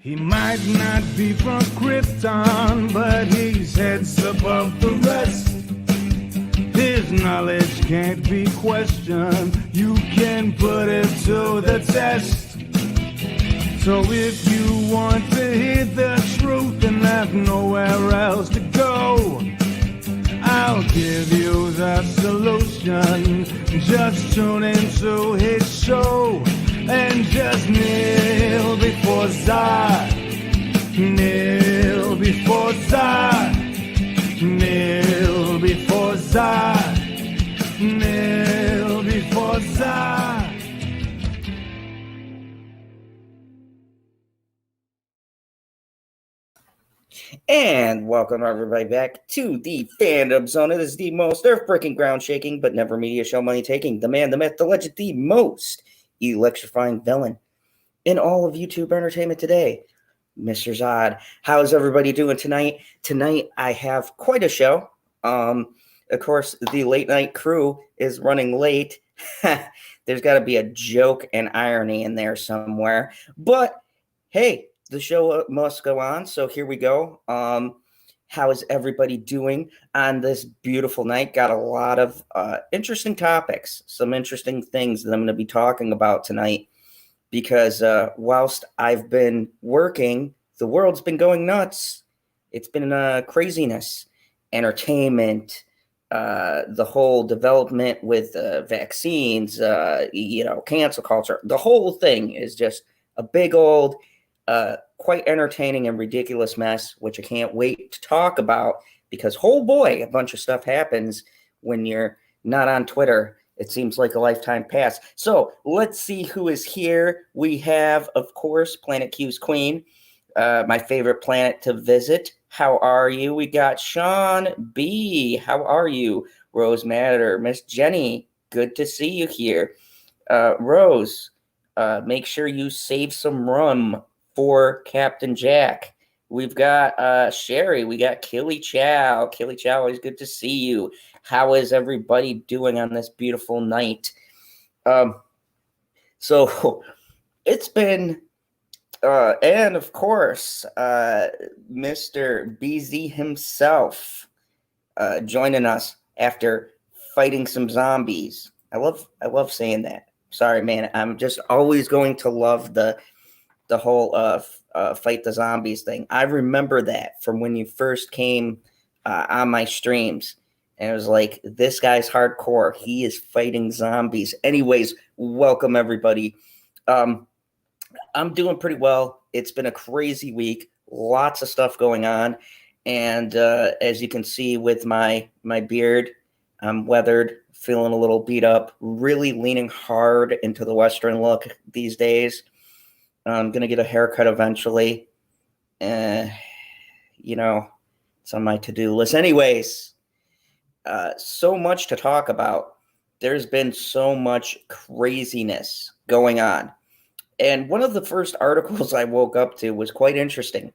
He might not be from Krypton, but he's heads above the rest. His knowledge can't be questioned. You can put it to the test. So if you want to hear the truth and have nowhere else to go, I'll give you the solution. Just tune into his show and just kneel before Zod. Kneel before Zod. Kneel before Zod. Kneel before Zod. And welcome everybody back to the Fandom Zone. It is the most earth-breaking, ground-shaking, but never media show money-taking, the man, the myth, the legend, the most electrifying villain in all of YouTube entertainment today, Mr. Zod. How's everybody doing tonight? Tonight I have quite a show. Of course, the late night crew is running late. There's got to be a joke and irony in there somewhere. But hey, the show must go on, so here we go. How is everybody doing on this beautiful night? Got a lot of interesting topics, some interesting things that I'm going to be talking about tonight, because whilst I've been working, the world's been going nuts. It's been craziness, entertainment, the whole development with vaccines, cancel culture. The whole thing is just a big old quite entertaining and ridiculous mess, which I can't wait to talk about, because, oh boy, a bunch of stuff happens when you're not on Twitter. It seems like a lifetime pass. So let's see who is here. We have, of course, Planet Q's Queen, my favorite planet to visit. How are you? We got Sean B. How are you? Rose Matter, Miss Jenny, good to see you here. Rose, make sure you save some rum for Captain Jack. We've got Sherry. We got Killy Chow. Killy Chow, always good to see you. How is everybody doing on this beautiful night? So it's been, and of course, Mr. BZ himself joining us after fighting some zombies. I love saying that. Sorry, man. I'm just always going to love the whole fight the zombies thing. I remember that from when you first came on my streams, and it was like, this guy's hardcore. He is fighting zombies. Anyways, welcome everybody. I'm doing pretty well. It's been a crazy week. Lots of stuff going on, and as you can see with my beard, I'm weathered, feeling a little beat up, really leaning hard into the Western look these days. I'm going to get a haircut eventually. It's on my to-do list. Anyways, so much to talk about. There's been so much craziness going on. And one of the first articles I woke up to was quite interesting.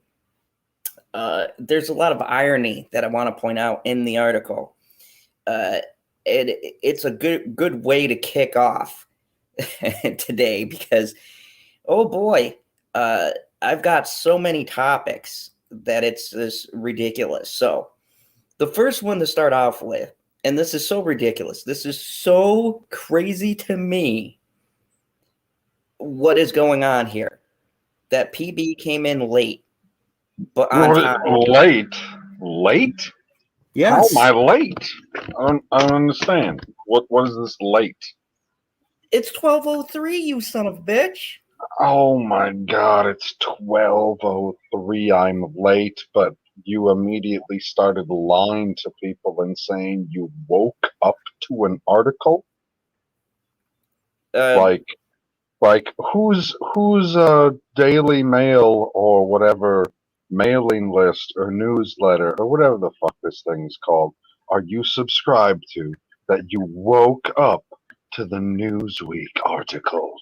There's a lot of irony that I want to point out in the article. It's a good way to kick off today, because oh boy, I've got so many topics that it's just ridiculous. So the first one to start off with, and this is so ridiculous, this is so crazy to me, what is going on here, that PB came in late. But on time. Late? Yes. How am I late? I don't understand. What is this late? It's 12:03, you son of a bitch. Oh my god, it's 12:03. I'm late, but you immediately started lying to people and saying you woke up to an article? Like whose Daily Mail or whatever mailing list or newsletter or whatever the fuck this thing's called are you subscribed to that you woke up to the Newsweek article?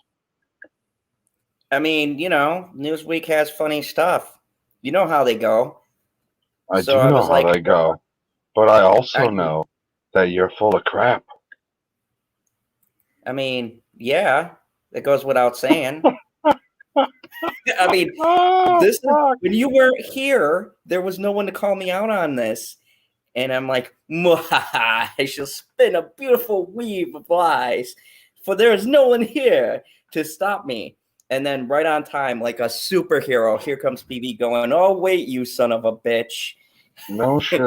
I mean, Newsweek has funny stuff. You know how they go. I do know how they go, but I also know that you're full of crap. I mean, yeah, it goes without saying. I mean, Oh, this is fuck. when you weren't here. There was no one to call me out on this, and I'm like, "Mwahaha, I shall spin a beautiful weave of lies, for there is no one here to stop me." And then, right on time, like a superhero, here comes PB going, "Oh wait, you son of a bitch! No shit.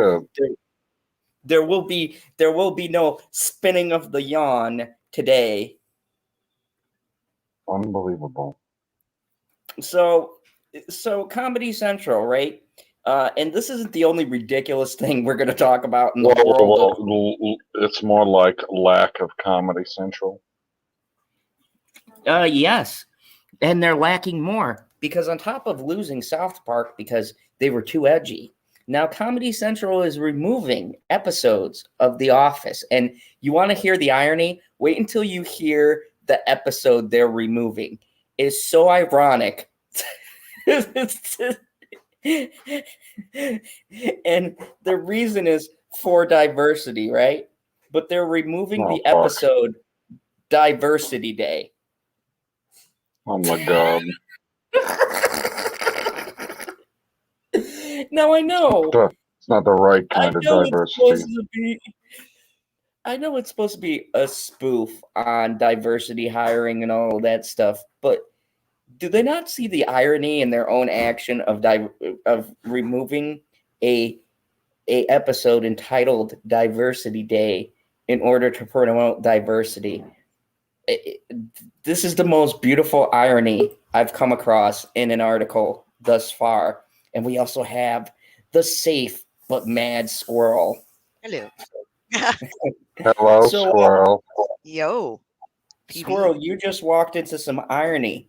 There will be no spinning of the yawn today." Unbelievable. So Comedy Central, right? And this isn't the only ridiculous thing we're going to talk about in the world of. It's more like lack of Comedy Central. Yes, and they're lacking more because on top of losing South Park because they were too edgy, now Comedy Central is removing episodes of The Office. And you want to hear the irony? Wait until you hear the episode they're removing. It's so ironic. And the reason is for diversity, right? But they're removing the fuck. episode Diversity Day. Oh my god. Now I know. It's not the right kind of diversity. I know it's supposed to be a spoof on diversity hiring and all of that stuff, but do they not see the irony in their own action of removing a episode entitled Diversity Day in order to promote diversity? This is the most beautiful irony I've come across in an article thus far. And we also have the safe but mad Squirrel. Hello. Hello, Squirrel. Yo. PB. Squirrel, you just walked into some irony.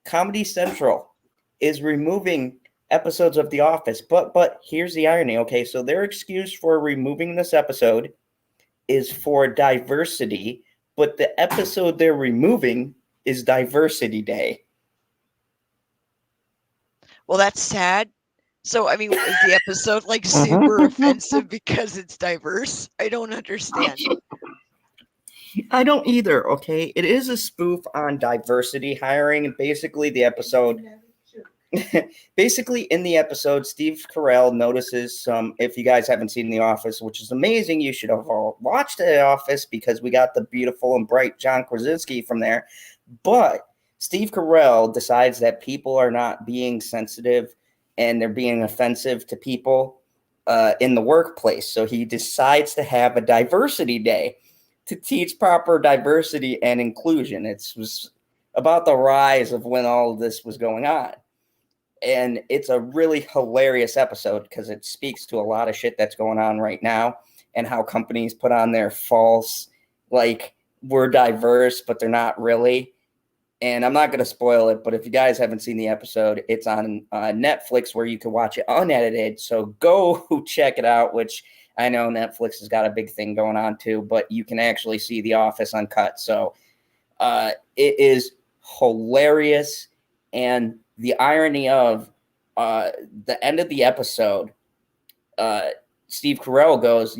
Comedy Central is removing episodes of The Office, but here's the irony. Okay, so their excuse for removing this episode is for diversity, but the episode they're removing is Diversity Day. Well, that's sad. So, I mean, is the episode like super offensive because it's diverse? I don't understand. I don't either, okay? It is a spoof on diversity hiring, and basically the episode... Basically, in the episode, Steve Carell notices some... If you guys haven't seen The Office, which is amazing, you should have all watched The Office because we got the beautiful and bright John Krasinski from there. But Steve Carell decides that people are not being sensitive and they're being offensive to people in the workplace. So he decides to have a diversity day to teach proper diversity and inclusion. It was about the rise of when all of this was going on. And it's a really hilarious episode because it speaks to a lot of shit that's going on right now and how companies put on their false, like, we're diverse, but they're not really. And I'm not going to spoil it, but if you guys haven't seen the episode, it's on Netflix where you can watch it unedited. So go check it out, which I know Netflix has got a big thing going on too, but you can actually see The Office uncut. So it is hilarious. And the irony of the end of the episode, Steve Carell goes,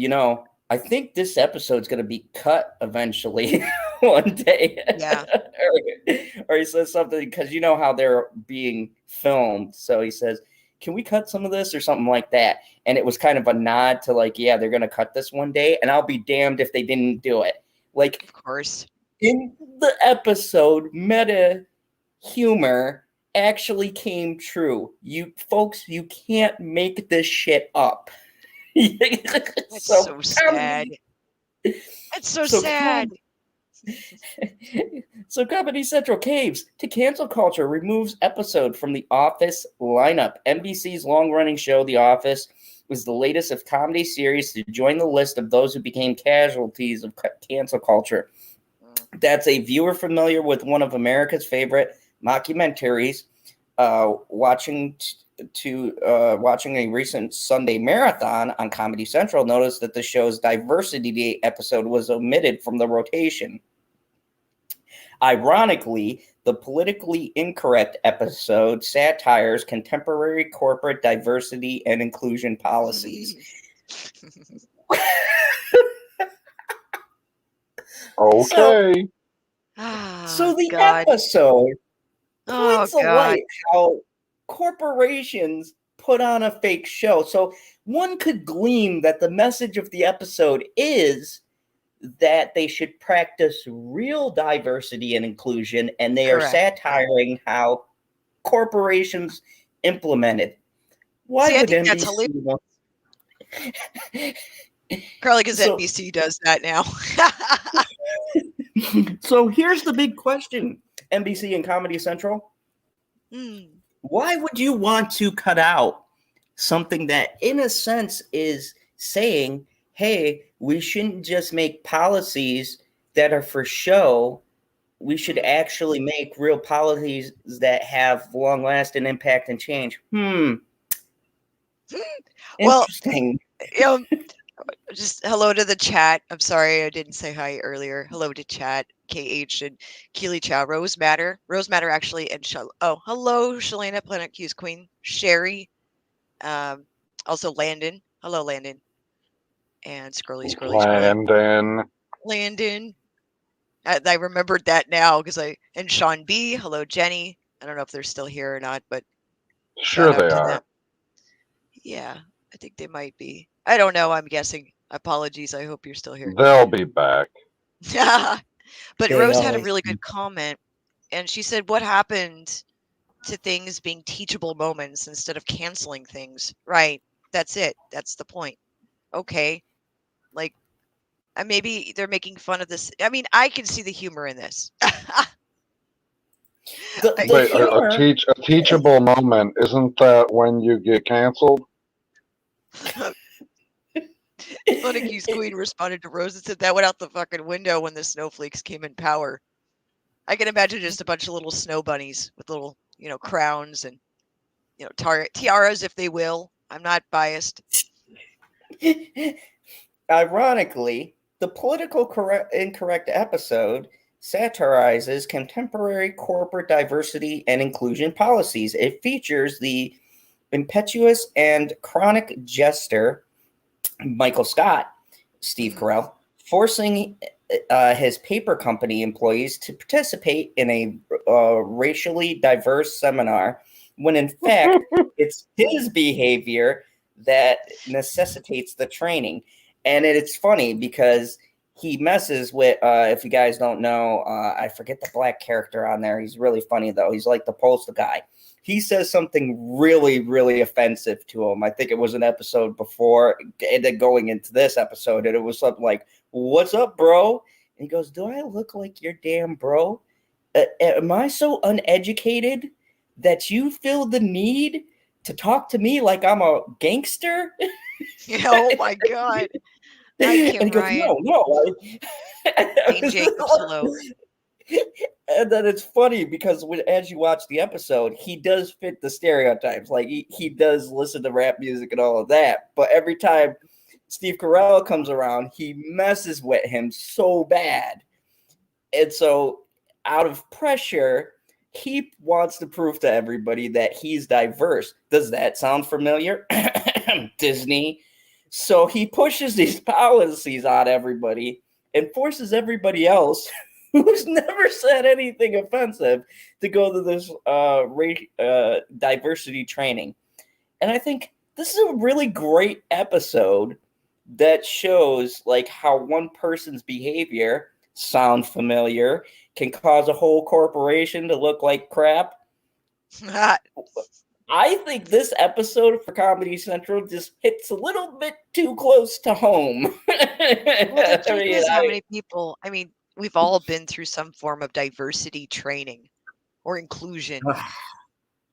I think this episode's going to be cut eventually one day. Yeah. or he says something because you know how they're being filmed. So he says, can we cut some of this or something like that? And it was kind of a nod to like, yeah, they're going to cut this one day. And I'll be damned if they didn't do it. Like, Of course. in the episode, meta humor actually came true. You folks, you can't make this shit up. That's so sad. That's so sad. So Comedy Central caves to cancel culture, removes episode from The Office lineup. NBC's long-running show, The Office, was the latest of comedy series to join the list of those who became casualties of cancel culture. That's a viewer familiar with one of America's favorite mockumentaries, watching a recent Sunday marathon on Comedy Central, noticed that the show's Diversity Day episode was omitted from the rotation. Ironically, the politically incorrect episode satires contemporary corporate diversity and inclusion policies. Okay. So the God. episode points Oh, of God. light how corporations put on a fake show. So one could glean that the message of the episode is that they should practice real diversity and inclusion, and they are Correct. satiring how corporations implement it. Why See, I would think that's NBC want? Probably because So- NBC does that now. So here's the big question, NBC and Comedy Central. Hmm. Why would you want to cut out something that, in a sense, is saying, hey, we shouldn't just make policies that are for show. We should actually make real policies that have long-lasting impact and change. Well, Interesting. Just hello to the chat. I'm sorry I didn't say hi earlier. Hello to chat. KH and Keely Chow. Rose Matter actually, and hello, Shalana, Planet Q's Queen. Sherry. Also Landon. Hello, Landon. And Scrolly. Landon. I remembered that now because and Sean B. Hello, Jenny. I don't know if they're still here or not, but Sure shout out they to are. them. Yeah, I think they might be. I don't know. I'm guessing. Apologies. I hope you're still here. They'll be back. But They Rose had a always really do. good comment, and she said, "What happened to things being teachable moments instead of canceling things?" Right. That's it. That's the point. Okay. Like, maybe they're making fun of this. I mean, I can see the humor in this. The Wait, humor, a teachable moment, isn't that when you get canceled? Monikey's Queen responded to Rose and said that went out the fucking window when the snowflakes came in power. I can imagine just a bunch of little snow bunnies with little, crowns and, tiaras, if they will. I'm not biased. ironically, the incorrect episode satirizes contemporary corporate diversity and inclusion policies. It features the impetuous and chronic jester Michael Scott, Steve Carell, forcing his paper company employees to participate in a racially diverse seminar when in fact it's his behavior that necessitates the training. And it's funny because he messes with, if you guys don't know, I forget the black character on there. He's really funny, though. He's like the postal guy. He says something really, really offensive to him. I think it was an episode before, and then going into this episode, and it was something like, "What's up, bro?" And he goes, "Do I look like your damn bro? Am I so uneducated that you feel the need to talk to me like I'm a gangster?" Oh my God. Hi, And Kim he goes, Ryan. "No." Jane Jacobs, hello. And then it's funny because as you watch the episode, he does fit the stereotypes. Like he does listen to rap music and all of that. But every time Steve Carell comes around, he messes with him so bad. And so out of pressure, he wants to prove to everybody that he's diverse. Does that sound familiar? Disney. So he pushes these policies on everybody and forces everybody else who's never said anything offensive to go to this diversity training. And I think this is a really great episode that shows like how one person's behavior, sound familiar, can cause a whole corporation to look like crap. I think this episode for Comedy Central just hits a little bit too close to home. Well, the truth is, how many people, we've all been through some form of diversity training or inclusion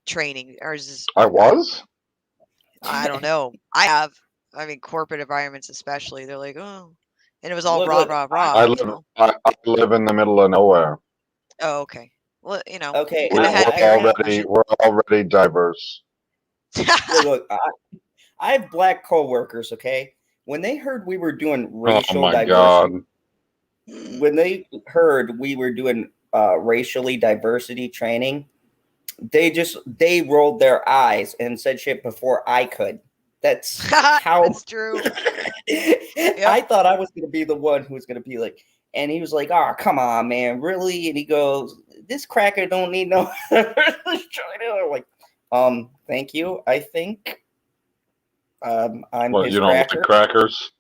training. Ours is, I was? I don't know. I have. Corporate environments especially, they're like, oh, and it was all Look, rah. I live in the middle of nowhere. Oh, okay. Well, Okay, We're already diverse. look, I have black coworkers, okay? When they heard we were doing racial diversity, when they heard we were doing racially diversity training, they rolled their eyes and said shit before I could. That's how That's true. I thought I was going to be the one who was going to be like, And he was like, "Oh, come on, man, really?" And he goes, "This cracker don't need no." I'm like, thank you. I think I'm What, his you don't like cracker. crackers?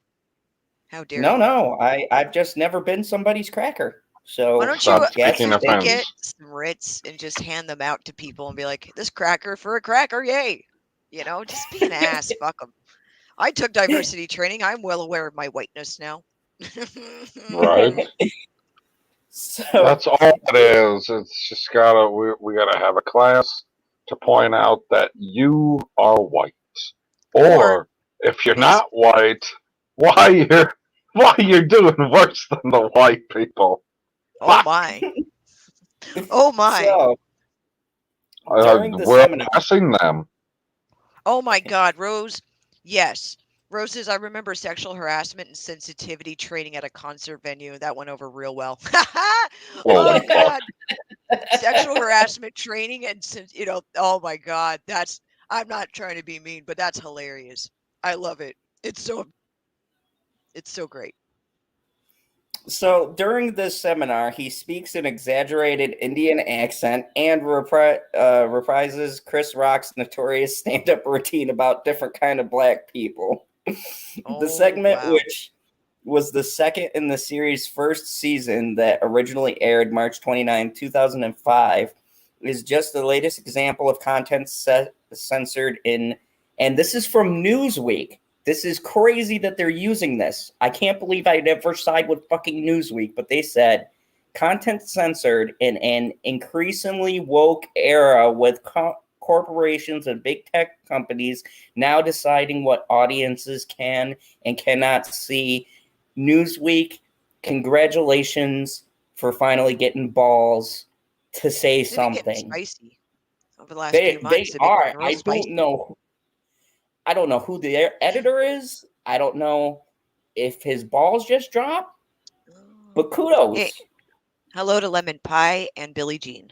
How dare No, you? no, I've just never been somebody's cracker. So Why don't Stop you yes, taking they- offense. get some Ritz and just hand them out to people and be like, "This cracker for a cracker, yay!" You know, just be an ass. Fuck them. I took diversity training. I'm well aware of my whiteness now. Right? so That's all it is. It's just we gotta have a class to point out that you are white. Or if you're not white, why you're doing worse than the white people. Oh Fuck. my. Oh my. so during the We're seminar, oppressing them. Oh my God, Rose. Yes. Rose says, I remember sexual harassment and sensitivity training at a concert venue. That went over real well. Holy Oh fuck. God. Sexual harassment training and, oh my God. I'm not trying to be mean, but that's hilarious. I love it. It's so great. So during this seminar, he speaks an exaggerated Indian accent and reprises Chris Rock's notorious stand-up routine about different kind of black people. The segment, wow. which was the second in the series' first season that originally aired March 29, 2005, is just the latest example of content censored in, and this is from Newsweek. This is crazy that they're using this. I can't believe I never side with fucking Newsweek, but they said content censored in an increasingly woke era with corporations and big tech companies now deciding what audiences can and cannot see. Newsweek, congratulations for finally getting balls to say They've been getting something. spicy over the last They few months. They've been are. getting real spicy. I don't know who the editor is. I don't know if his balls just dropped, but kudos. Hey, hello to Lemon Pie and Billie Jean.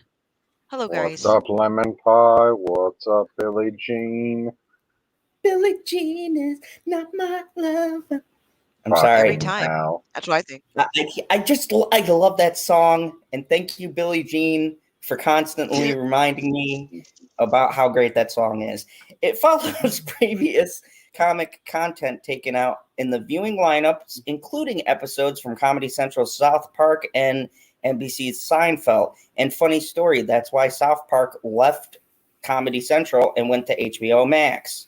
Hello, What's guys. up, Lemon Pie? What's up, Billie Jean? Billie Jean is not my lover. I'm Fuck sorry. Every time. Now. That's what I think. I love that song, and thank you, Billie Jean, for constantly reminding me about how great that song is. It follows previous comic content taken out in the viewing lineups, including episodes from Comedy Central's South Park and NBC's Seinfeld. And funny story, that's why South Park left Comedy Central and went to HBO Max,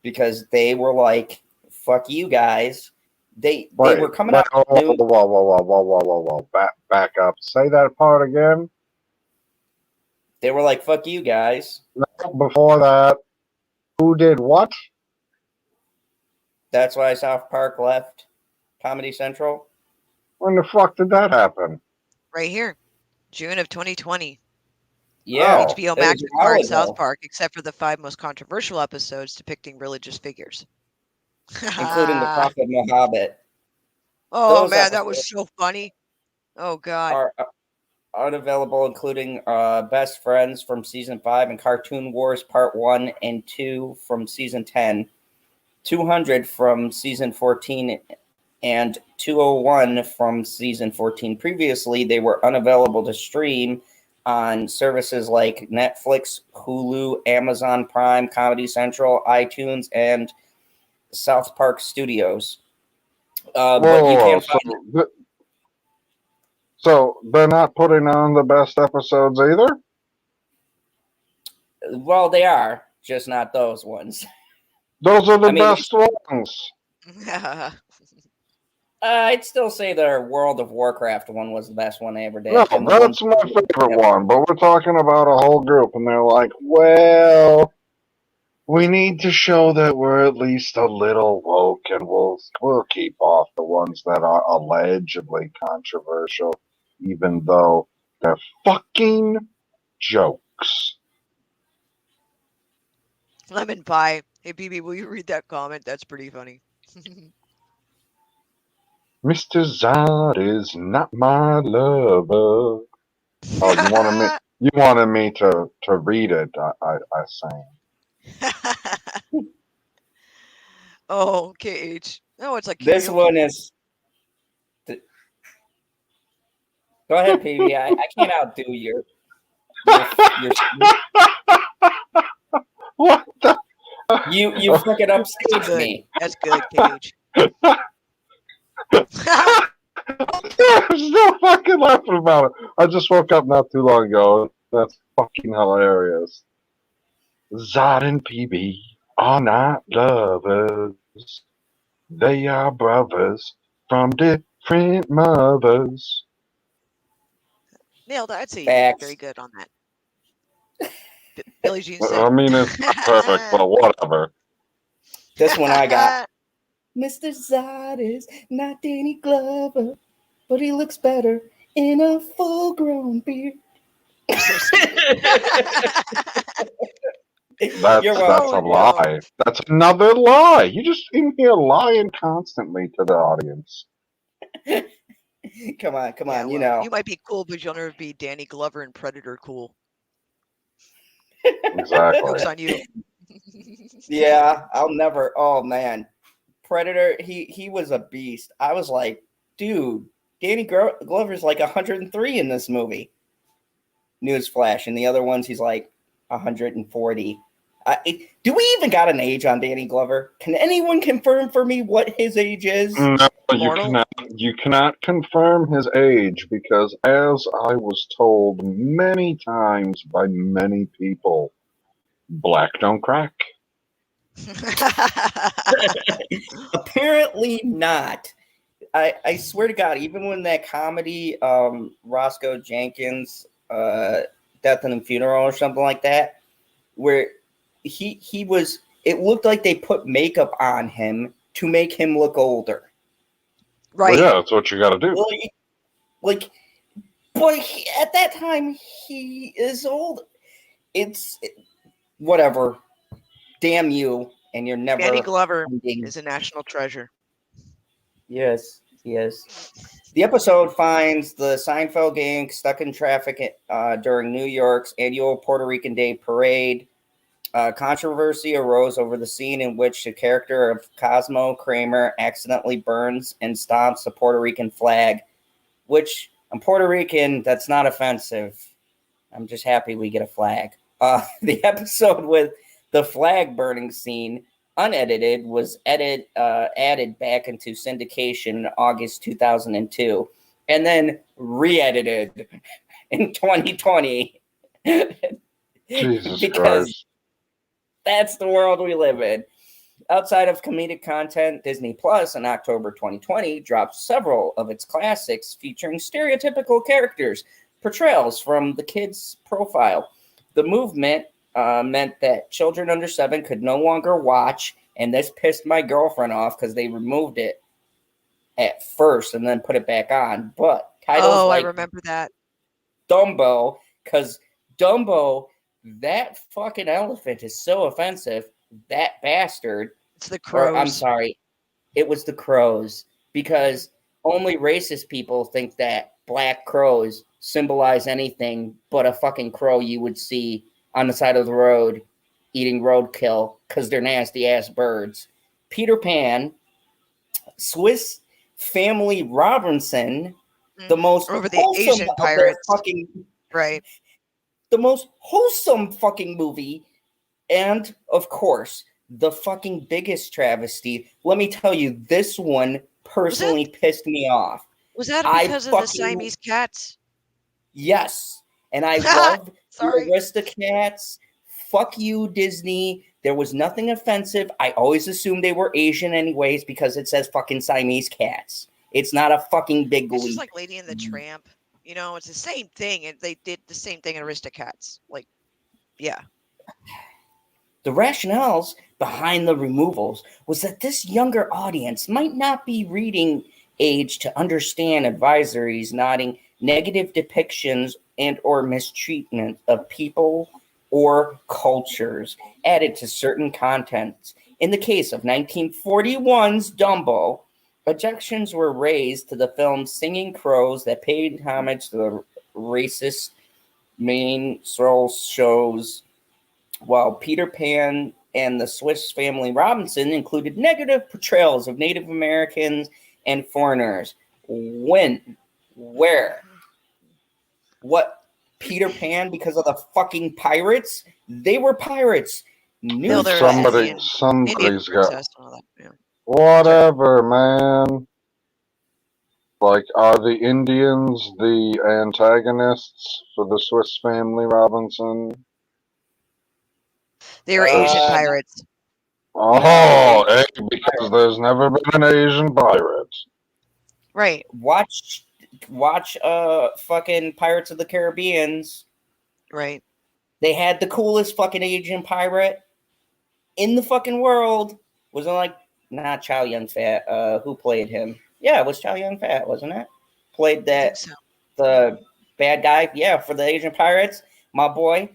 because they were like, "Fuck you guys." They were coming out. Whoa. Back up. Say that part again. They were like, "Fuck you guys." Before that, who did what? That's why South Park left Comedy Central. When the fuck did that happen? Right here. June of 2020. Yeah, HBO it Max was a while acquired South ago, Park, except for the 5 most controversial episodes depicting religious figures. including the Prophet Muhammad. Oh Those man, that was episodes so funny. Oh God. are unavailable, including Best Friends from Season 5 and Cartoon Wars Part 1 and 2 from Season 10, 200 from Season 14, and 201 from Season 14. Previously, they were unavailable to stream on services like Netflix, Hulu, Amazon Prime, Comedy Central, iTunes, and South Park Studios. But you can't find. So they're not putting on the best episodes either? Well, they are, just not those ones. Those are the best ones. I'd still say their World of Warcraft one was the best one they ever did. No, that's my favorite one, but we're talking about a whole group, and they're like, well, we need to show that we're at least a little woke, and we'll keep off the ones that are allegedly controversial, even though they're fucking jokes. Lemon Pie. Hey BB, will you read that comment? That's pretty funny. Mr. Zod is not my lover. Oh, you wanted me to read it, I sang. Oh, KH. Oh, it's like this karaoke. one is. Go ahead, PB. I can't outdo your What the? you fucking upstage Good. me. That's good, Cage. There's no fucking laughing about it. I just woke up not too long ago. That's fucking hilarious. Zod and PB are not lovers. They are brothers from different mothers. Nailed it. I'd say you did Facts. very good on that. Billie Jean I said. mean, it's not perfect, but whatever. This one I got. Mr. Zod is not Danny Glover, but he looks better in a full-grown beard. That's You're a welcome. lie. That's another lie. You just in here lying constantly to the audience. Come on, Yeah, you well, know. you might be cool, but you'll never be Danny Glover and Predator cool. Exactly. Joke's on you. Yeah, I'll never. Oh man, Predator. He was a beast. I was like, dude, Danny Glover's like 103 in this movie. Newsflash. And the other ones, he's like 140. Do we even got an age on Danny Glover? Can anyone confirm for me what his age is? No, Immortal? you cannot confirm his age because, as I was told many times by many people, black don't crack. Apparently not. I swear to God, even when that comedy, Roscoe Jenkins, Death and Funeral or something like that, where he was, it looked like they put makeup on him to make him look older. Right. Well, yeah, that's what you got to do. But at that time he is old. It's whatever. Damn you, and you're never. Danny Glover ending. is a national treasure. Yes. The episode finds the Seinfeld gang stuck in traffic during New York's annual Puerto Rican Day parade. Controversy arose over the scene in which the character of Cosmo Kramer accidentally burns and stomps a Puerto Rican flag, which I'm Puerto Rican, that's not offensive. I'm just happy we get a flag. The episode with the flag burning scene, unedited, was added back into syndication in August 2002, and then re-edited in 2020. Jesus because Christ. that's the world we live in. Outside of comedic content, Disney Plus in October 2020 dropped several of its classics featuring stereotypical characters, portrayals from the kids' profile. The movement meant that children under 7 could no longer watch, and this pissed my girlfriend off because they removed it at first and then put it back on. But titles like I remember that. Dumbo, because Dumbo, that fucking elephant is so offensive. That bastard. It's the crows. I'm sorry. It was the crows, because only racist people think that black crows symbolize anything but a fucking crow you would see on the side of the road eating roadkill because they're nasty ass birds. Peter Pan, Swiss Family Robinson, the most over the wholesome Asian of pirates. their fucking, right. the most wholesome fucking movie, and of course the fucking biggest travesty. Let me tell you, this one personally pissed me off. Was that because of the Siamese cats? Yes, and I love Sorry. the Aristocats. Fuck you, Disney. There was nothing offensive. I always assumed they were Asian anyways because it says fucking Siamese cats. It's not a fucking big leap. It's just like Lady and the Tramp. You know, it's the same thing. And they did the same thing in Aristocats. Like, yeah. The rationales behind the removals was that this younger audience might not be reading age to understand advisories noting negative depictions and or mistreatment of people or cultures added to certain contents. In the case of 1941's Dumbo, objections were raised to the film's singing crows that paid homage to the racist main Swirl shows, while Peter Pan and the Swiss Family Robinson included negative portrayals of Native Americans and foreigners. When? Where? what Peter Pan because of the fucking pirates. They were pirates. No, they're Somebody's Indian got princess and all that. Yeah. whatever, man. Like, are the Indians the antagonists for the Swiss Family Robinson? They were Asian pirates. Oh, because there's never been an Asian pirate. Right. Watch fucking Pirates of the Caribbeans. Right. They had the coolest fucking Asian pirate in the fucking world. Wasn't like not Chow Yun Fat. Who played him? Yeah, it was Chow Yun Fat, wasn't it? Played that the bad guy. Yeah, for the Asian pirates, my boy.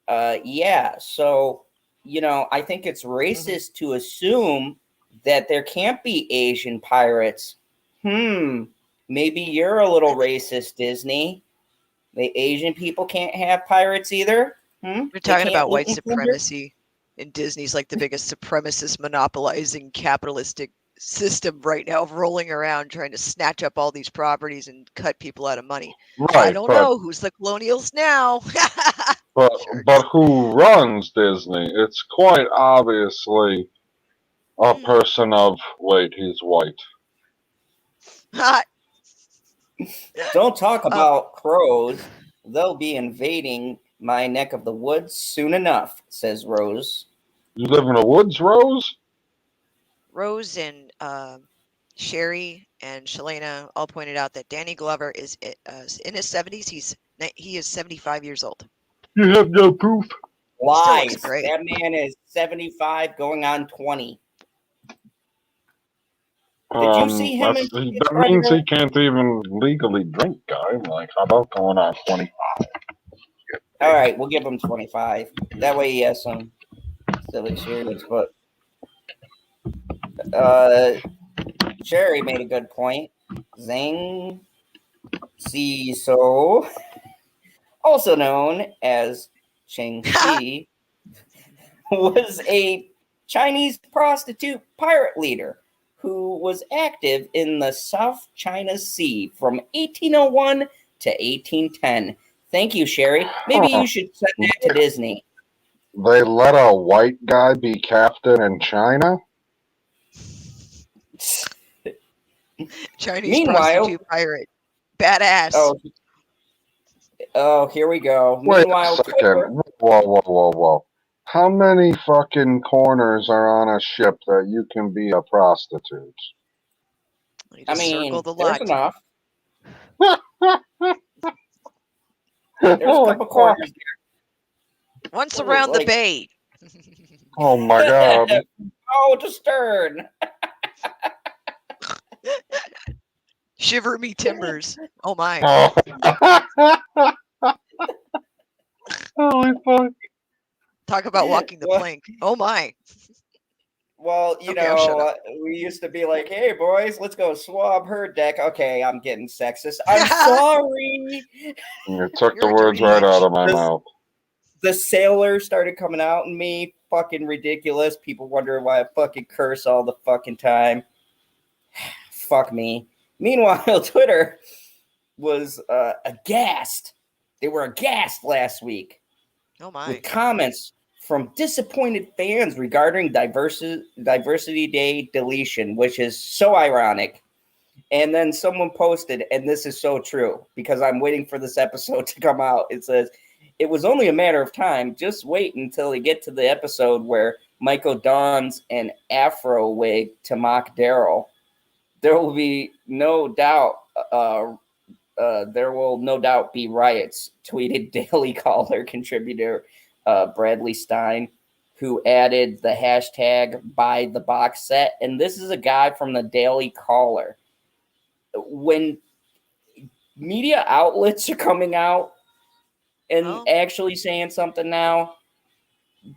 Yeah. So I think it's racist to assume that there can't be Asian pirates. Maybe you're a little racist, Disney. The Asian people can't have pirates either. We're talking about white supremacy, and Disney's like the biggest supremacist monopolizing capitalistic system right now, rolling around trying to snatch up all these properties and cut people out of money. Right, I don't know who's the colonials now. but who runs Disney? It's quite obviously a person of he's white. Don't talk about crows. They'll be invading my neck of the woods soon enough, says Rose. You live in the woods, Rose? Rose and Sherry and Shalana all pointed out that Danny Glover is in his 70s. He is 75 years old. You have no proof. Lies. That man is 75 going on 20. Did you see him? That means he can't even legally drink, guy. Like, how about going on 25? All right, we'll give him 25. That way he has some silly serious. But Sherry made a good point. Zhang Ziso, also known as Cheng Xi, was a Chinese prostitute pirate leader who was active in the South China Sea from 1801 to 1810. Thank you, Sherry. Maybe you should send that to Disney. They let a white guy be captain in China? Chinese prostitute pirate. Badass. Oh, here we go. Wait Meanwhile, a second. Whoa. How many fucking corners are on a ship that you can be a prostitute? I mean, there's line. Enough. There's a couple corners there. Once around the bay. Oh my god. Oh, to stern. Shiver me timbers. Oh my. Holy fuck. Talk about walking the plank. Oh my. Well, we used to be like, hey, boys, let's go swab her deck. Okay, I'm getting sexist. I'm sorry. You took the words right out of my mouth. The sailor started coming out in me. Fucking ridiculous. People wondering why I fucking curse all the fucking time. Fuck me. Meanwhile, Twitter was aghast. They were aghast last week. Oh my. With comments from disappointed fans regarding Diversity Day deletion, which is so ironic. And then someone posted, and this is so true, because I'm waiting for this episode to come out. It says, it was only a matter of time. Just wait until we get to the episode where Michael dons an afro wig to mock Daryl. There will be no doubt. There will no doubt be riots, tweeted Daily Caller contributor Bradley Stein, who added the hashtag buy the box set. And this is a guy from the Daily Caller. When media outlets are coming out and actually saying something now,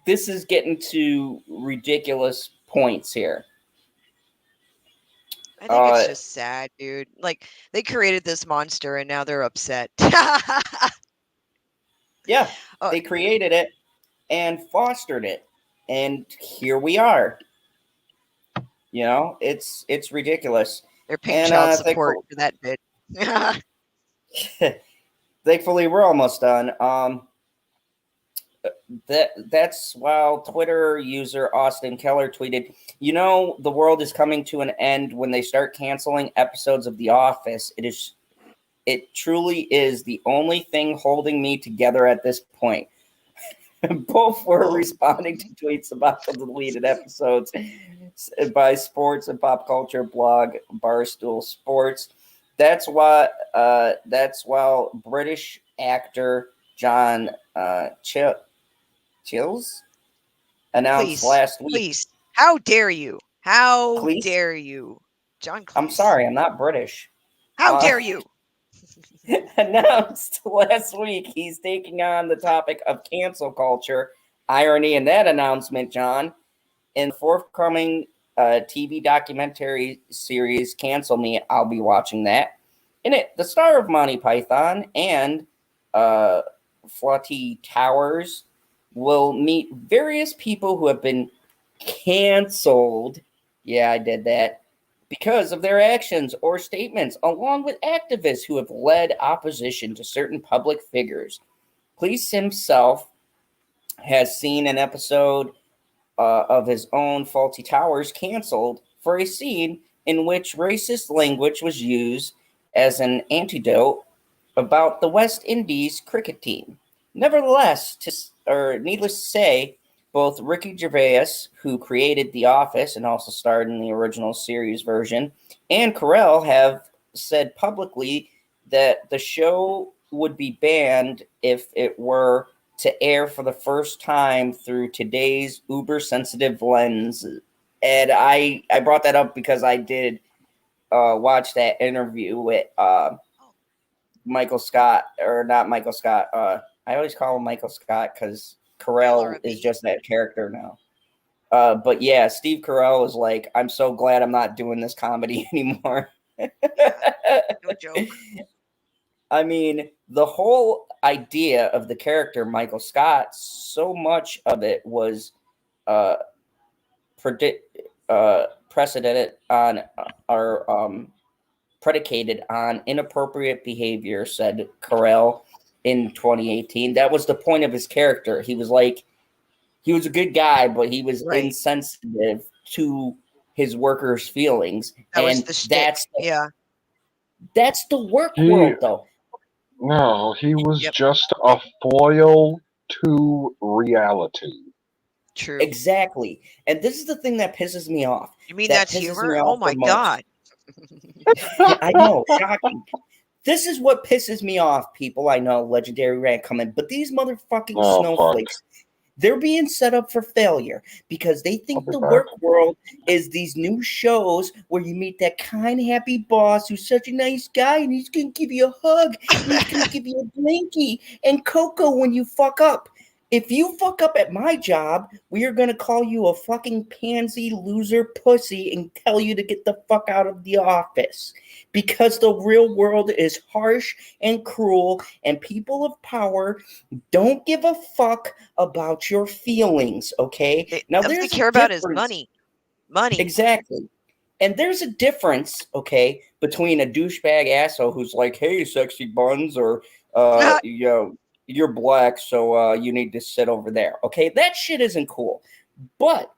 this is getting to ridiculous points here. I think it's just sad, dude. Like, they created this monster and now they're upset. Yeah, they created it and fostered it. And here we are. You know, it's ridiculous. They're paying child support for that bit. thankfully, we're almost done. That's while Twitter user Austin Keller tweeted, "You know, the world is coming to an end when they start canceling episodes of The Office. It truly is the only thing holding me together at this point." Both were responding to tweets about the deleted episodes by sports and pop culture blog Barstool Sports. That's while British actor John Chills announced last week. Please. How dare you? How Please? dare you? John Cleese. I'm sorry, I'm not British. How dare you? Announced last week he's taking on the topic of cancel culture. Irony in that announcement, John. In the forthcoming TV documentary series, Cancel Me, I'll be watching that. In it, the star of Monty Python and Fawlty Towers will meet various people who have been canceled. Yeah, I did that. Because of their actions or statements, along with activists who have led opposition to certain public figures. Cleese himself has seen an episode of his own Fawlty Towers canceled for a scene in which racist language was used as an antidote about the West Indies cricket team. Nevertheless, needless to say, both Ricky Gervais, who created The Office and also starred in the original series version, and Carell have said publicly that the show would be banned if it were to air for the first time through today's uber-sensitive lens. And I brought that up because I did watch that interview with Michael Scott, or not Michael Scott. I always call him Michael Scott because Carell is just that character now. But yeah, Steve Carell is like, I'm so glad I'm not doing this comedy anymore. No joke. I mean, the whole idea of the character Michael Scott, so much of it was precedented on or predicated on inappropriate behavior, said Carell in 2018. That was the point of his character. He was like, he was a good guy, but he was insensitive to his workers' feelings. That's the work world, though. No, he was just a foil to reality. True. Exactly. And this is the thing that pisses me off. You mean that's humor? Oh my God. I know, shocking. This is what pisses me off, people. I know, legendary rant coming, but these motherfucking snowflakes, they're being set up for failure because they think the work world is these new shows where you meet that kind, happy boss who's such a nice guy and he's going to give you a hug and he's going to give you a blankie and cocoa when you fuck up. If you fuck up at my job, we are going to call you a fucking pansy loser pussy and tell you to get the fuck out of the office. Because the real world is harsh and cruel, and people of power don't give a fuck about your feelings, okay? Now, all they care about is money. Money. Exactly. And there's a difference, okay, between a douchebag asshole who's like, hey, sexy buns, or, you know, you're black, so you need to sit over there. Okay, that shit isn't cool. But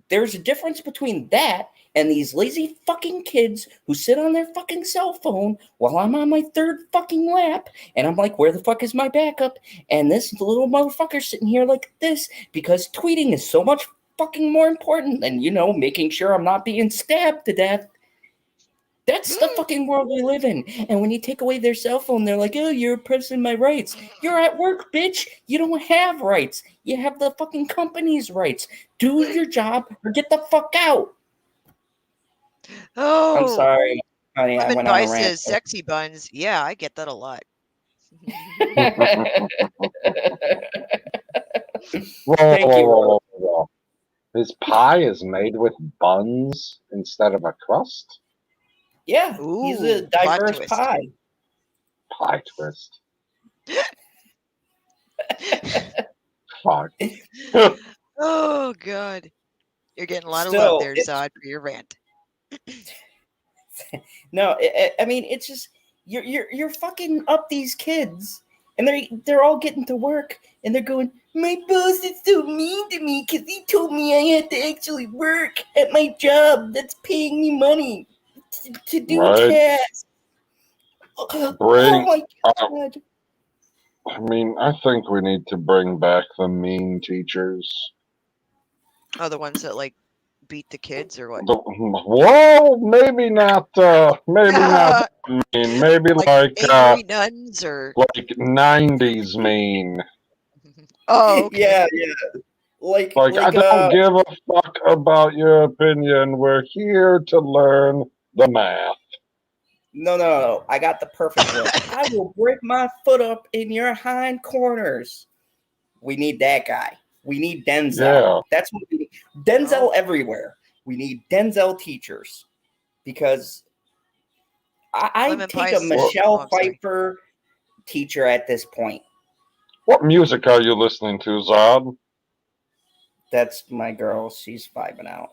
there's a difference between that and these lazy fucking kids who sit on their fucking cell phone while I'm on my third fucking lap. And I'm like, where the fuck is my backup? And this little motherfucker sitting here like this because tweeting is so much fucking more important than, you know, making sure I'm not being stabbed to death. That's the fucking world we live in. And when you take away their cell phone, they're like, oh, you're oppressing my rights. You're at work, bitch. You don't have rights. You have the fucking company's rights. Do your job or get the fuck out. Oh, I'm sorry, honey. I went on a rant. Sexy buns. Yeah, I get that a lot. Thank you. His pie is made with buns instead of a crust? Yeah, he's a diverse pie. Pie twist. Fuck. Oh, God. You're getting a lot of love there, Zod, for your rant. No, I mean, it's just, you're fucking up these kids, and they're all getting to work, and they're going, my boss is so mean to me because he told me I had to actually work at my job that's paying me money to do Right. tasks. Bring, oh my god! I mean, I think we need to bring back the mean teachers. Oh, the ones that like beat the kids or what? Well, maybe not. Maybe not mean. Maybe like angry nuns or like 90s mean. Oh, okay. Yeah. Like I don't give a fuck about your opinion. We're here to learn the math. No. I got the perfect one. I will break my foot up in your hind corners. We need that guy. We need Denzel. Yeah. That's what we need. Denzel everywhere. We need Denzel teachers because I take a Michelle Pfeiffer teacher at this point. What music are you listening to, Zod? That's my girl. She's vibing out.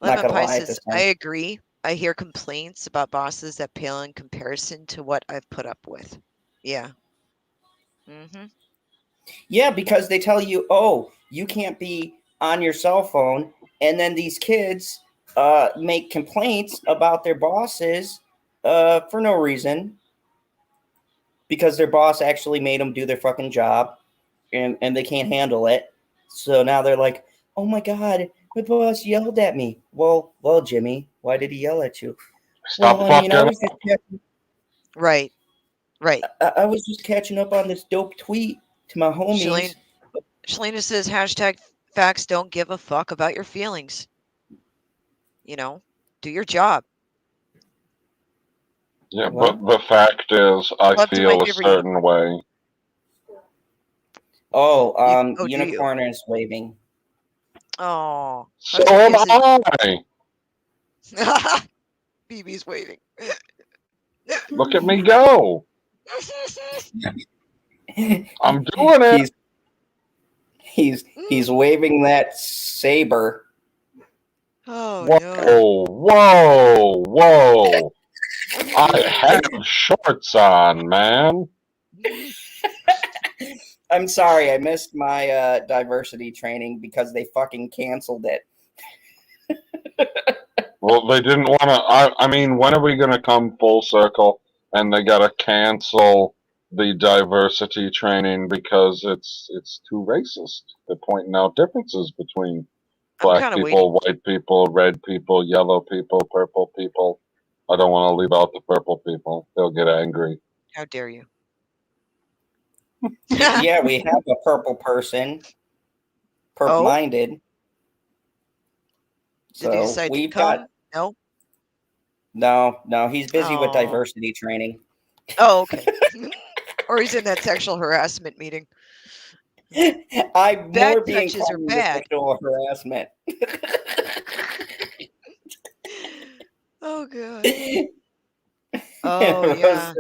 Lemon Pie says, I agree. I hear complaints about bosses that pale in comparison to what I've put up with. Yeah. Mm-hmm. Yeah, because they tell you, oh, you can't be on your cell phone, and then these kids make complaints about their bosses for no reason because their boss actually made them do their fucking job, and they can't handle it. So now they're like, oh my god, my boss yelled at me. Well, Jimmy, why did he yell at you? Stop fucking I was just Right. I was just catching up on this dope tweet to my homies. Shalena says, hashtag facts don't give a fuck about your feelings. You know, do your job. Yeah, but the fact is, I feel a certain way. Oh, Unicorn is waving. Oh. So am I. BB's waving. Look at me go. I'm doing it. He's waving that saber. Oh, whoa. I have shorts on, man. I'm sorry, I missed my diversity training because they fucking canceled it. Well, they didn't want to. I mean, when are we going to come full circle and they got to cancel the diversity training because it's too racist? They're pointing out differences between black people, white people, red people, yellow people, purple people. I don't want to leave out the purple people. They'll get angry. How dare you? Yeah, we have a purple person. PurpMinded. Did he decide to come? No, he's busy with diversity training. Oh, okay. Or he's in that sexual harassment meeting. I'm bad more being touches are bad. Sexual harassment. Oh god. Oh yeah.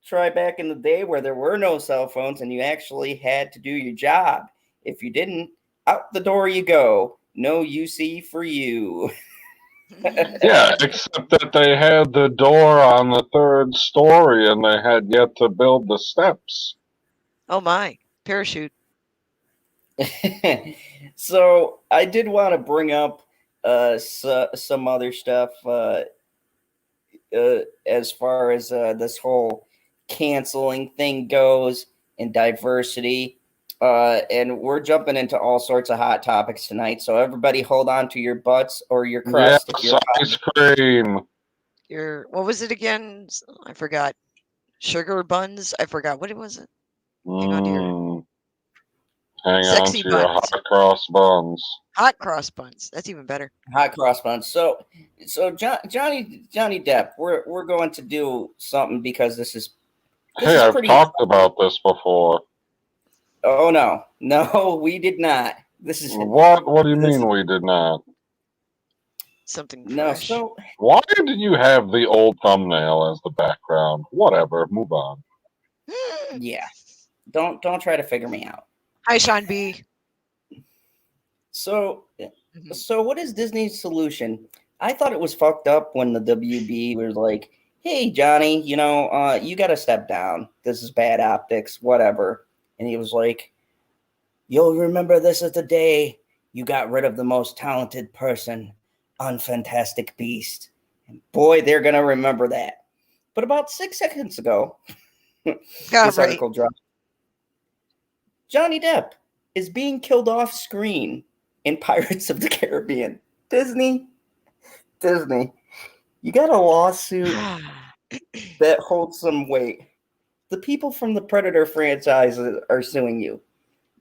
Try back in the day where there were no cell phones and you actually had to do your job. If you didn't, out the door you go. No UC for you. Yeah, except that they had the door on the 3rd story and they had yet to build the steps. Oh my, parachute. So I did want to bring up some other stuff as far as this whole canceling thing goes and diversity. And we're jumping into all sorts of hot topics tonight. So everybody hold on to your butts or your crust. Yes, ice cream. What was it again? I forgot. Sugar buns? I forgot. What was it? Hang on to your hot cross buns. Hot cross buns. That's even better. Hot cross buns. So Johnny Depp, we're going to do something because this is I've talked about this before. Oh no, we did not. This is what? What do you mean we did not? Something fresh. No. So why did you have the old thumbnail as the background? Whatever. Move on. Yeah. Don't try to figure me out. Hi, Sean B. So what is Disney's solution? I thought it was fucked up when the WB was like, hey, Johnny, you got to step down. This is bad optics, whatever. And he was like, you'll remember this as the day you got rid of the most talented person on Fantastic Beast. And boy, they're going to remember that. But about 6 seconds ago, this article dropped. Johnny Depp is being killed off screen in Pirates of the Caribbean. Disney, you got a lawsuit that holds some weight. The people from the Predator franchise are suing you.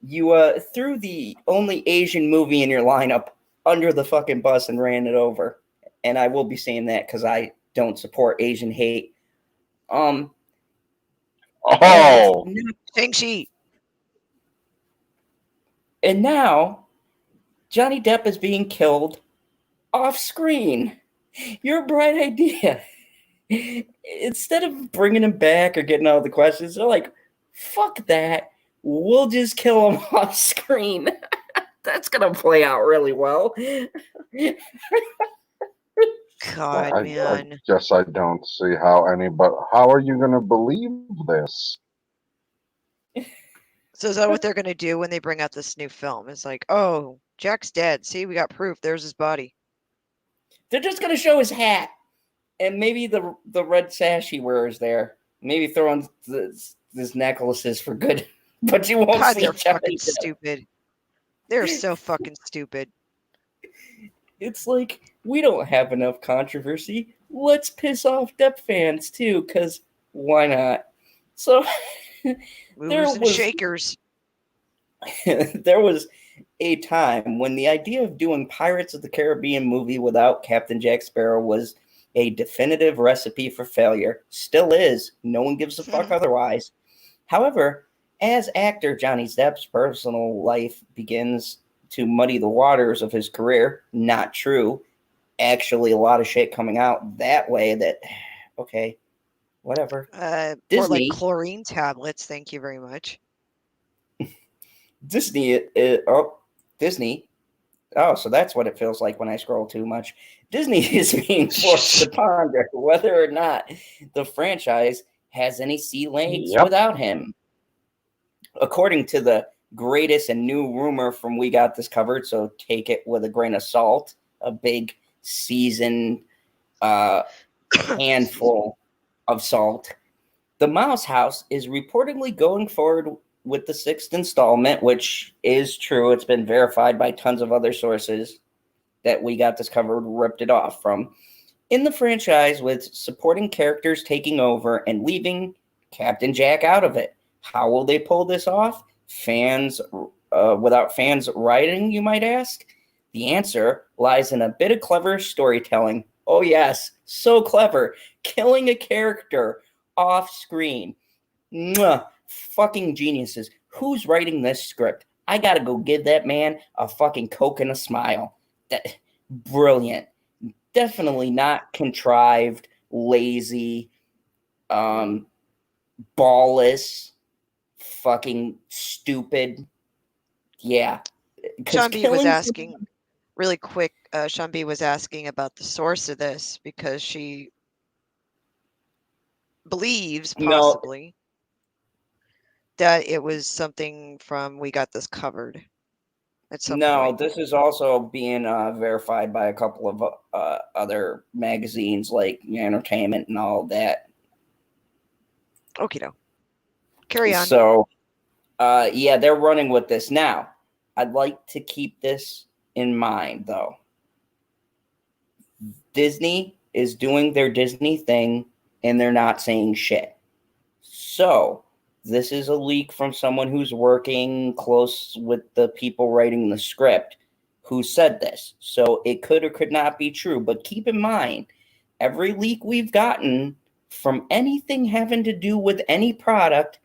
You threw the only Asian movie in your lineup under the fucking bus and ran it over. And I will be saying that because I don't support Asian hate. Shang-Chi. And now Johnny Depp is being killed off screen. Your bright idea. Instead of bringing him back or getting all the questions, they're like, fuck that. We'll just kill him off screen. That's going to play out really well. God, man. I guess I don't see how how are you going to believe this? So is that what they're going to do when they bring out this new film? It's like, oh, Jack's dead. See, we got proof. There's his body. They're just going to show his hat. And maybe the red sash he wears there. Maybe throw on his necklaces for good. But you won't see they're Johnny fucking Depp. stupid. They're so fucking stupid. It's like, we don't have enough controversy. Let's piss off Depp fans, too, because why not? So, Movers and shakers. There was a time when the idea of doing Pirates of the Caribbean movie without Captain Jack Sparrow was a definitive recipe for failure. Still is. No one gives a fuck otherwise. However, as actor Johnny Depp's personal life begins to muddy the waters of his career, not true. Actually, a lot of shit coming out that way that, okay, whatever. Or like chlorine tablets, thank you very much. Disney. Oh, so that's what it feels like when I scroll too much. Disney is being forced to ponder whether or not the franchise has any sea legs without him. According to the greatest and new rumor from We Got This Covered, so take it with a grain of salt, a big seasoned handful of salt. The Mouse House is reportedly going forward with the 6th installment, which is true. It's been verified by tons of other sources that We Got This Covered ripped it off from. In the franchise, with supporting characters taking over and leaving Captain Jack out of it. How will they pull this off? Without fans writing, you might ask? The answer lies in a bit of clever storytelling. Oh yes, so clever. Killing a character off screen. Mwah. Fucking geniuses. Who's writing this script? I gotta go give that man a fucking Coke and a smile. Brilliant. Definitely not contrived, lazy, ballless, fucking stupid. Yeah. Sean B was asking really quick. Sean B was asking about the source of this because she believes possibly that it was something from We Got This Covered. At some point. This is also being verified by a couple of other magazines like Entertainment and all that. Okay, no. Carry on. So, they're running with this now. I'd like to keep this in mind, though. Disney is doing their Disney thing, and they're not saying shit. So, this is a leak from someone who's working close with the people writing the script who said this. So, it could or could not be true. But keep in mind, every leak we've gotten from anything having to do with any product,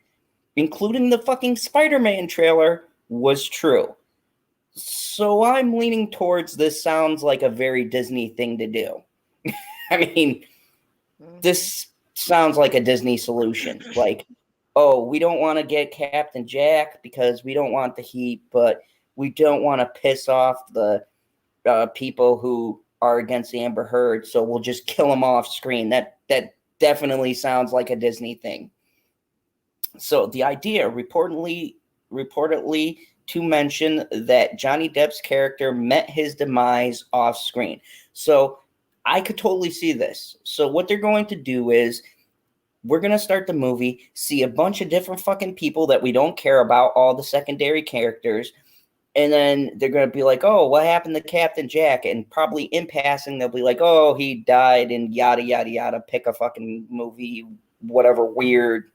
including the fucking Spider-Man trailer, was true. So I'm leaning towards this sounds like a very Disney thing to do. I mean, this sounds like a Disney solution. Like, oh, we don't want to get Captain Jack because we don't want the heat, but we don't want to piss off the people who are against Amber Heard, so we'll just kill him off screen. That definitely sounds like a Disney thing. So the idea reportedly to mention that Johnny Depp's character met his demise off screen. So I could totally see this. So what they're going to do is we're going to start the movie, see a bunch of different fucking people that we don't care about, all the secondary characters, and then they're going to be like, oh, what happened to Captain Jack? And probably in passing, they'll be like, oh, he died and yada, yada, yada. Pick a fucking movie, whatever weird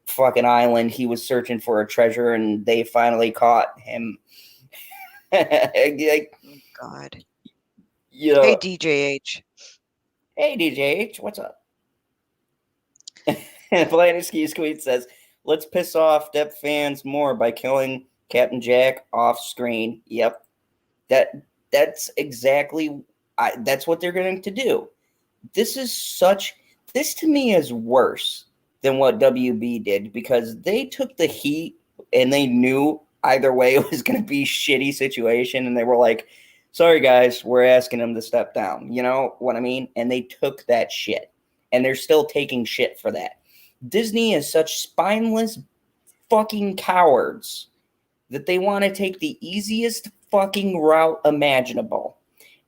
fucking island he was searching for a treasure and they finally caught him. Like, Oh, God. you know, Hey, DJH. hey, DJH, what's up? Blanisky Squeak says, let's piss off Depp fans more by killing Captain Jack off screen. Yep. That's exactly that's what they're going to do. This to me is worse than what WB did because they took the heat and they knew either way it was going to be a shitty situation and they were like, sorry guys, we're asking him to step down. You know what I mean? And they took that shit and they're still taking shit for that. Disney is such spineless fucking cowards that they want to take the easiest fucking route imaginable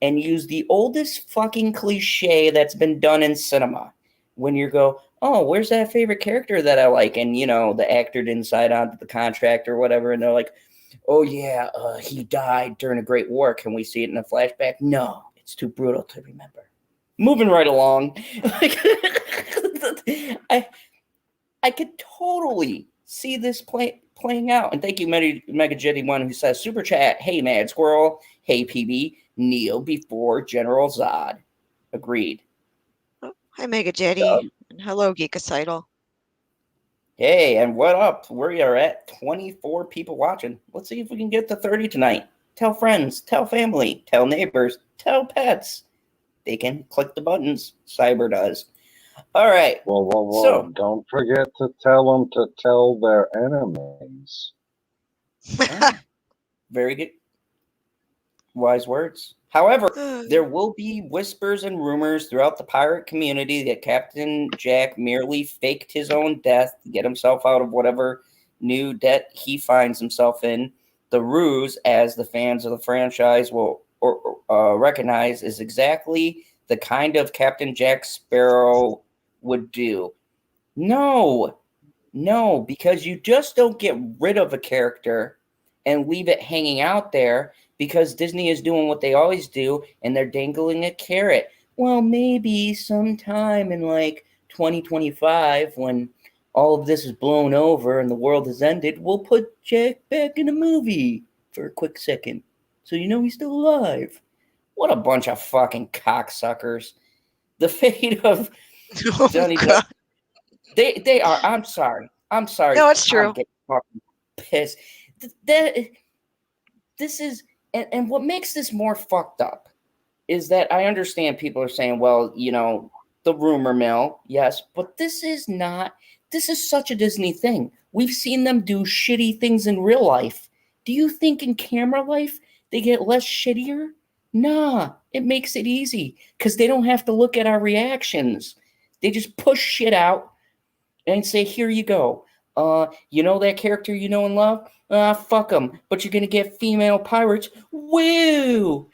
and use the oldest fucking cliche that's been done in cinema. When you go, oh, where's that favorite character that I like? And, you know, the actor didn't sign on to the contract or whatever. And they're like, oh, yeah, he died during a Great War. Can we see it in a flashback? No, it's too brutal to remember. Moving right along. I could totally see this playing out. And thank you, Mega Jetty One, who says, Super Chat, hey, Mad Squirrel, hey, PB, kneel before General Zod. Agreed. Oh, hi, Mega Jetty. And hello, Geekacidal. Hey, and what up? We are at 24 people watching. Let's see if we can get to 30 tonight. Tell friends, tell family, tell neighbors, tell pets. They can click the buttons. Cyber does. All right. Whoa. So, don't forget to tell them to tell their enemies. Very good. Wise words. However, there will be whispers and rumors throughout the pirate community that Captain Jack merely faked his own death to get himself out of whatever new debt he finds himself in. The ruse, as the fans of the franchise will recognize, is exactly the kind of Captain Jack Sparrow would do. No, because you just don't get rid of a character and leave it hanging out there because Disney is doing what they always do and they're dangling a carrot. Well, maybe sometime in like 2025 when all of this is blown over and the world has ended, we'll put Jack back in a movie for a quick second so you know he's still alive. What a bunch of fucking cocksuckers. The fate of Johnny Depp. They are. I'm sorry. No, it's true. I'm getting fucking pissed. This is, and what makes this more fucked up is that I understand people are saying, well, you know, the rumor mill, yes, but this is such a Disney thing. We've seen them do shitty things in real life. Do you think in camera life they get less shittier? Nah, it makes it easy because they don't have to look at our reactions. They just push shit out and say, here you go. You know that character you know and love? Fuck them. But you're going to get female pirates. Woo!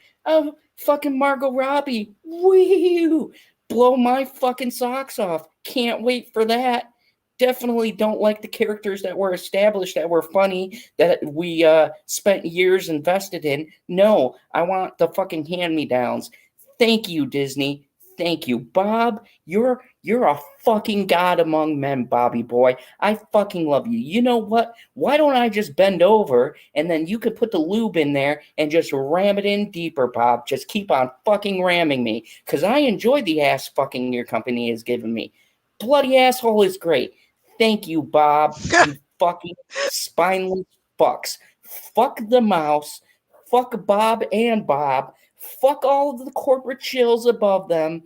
Fucking Margot Robbie. Woo! Blow my fucking socks off. Can't wait for that. Definitely don't like the characters that were established, that were funny, that we spent years invested in. No, I want the fucking hand-me-downs. Thank you, Disney. Thank you, Bob. You're a fucking god among men, Bobby boy. I fucking love you. You know what? Why don't I just bend over and then you could put the lube in there and just ram it in deeper, Bob. Just keep on fucking ramming me because I enjoy the ass fucking your company has given me. Bloody asshole is great. Thank you, Bob. You fucking spineless fucks. Fuck the mouse. Fuck Bob and Bob. Fuck all of the corporate chills above them.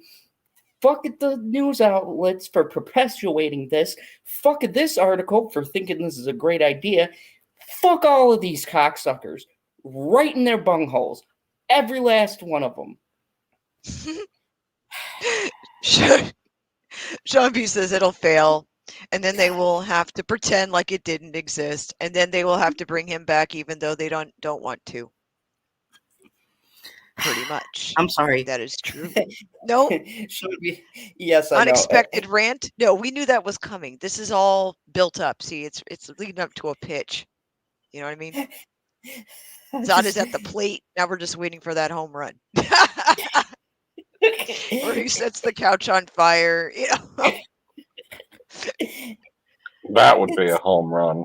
Fuck the news outlets for perpetuating this. Fuck this article for thinking this is a great idea. Fuck all of these cocksuckers. Right in their bungholes. Every last one of them. Sean B says it'll fail, and then they will have to pretend like it didn't exist, and then they will have to bring him back even though they don't want to. Pretty much. I'm sorry. That is true. No, Yes, I know. unexpected rant. No, we knew that was coming. This is all built up. See, it's leading up to a pitch. You know what I mean? Zod is at the plate. Now we're just waiting for that home run. Or he sets the couch on fire. You know? That would be a home run.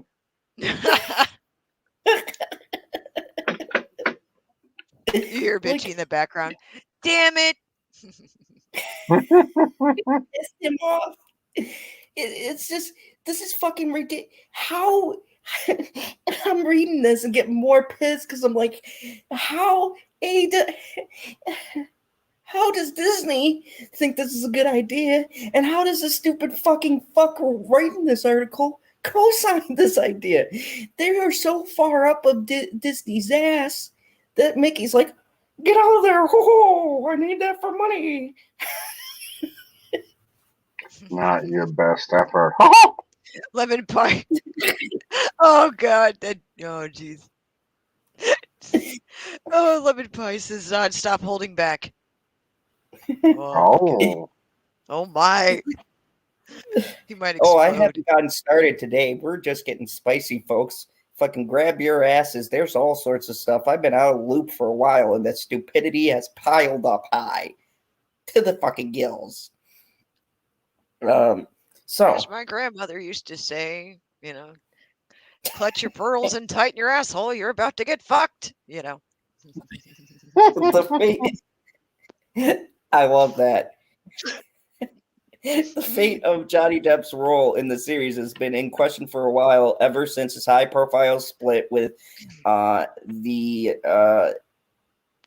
You hear Bitchy in the background. Damn it! Piss him off. It's just, this is fucking ridiculous. How? I'm reading this and getting more pissed because I'm like, how does Disney think this is a good idea? And how does this stupid fucking fucker writing this article co-sign this idea? They are so far up of Disney's ass that Mickey's like, get out of there. Oh, I need that for money. Not your best effort. Lemon pie. Oh God. Oh jeez. Oh, lemon pie says Zod, stop holding back. Oh. Oh my. He might explode. Oh, I haven't gotten started today. We're just getting spicy, folks. Fucking grab your asses. There's all sorts of stuff. I've been out of loop for a while, and that stupidity has piled up high to the fucking gills. So, as my grandmother used to say, you know, clutch your pearls and tighten your asshole. You're about to get fucked. You know. the fate. I love that. The fate of Johnny Depp's role in the series has been in question for a while, ever since his high-profile split with the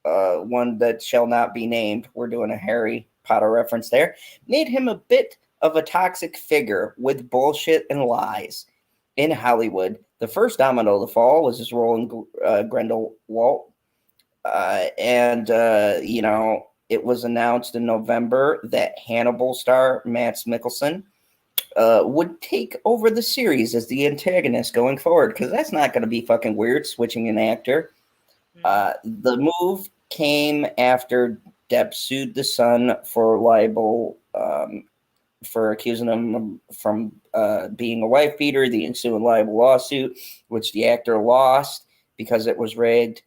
one that shall not be named. We're doing a Harry Potter reference there. Made him a bit of a toxic figure with bullshit and lies in Hollywood. The first domino to fall was his role in Grindelwald. You know, it was announced in November that Hannibal star Mads Mikkelsen would take over the series as the antagonist going forward, because that's not going to be fucking weird, switching an actor. The move came after Depp sued the Sun for libel, for accusing him from being a wife beater, the ensuing libel lawsuit, which the actor lost because it was rigged.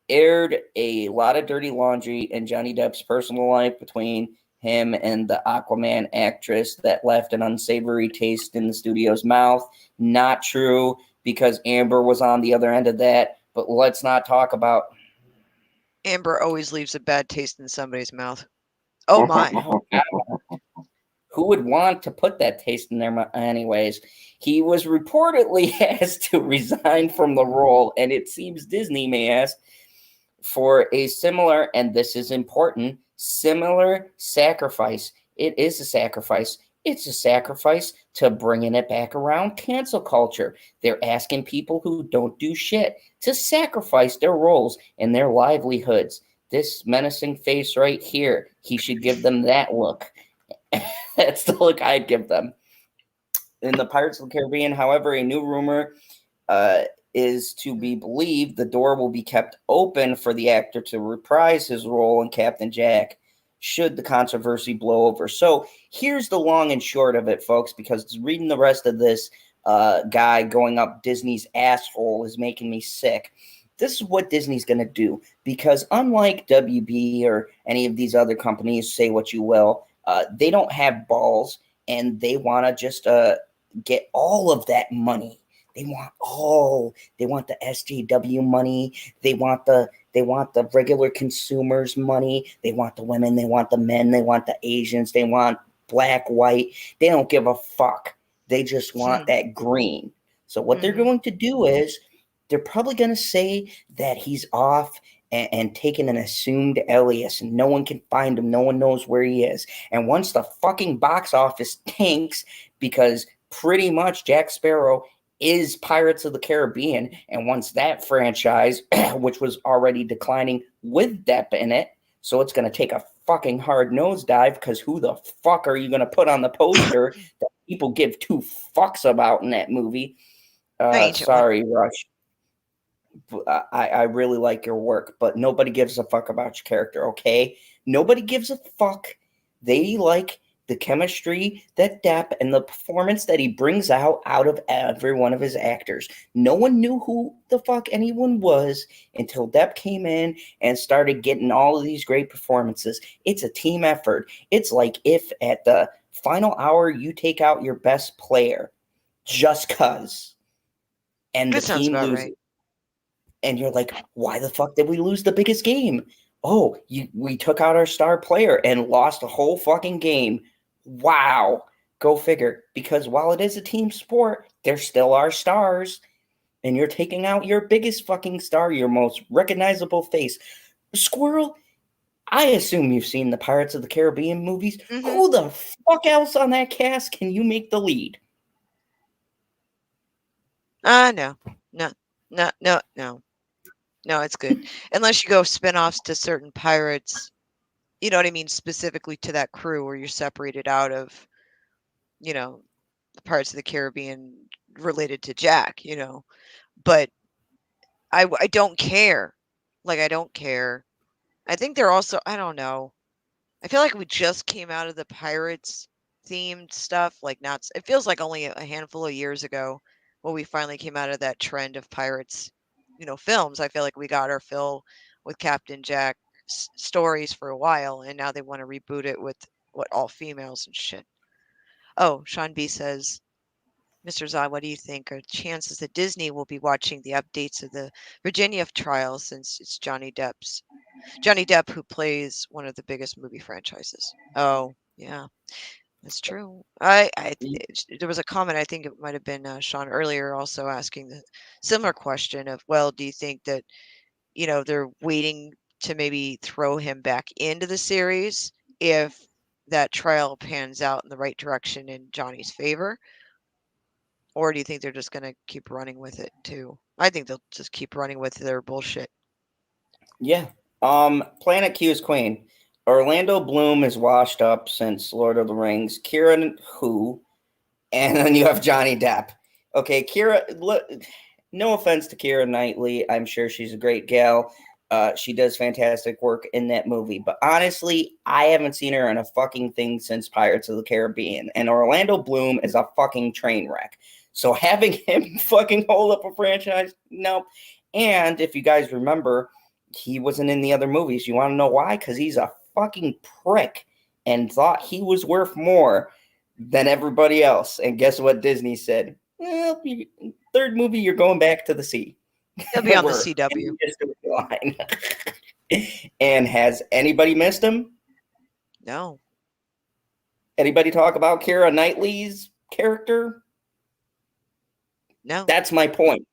Aired a lot of dirty laundry in Johnny Depp's personal life between him and the Aquaman actress that left an unsavory taste in the studio's mouth. Not true, because Amber was on the other end of that, but let's not talk about... Amber always leaves a bad taste in somebody's mouth. Oh my. Oh, God. Who would want to put that taste in their mouth? Anyways, he was reportedly asked to resign from the role, and it seems Disney may ask for a similar, and this is important, similar sacrifice. It is a sacrifice. It's a sacrifice to bringing it back around cancel culture. They're asking people who don't do shit to sacrifice their roles and their livelihoods. This menacing face right here, he should give them that look. That's the look I'd give them. In the Pirates of the Caribbean, however, a new rumor is to be believed the door will be kept open for the actor to reprise his role in Captain Jack should the controversy blow over. So here's the long and short of it, folks, because reading the rest of this guy going up Disney's asshole is making me sick. This is what Disney's going to do, because unlike WB or any of these other companies, say what you will, they don't have balls, and they want to just get all of that money. They want the SJW money. They want the regular consumers money. They want the women. They want the men. They want the Asians. They want black, white. They don't give a fuck. They just want that green. So what they're going to do is they're probably going to say that he's off and taking an assumed alias, and no one can find him. No one knows where he is. And once the fucking box office tanks, because pretty much Jack Sparrow is Pirates of the Caribbean, and once that franchise, which was already declining with Depp in it, so it's going to take a fucking hard nosedive because who the fuck are you going to put on the poster that people give two fucks about in that movie? Sorry, Rush. I really like your work, but nobody gives a fuck about your character, okay? Nobody gives a fuck. They like the chemistry that Depp and the performance that he brings out of every one of his actors. No one knew who the fuck anyone was until Depp came in and started getting all of these great performances. It's a team effort. It's like if at the final hour you take out your best player just cuz and That the sounds team about loses. right. And you're like, why the fuck did we lose the biggest game? Oh, we took out our star player and lost a whole fucking game. Wow. Go figure. Because while it is a team sport, there still are stars. And you're taking out your biggest fucking star, your most recognizable face. Squirrel, I assume you've seen the Pirates of the Caribbean movies. Mm-hmm. Who the fuck else on that cast can you make the lead? No. No, it's good. Unless you go spin-offs to certain pirates, you know what I mean, specifically to that crew where you're separated out of, you know, the Pirates of the Caribbean related to Jack, you know. But I don't care. Like, I don't care. I think they're also, I don't know. I feel like we just came out of the Pirates themed stuff. Like, not, it feels like only a handful of years ago when we finally came out of that trend of Pirates, you know, films. I feel like we got our fill with Captain Jack stories for a while, and now they want to reboot it with what, all females and shit. Oh, Sean B says, Mr. Zod, what do you think are chances that Disney will be watching the updates of the Virginia trial since it's Johnny Depp who plays one of the biggest movie franchises? Oh, yeah, that's true. There was a comment, I think it might have been Sean earlier, also asking the similar question of, well, do you think that, you know, they're waiting to maybe throw him back into the series if that trial pans out in the right direction in Johnny's favor? Or do you think they're just going to keep running with it too? I think they'll just keep running with their bullshit. Yeah. Planet Q is Queen. Orlando Bloom is washed up since Lord of the Rings. Kieran who? And then you have Johnny Depp. Okay, Kira, no offense to Keira Knightley. I'm sure she's a great gal. She does fantastic work in that movie. But honestly, I haven't seen her in a fucking thing since Pirates of the Caribbean. And Orlando Bloom is a fucking train wreck. So having him fucking hold up a franchise, no. And if you guys remember, he wasn't in the other movies. You want to know why? Because he's a fucking prick and thought he was worth more than everybody else. And guess what Disney said? Well, third movie, you're going back to the sea. He'll be on the CW. And has anybody missed him? No. Anybody talk about Keira Knightley's character? No. That's my point.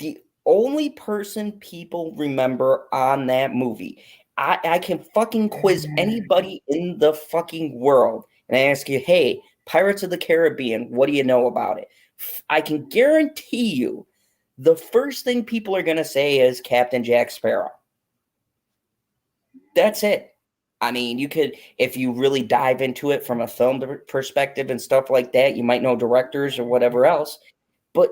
The only person people remember on that movie, I can fucking quiz anybody in the fucking world and ask you, hey, Pirates of the Caribbean, what do you know about it? I can guarantee you the first thing people are going to say is Captain Jack Sparrow. That's it. I mean, you could, if you really dive into it from a film perspective and stuff like that, you might know directors or whatever else. But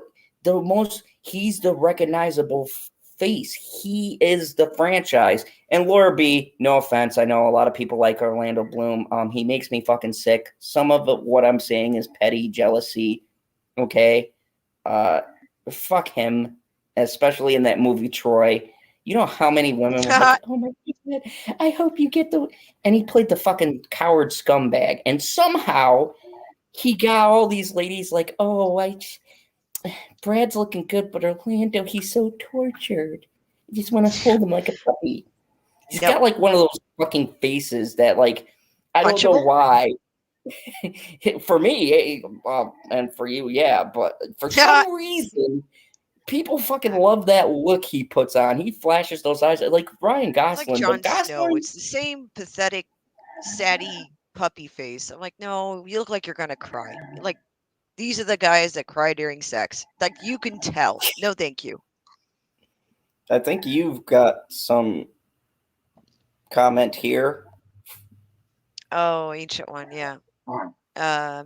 he's the recognizable face. He is the franchise. And Laura B, no offense, I know a lot of people like Orlando Bloom. He makes me fucking sick. Some of what I'm saying is petty jealousy. Okay, fuck him, especially in that movie Troy. You know how many women were like, oh my God, I hope you get the... And he played the fucking coward scumbag. And somehow he got all these ladies like, oh, Brad's looking good, but Orlando, he's so tortured. You just want to hold him like a puppy. He's got like one of those fucking faces that, like, I don't know why. For me, and for you, yeah, but for some reason, people fucking love that look he puts on. He flashes those eyes like Ryan Gosling. Like Jon Gosling, Snow. It's the same pathetic, saddy puppy face. I'm like, no, you look like you're gonna cry. Like, these are the guys that cry during sex. Like, you can tell. No, thank you. I think you've got some comment here Oh, ancient one, yeah.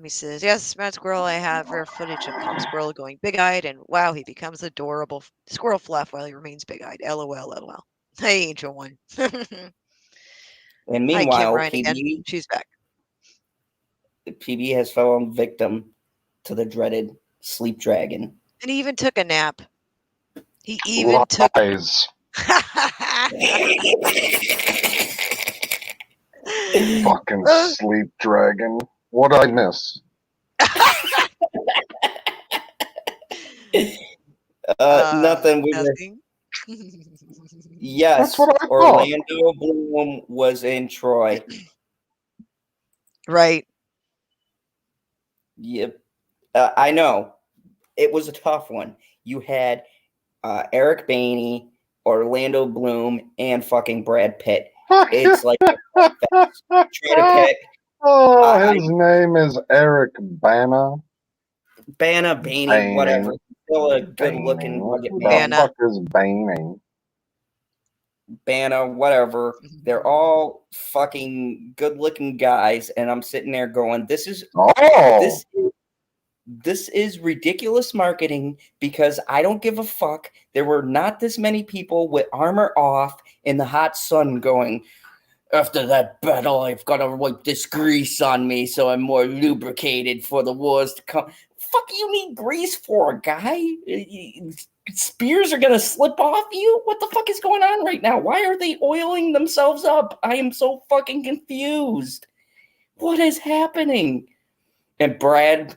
He says, yes, Mad Squirrel, I have rare footage of Calm Squirrel going big-eyed, and wow, he becomes adorable squirrel fluff while he remains big-eyed. LOL, LOL. Hey, ancient one. And Hi, Kim meanwhile, Ryan again. She's back. PB has fallen victim to the dreaded sleep dragon. And he even took a nap. He even took. Lies. Fucking sleep dragon. What'd I miss? Nothing. We were, Nothing. yes, That's what I thought. Orlando Bloom was in Troy. Right. Yep. I know. It was a tough one. You had Eric Baney, Orlando Bloom, and fucking Brad Pitt. It's like try to pick. Oh, his name is Eric Bana. Baney, Baney. whatever. Still a good-looking What rugged the man. Bana. fuck is Baney? Bana, whatever. They're all fucking good-looking guys, and I'm sitting there going, "This is this is ridiculous marketing because I don't give a fuck." There were not this many people with armor off in the hot sun going, "After that battle, I've got to wipe this grease on me so I'm more lubricated for the wars to come." Fuck you need grease for, guy? Spears are gonna slip off you? What the fuck is going on right now? Why are they oiling themselves up? I am so fucking confused. What is happening? And Brad,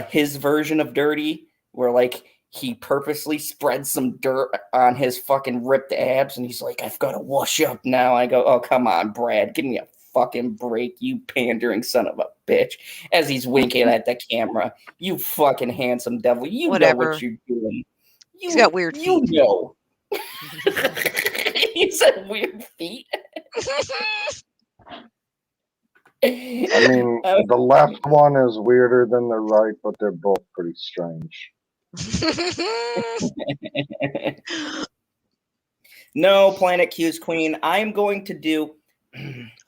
his version of dirty, where like he purposely spread some dirt on his fucking ripped abs, and he's like, "I've got to wash up now." I go, "Oh, come on, Brad, give me a fucking break, you pandering son of a bitch," as he's winking at the camera. "You fucking handsome devil. You Whatever. know what you're doing. He's got weird feet. You know." He said weird feet. I mean, the left one is weirder than the right, but they're both pretty strange. No, Planet Q's Queen. I'm going to do.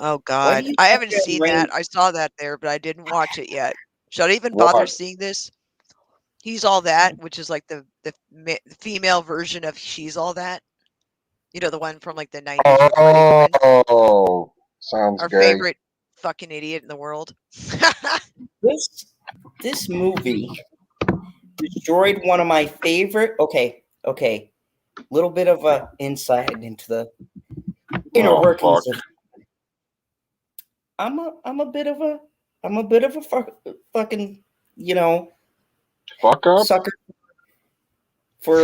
Oh God, I haven't seen that. I saw that there, but I didn't watch it yet. Should I even bother seeing this? He's All That, which is like the female version of She's All That. You know, the one from like the 90s. Oh, sounds our gay. Favorite fucking idiot in the world. This movie destroyed one of my favorite. Okay. Little bit of a insight into the inner workings of. I'm a bit of a fucking fuck up sucker for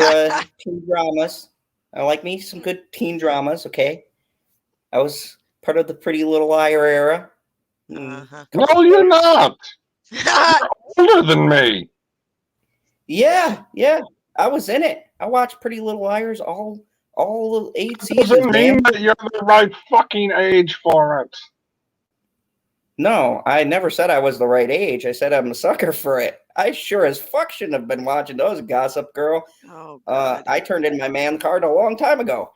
teen dramas. I like me some good teen dramas. Okay, I was part of the Pretty Little Liar era. No, you're not. You're older than me. Yeah, I was in it. I watched Pretty Little Liars all 8 seasons. Doesn't mean that you're the right fucking age for it. No, I never said I was the right age. I said I'm a sucker for it. I sure as fuck shouldn't have been watching those, Gossip Girl. Oh, God. I turned in my man card a long time ago.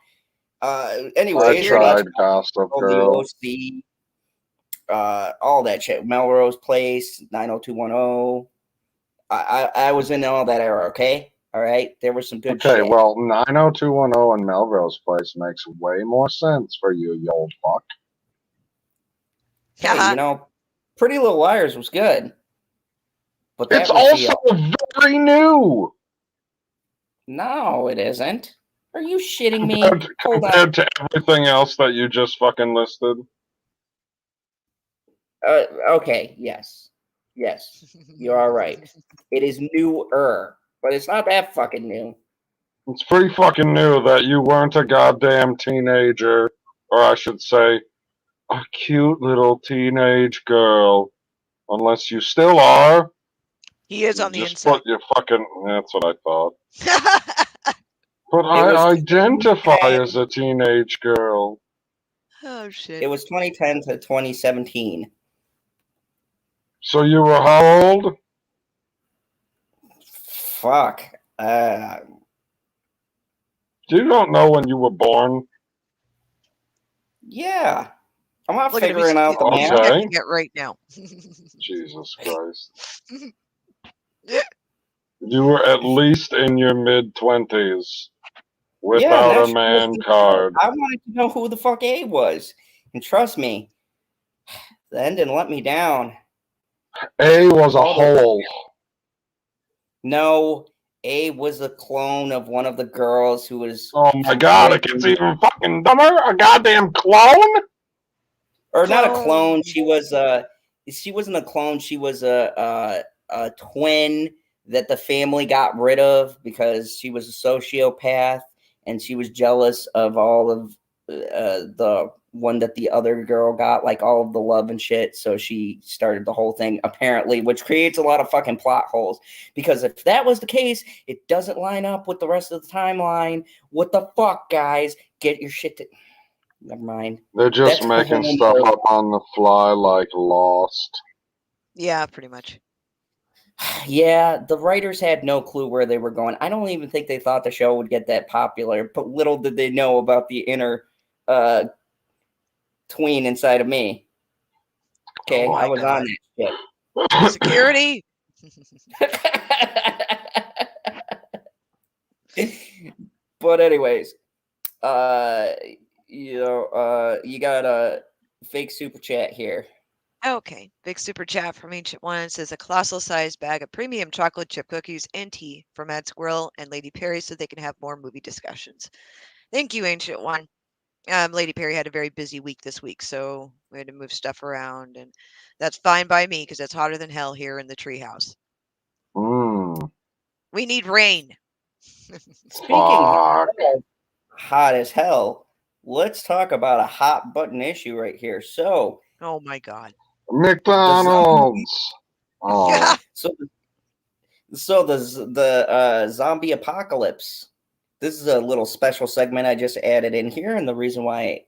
Anyways, I tried Gossip Girl. The OC, all that shit. Melrose Place, 90210. I was in all that era, okay? All right? There was some good shit. Okay, well, 90210 and Melrose Place makes way more sense for you, you old fuck. Hey, Pretty Little Liars was good. But it's also very new. No, it isn't. Are you shitting me? Compared to everything else that you just fucking listed? Okay, yes. You are right. It is newer, but it's not that fucking new. It's pretty fucking new that you weren't a goddamn teenager, or I should say, a cute little teenage girl. Unless you still are. He is on the just inside. Put your fucking. That's what I thought. But I identify as a teenage girl. Oh shit! It was 2010 to 2017. So you were how old? Fuck. You don't know when you were born? Yeah. I'm not Look at figuring out the Okay. math. checking it right now. Jesus Christ. You were at least in your mid-20s without that's a man card. I wanted to know who the fuck A was. And trust me, the end didn't let me down. A was a hole. No, A was a clone of one of the girls who was. Oh my god, it gets even fucking dumber. A goddamn clone? Or not a clone. She wasn't a clone. She was a twin that the family got rid of because she was a sociopath and she was jealous of all of the one that the other girl got, like all of the love and shit. So she started the whole thing, apparently, which creates a lot of fucking plot holes. Because if that was the case, it doesn't line up with the rest of the timeline. What the fuck, guys? Get your shit to... Never mind. They're just making stuff up on the fly like Lost. Yeah, pretty much. Yeah, the writers had no clue where they were going. I don't even think they thought the show would get that popular, but little did they know about the inner tween inside of me. Okay, I was on that shit. Security! But anyways, you got a fake super chat here. Okay, big super chat from Ancient One. It says a colossal sized bag of premium chocolate chip cookies and tea for Mad Squirrel and Lady Perry so they can have more movie discussions. Thank you, Ancient One. Lady Perry had a very busy week this week, so we had to move stuff around, and that's fine by me because it's hotter than hell here in the treehouse. We need rain. Speaking of hot as hell, let's talk about a hot button issue right here. So, oh my god, McDonald's. So the zombie apocalypse. This is a little special segment I just added in here, and the reason why I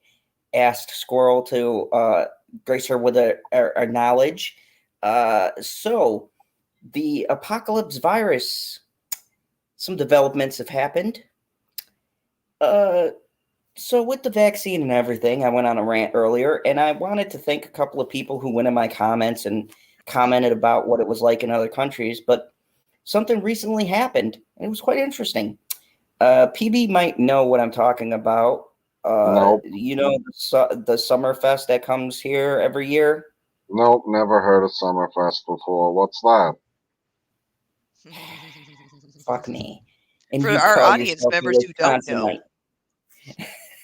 asked Squirrel to grace her with a knowledge. So the apocalypse virus, some developments have happened. So with the vaccine and everything, I went on a rant earlier, and I wanted to thank a couple of people who went in my comments and commented about what it was like in other countries, but something recently happened, and it was quite interesting. PB might know what I'm talking about. Nope. You know the Summerfest that comes here every year? Nope, never heard of Summerfest before. What's that? Fuck me. And for our audience members who don't know.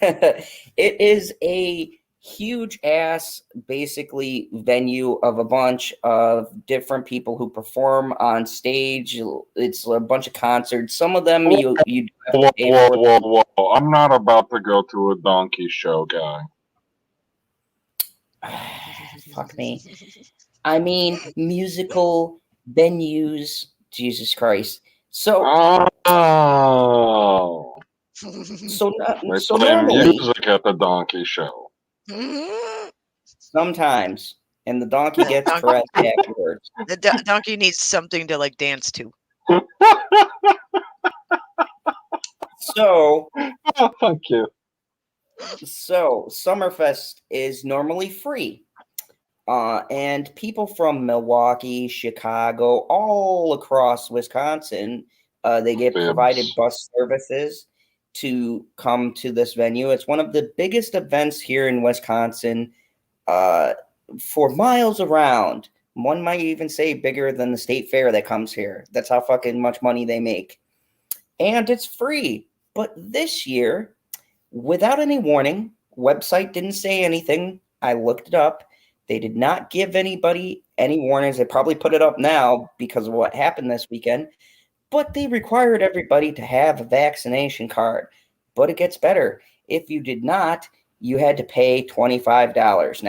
It is a huge ass basically venue of a bunch of different people who perform on stage. It's a bunch of concerts. Some of them you whoa. I'm not about to go to a donkey show, guy. Fuck me. I mean musical venues. Jesus Christ. So normally music at the donkey show. Sometimes, and the donkey gets caressed afterwards. The donkey needs something to like dance to. So, thank you. So, Summerfest is normally free. And people from Milwaukee, Chicago, all across Wisconsin, they get provided bus services to come to this venue. It's one of the biggest events here in Wisconsin for miles around. One might even say bigger than the state fair that comes here. That's how fucking much money they make. And it's free. But this year, without any warning, website didn't say anything. I looked it up. They did not give anybody any warnings. They probably put it up now because of what happened this weekend. But they required everybody to have a vaccination card. But it gets better. If you did not, you had to pay $25.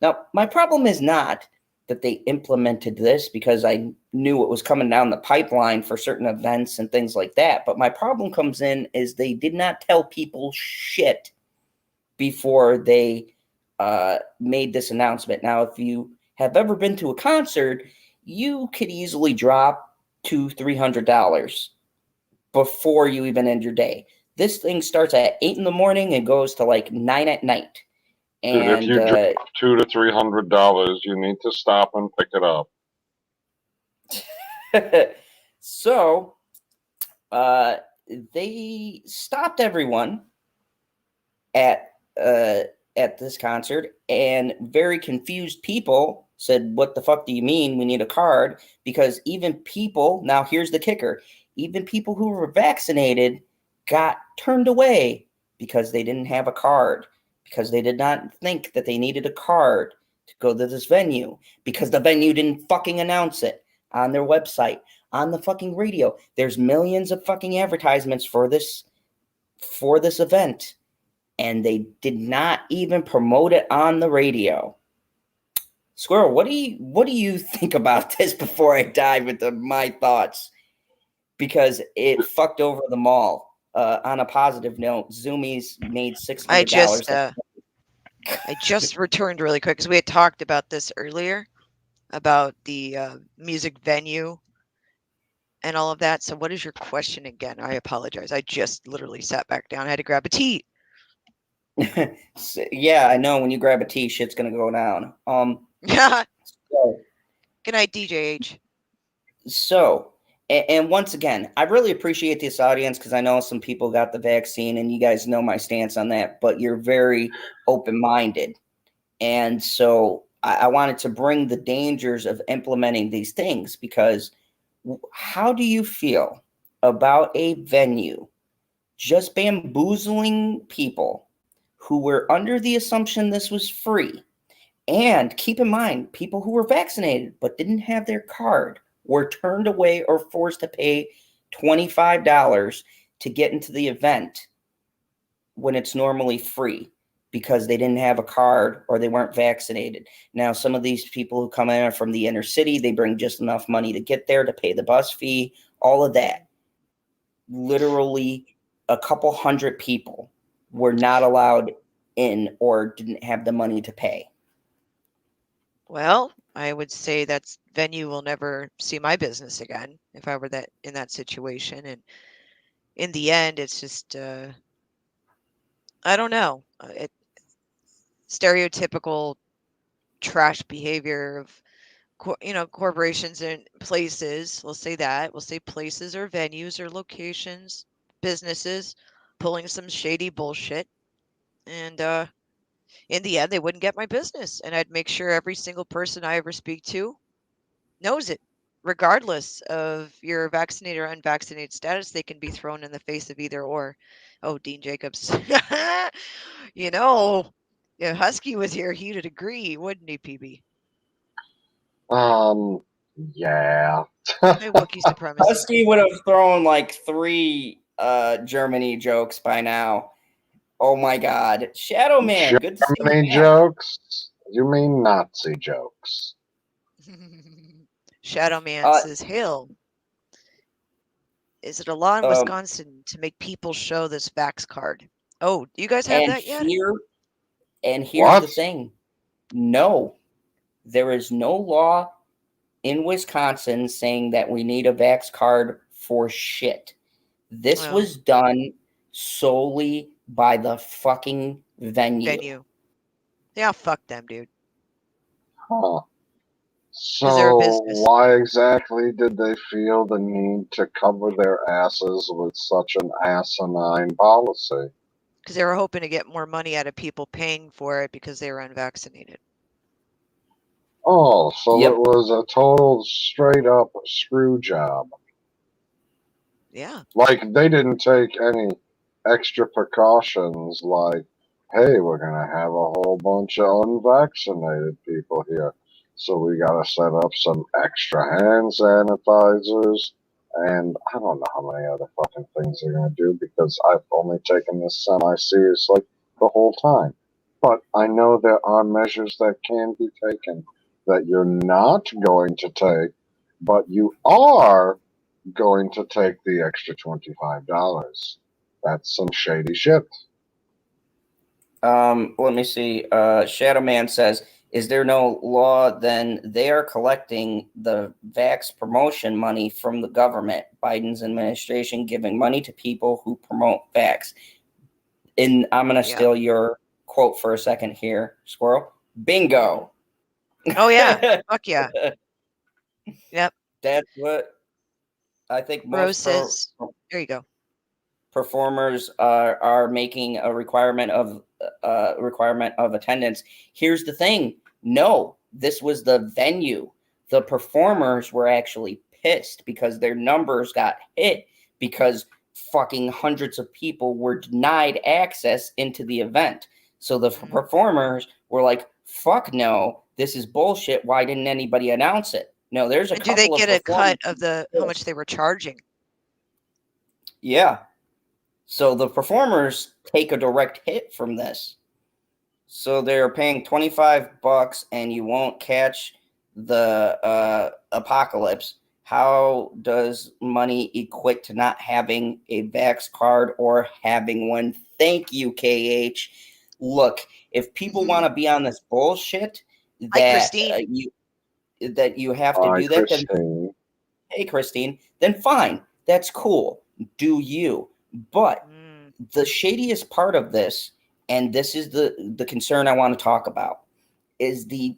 Now, my problem is not that they implemented this because I knew it was coming down the pipeline for certain events and things like that. But my problem comes in is they did not tell people shit before they made this announcement. Now, if you have ever been to a concert, you could easily drop $200-$300 before you even end your day. This thing starts at 8 in the morning and goes to like 9 at night. Dude, if And you drop $200 to $300, you need to stop and pick it up. so they stopped everyone at this concert, and very confused people said, "What the fuck do you mean we need a card?" Because even people, now here's the kicker, even people who were vaccinated got turned away because they didn't have a card, because they did not think that they needed a card to go to this venue, because the venue didn't fucking announce it on their website, on the fucking radio. There's millions of fucking advertisements for this event, and they did not even promote it on the radio. Squirrel, what do you think about this before I dive into my thoughts? Because it fucked over the mall. On a positive note, Zoomies made $600. I just returned really quick because we had talked about this earlier about the music venue and all of that. So what is your question again? I apologize. I just literally sat back down. I had to grab a tea. Yeah, I know. When you grab a tea, shit's gonna go down. Yeah. So, Good night, DJH. So, and once again, I really appreciate this audience because I know some people got the vaccine, and you guys know my stance on that. But you're very open-minded, and so I wanted to bring the dangers of implementing these things, because how do you feel about a venue just bamboozling people who were under the assumption this was free? And keep in mind, people who were vaccinated but didn't have their card were turned away or forced to pay $25 to get into the event when it's normally free because they didn't have a card or they weren't vaccinated. Now, some of these people who come in are from the inner city. They bring just enough money to get there, to pay the bus fee, all of that. Literally a couple hundred people were not allowed in or didn't have the money to pay. Well, I would say that venue will never see my business again if I were in that situation. And in the end, it's just I don't know. Stereotypical trash behavior of corporations and places. We'll say that. We'll say places or venues or locations, businesses pulling some shady bullshit. And in the end, they wouldn't get my business. And I'd make sure every single person I ever speak to knows it. Regardless of your vaccinated or unvaccinated status, they can be thrown in the face of either or. Oh, Dean Jacobs. If Husky was here, he would agree, wouldn't he, PB? Yeah. Hey, Wookiee supremacy. Husky would have thrown like 3 Germany jokes by now. Oh my God. Shadow Man, good to see you. Germany jokes? You mean Nazi jokes? Shadow Man says, Hail. Is it a law in Wisconsin to make people show this vax card? Oh, do you guys have that yet? Here's the thing. No, there is no law in Wisconsin saying that we need a vax card for shit. This was done solely by the fucking venue. Yeah, fuck them, dude. Huh. So why exactly did they feel the need to cover their asses with such an asinine policy? Because they were hoping to get more money out of people paying for it because they were unvaccinated. Oh, so it was a total straight up screw job. Yeah. Like they didn't take any extra precautions like, hey, we're going to have a whole bunch of unvaccinated people here. So we got to set up some extra hand sanitizers. And I don't know how many other fucking things they're going to do because I've only taken this semi-seriously the whole time. But I know there are measures that can be taken that you're not going to take, but you are going to take the extra $25. That's some shady shit. Let me see. Shadow Man says, is there no law then they are collecting the vax promotion money from the government, Biden's administration giving money to people who promote vax? And I'm going to steal your quote for a second here, Squirrel. Bingo. Oh yeah. Fuck yeah. Yep. That's what I think Rose most says, there you go. performers are making a requirement of attendance. Here's the thing. No, this was the venue. The performers were actually pissed because their numbers got hit because fucking hundreds of people were denied access into the event. So the performers were like, fuck no, this is bullshit. Why didn't anybody announce it? No, there's a And do they couple get of a cut of how much they were charging? Yeah. So the performers take a direct hit from this. So they're paying $25 and you won't catch the apocalypse. How does money equate to not having a Vax card or having one? Thank you, KH. Look, if people want to be on this bullshit that you have to do that, then hey, Christine, then fine. That's cool. Do you? But the shadiest part of this, and this is the concern I want to talk about, is the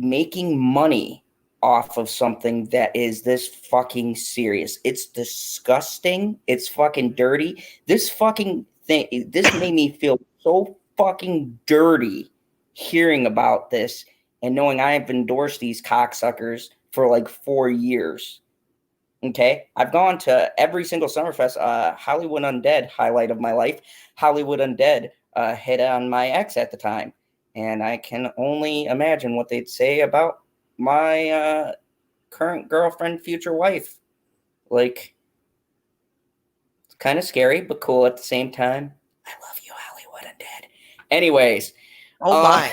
making money off of something that is this fucking serious. It's disgusting. It's fucking dirty. This fucking thing, this made me feel so fucking dirty hearing about this and knowing I've endorsed these cocksuckers for like 4 years. Okay, I've gone to every single Summerfest. Hollywood Undead, highlight of my life. Hollywood Undead hit on my ex at the time, and I can only imagine what they'd say about my current girlfriend, future wife. Like, it's kind of scary, but cool at the same time. I love you, Hollywood Undead. Anyways, oh my,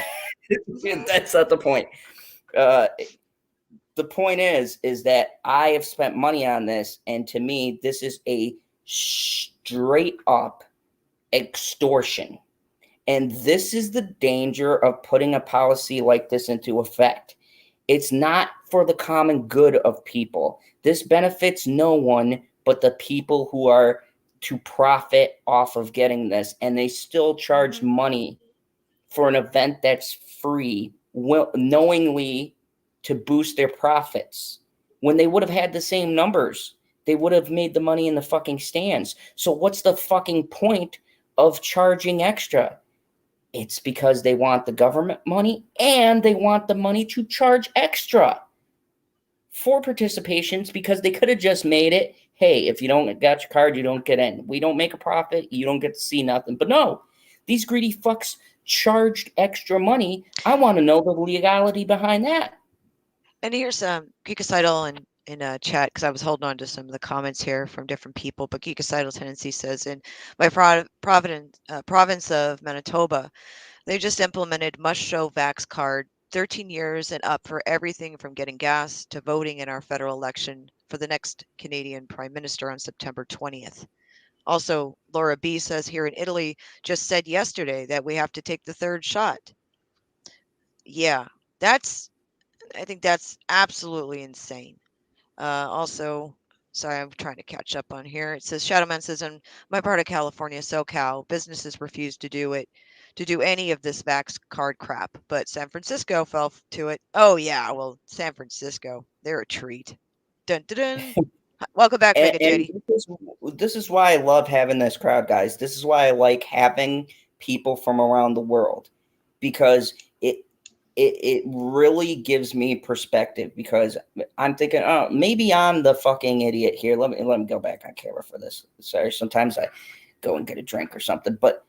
that's not the point. The point is that I have spent money on this, and to me, this is a straight up extortion. And this is the danger of putting a policy like this into effect. It's not for the common good of people. This benefits no one but the people who are to profit off of getting this, and they still charge money for an event that's free, knowingly to boost their profits. When they would have had the same numbers, they would have made the money in the fucking stands. So what's the fucking point of charging extra? It's because they want the government money and they want the money to charge extra for participations, because they could have just made it, hey, if you don't got your card, you don't get in. We don't make a profit. You don't get to see nothing. But no, these greedy fucks charged extra money. I want to know the legality behind that. And here's Geekocidal in chat, because I was holding on to some of the comments here from different people. But Geekocidal Tendency says, in my province of Manitoba, they just implemented must-show Vax card, 13 years and up, for everything from getting gas to voting in our federal election for the next Canadian Prime Minister on September 20th. Also, Laura B says, here in Italy, just said yesterday that we have to take the third shot. Yeah, I think that's absolutely insane. Also, sorry, I'm trying to catch up on here. It says, Shadowman says, in my part of California, SoCal, businesses refuse to do any of this Vax card crap, but San Francisco fell to it. Oh yeah, well, San Francisco, they're a treat. Dun dun dun. Welcome back, Mega Jetty. This is why I love having this crowd, guys. This is why I like having people from around the world, because it really gives me perspective, because I'm thinking, oh, maybe I'm the fucking idiot here. Let me go back on camera for this. Sorry, sometimes I go and get a drink or something, but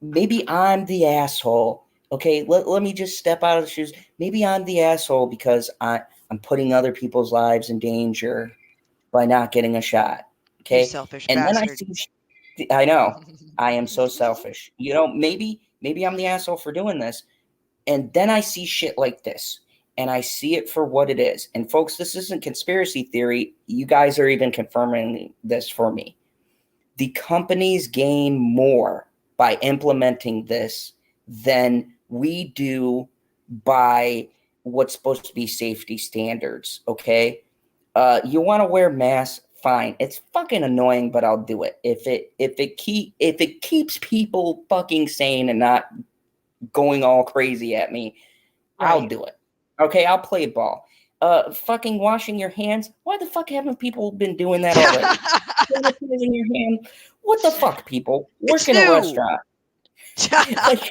maybe I'm the asshole. Okay, let me just step out of the shoes. Maybe I'm the asshole because I'm putting other people's lives in danger by not getting a shot. Okay, you selfish and bastard. then I know I am so selfish. You know, maybe I'm the asshole for doing this. And then I see shit like this, and I see it for what it is. And folks, this isn't conspiracy theory. You guys are even confirming this for me. The companies gain more by implementing this than we do by what's supposed to be safety standards, okay? You want to wear masks? fine. It's fucking annoying, but I'll do it. If it keeps people fucking sane and not going all crazy at me, I'll Right. do it. Okay, I'll play ball. Fucking washing your hands. Why the fuck haven't people been doing that already? Sanitizing your hand. What the fuck, people? It's Work in a new. restaurant. Like,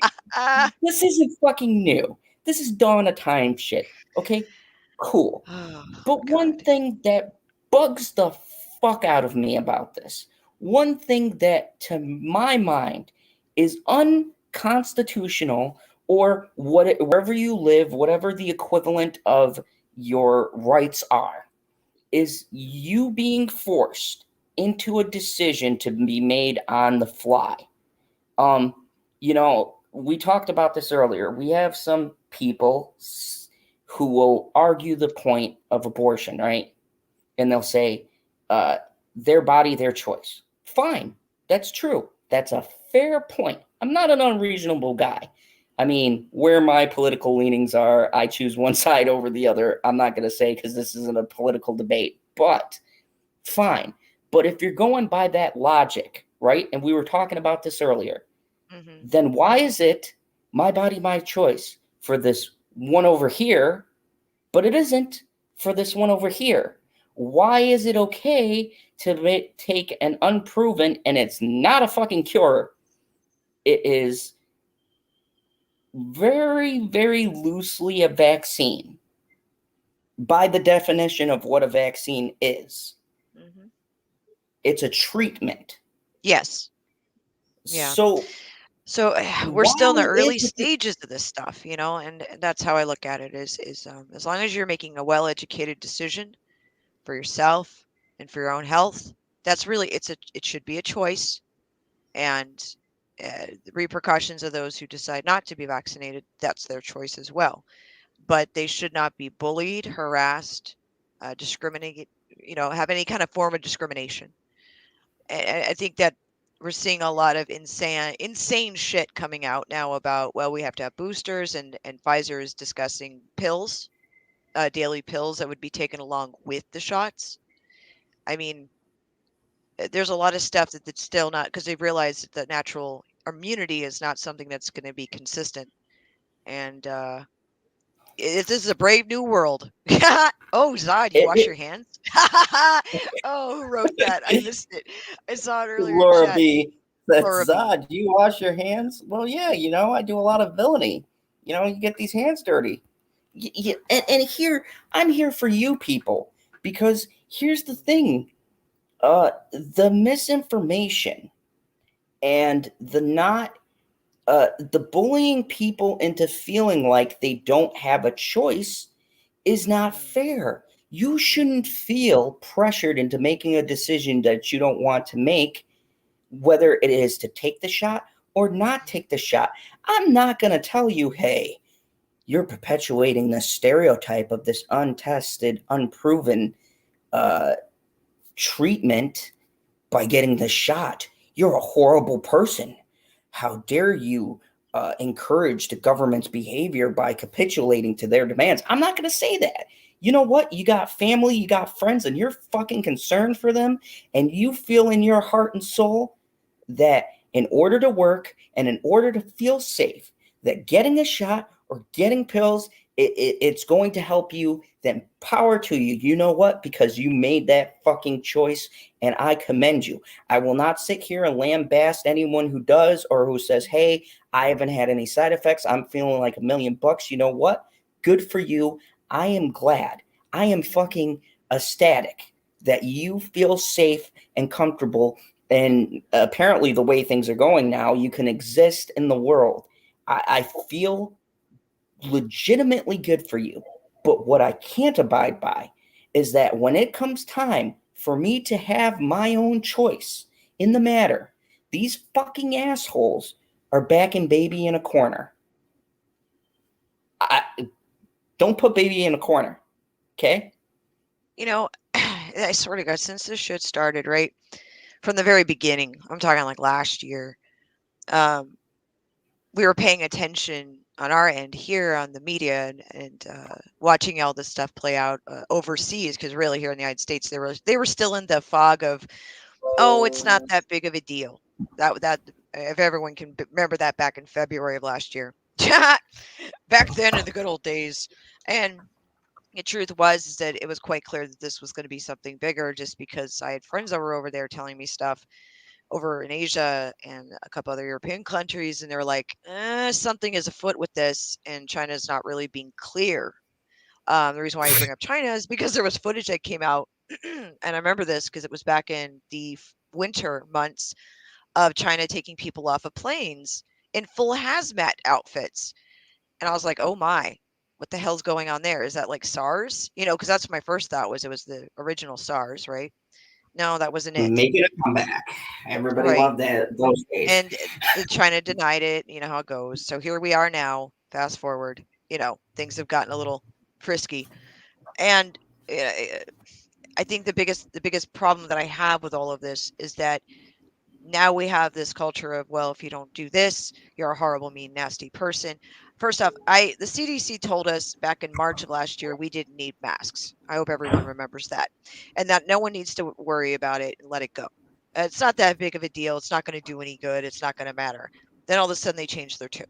this isn't fucking new. This is dawn of time shit. Okay, cool. Oh, But one God. thing that bugs the fuck out of me about this, one thing that to my mind is unconstitutional, or wherever you live, whatever the equivalent of your rights are, is you being forced into a decision to be made on the fly. We talked about this earlier. We have some people who will argue the point of abortion, right? And they'll say, their body, their choice. Fine. That's true. That's a fair point. I'm not an unreasonable guy. I mean, where my political leanings are, I choose one side over the other. I'm not going to say because this isn't a political debate, but fine. But if you're going by that logic, right? And we were talking about this earlier, then why is it my body, my choice for this one over here, but it isn't for this one over here? Why is it okay to take an unproven, and it's not a fucking cure, it is very, very loosely a vaccine by the definition of what a vaccine is? It's a treatment. Yes. Yeah. So we're still in the why early is it that- stages of this stuff, and that's how I look at it is as long as you're making a well-educated decision for yourself and for your own health, that's really it should be a choice, and the repercussions of those who decide not to be vaccinated, that's their choice as well. But they should not be bullied, harassed, discriminated, have any kind of form of discrimination. I think that we're seeing a lot of insane shit coming out now about, well, we have to have boosters, and Pfizer is discussing pills, daily pills that would be taken along with the shots. I mean, there's a lot of stuff that's still not, because they've realized that natural immunity is not something that's going to be consistent. And this is a brave new world. Oh, Zod, you wash your hands? Oh, who wrote that? I missed it. I saw it earlier in Laura chat. B. That's Laura B. Zod. Do you wash your hands? Well, yeah, I do a lot of villainy. You get these hands dirty. And here, I'm here for you people, because here's the thing. The misinformation and the bullying people into feeling like they don't have a choice is not fair. You shouldn't feel pressured into making a decision that you don't want to make, whether it is to take the shot or not take the shot. I'm not going to tell you, hey, you're perpetuating the stereotype of this untested, unproven treatment by getting the shot. You're a horrible person. How dare you encourage the government's behavior by capitulating to their demands? I'm not going to say that. You know what? You got family, you got friends, and you're fucking concerned for them, and you feel in your heart and soul that in order to work and in order to feel safe, that getting a shot or getting pills, it's going to help you, then power to you. You know what? Because you made that fucking choice, and I commend you. I will not sit here and lambaste anyone who does or who says, hey, I haven't had any side effects, I'm feeling like $1,000,000. You know what? Good for you. I am glad. I am fucking ecstatic that you feel safe and comfortable. And apparently the way things are going now, you can exist in the world. I feel legitimately good for you. But what I can't abide by is that when it comes time for me to have my own choice in the matter, these fucking assholes are backing baby in a corner. Don't put baby in a corner, okay? I swear to God, since this shit started, right from the very beginning, I'm talking like last year, we were paying attention on our end here on the media and watching all this stuff play out overseas, because really here in the United States they were still in the fog of, oh, it's not that big of a deal. That if everyone can remember that back in February of last year, back then in the good old days. And the truth was is that it was quite clear that this was going to be something bigger, just because I had friends that were over there telling me stuff over in Asia and a couple other European countries, and they were like, something is afoot with this, and China is not really being clear. The reason why I bring up China is because there was footage that came out, and I remember this because it was back in the winter months of China taking people off of planes in full hazmat outfits. And I was like, oh my, what the hell's going on there? Is that like SARS? Because that's my first thought was it was the original SARS, right? No, that wasn't it. Making a comeback. Everybody Right. loved that those days. And China denied it. You know how it goes. So here we are now. Fast forward. Things have gotten a little frisky. And I think the biggest problem that I have with all of this is that now we have this culture of, well, if you don't do this, you're a horrible, mean, nasty person. First off, the CDC told us back in March of last year we didn't need masks. I hope everyone remembers that, and that no one needs to worry about it and let it go. It's not that big of a deal. It's not going to do any good. It's not going to matter. Then all of a sudden they changed their tune.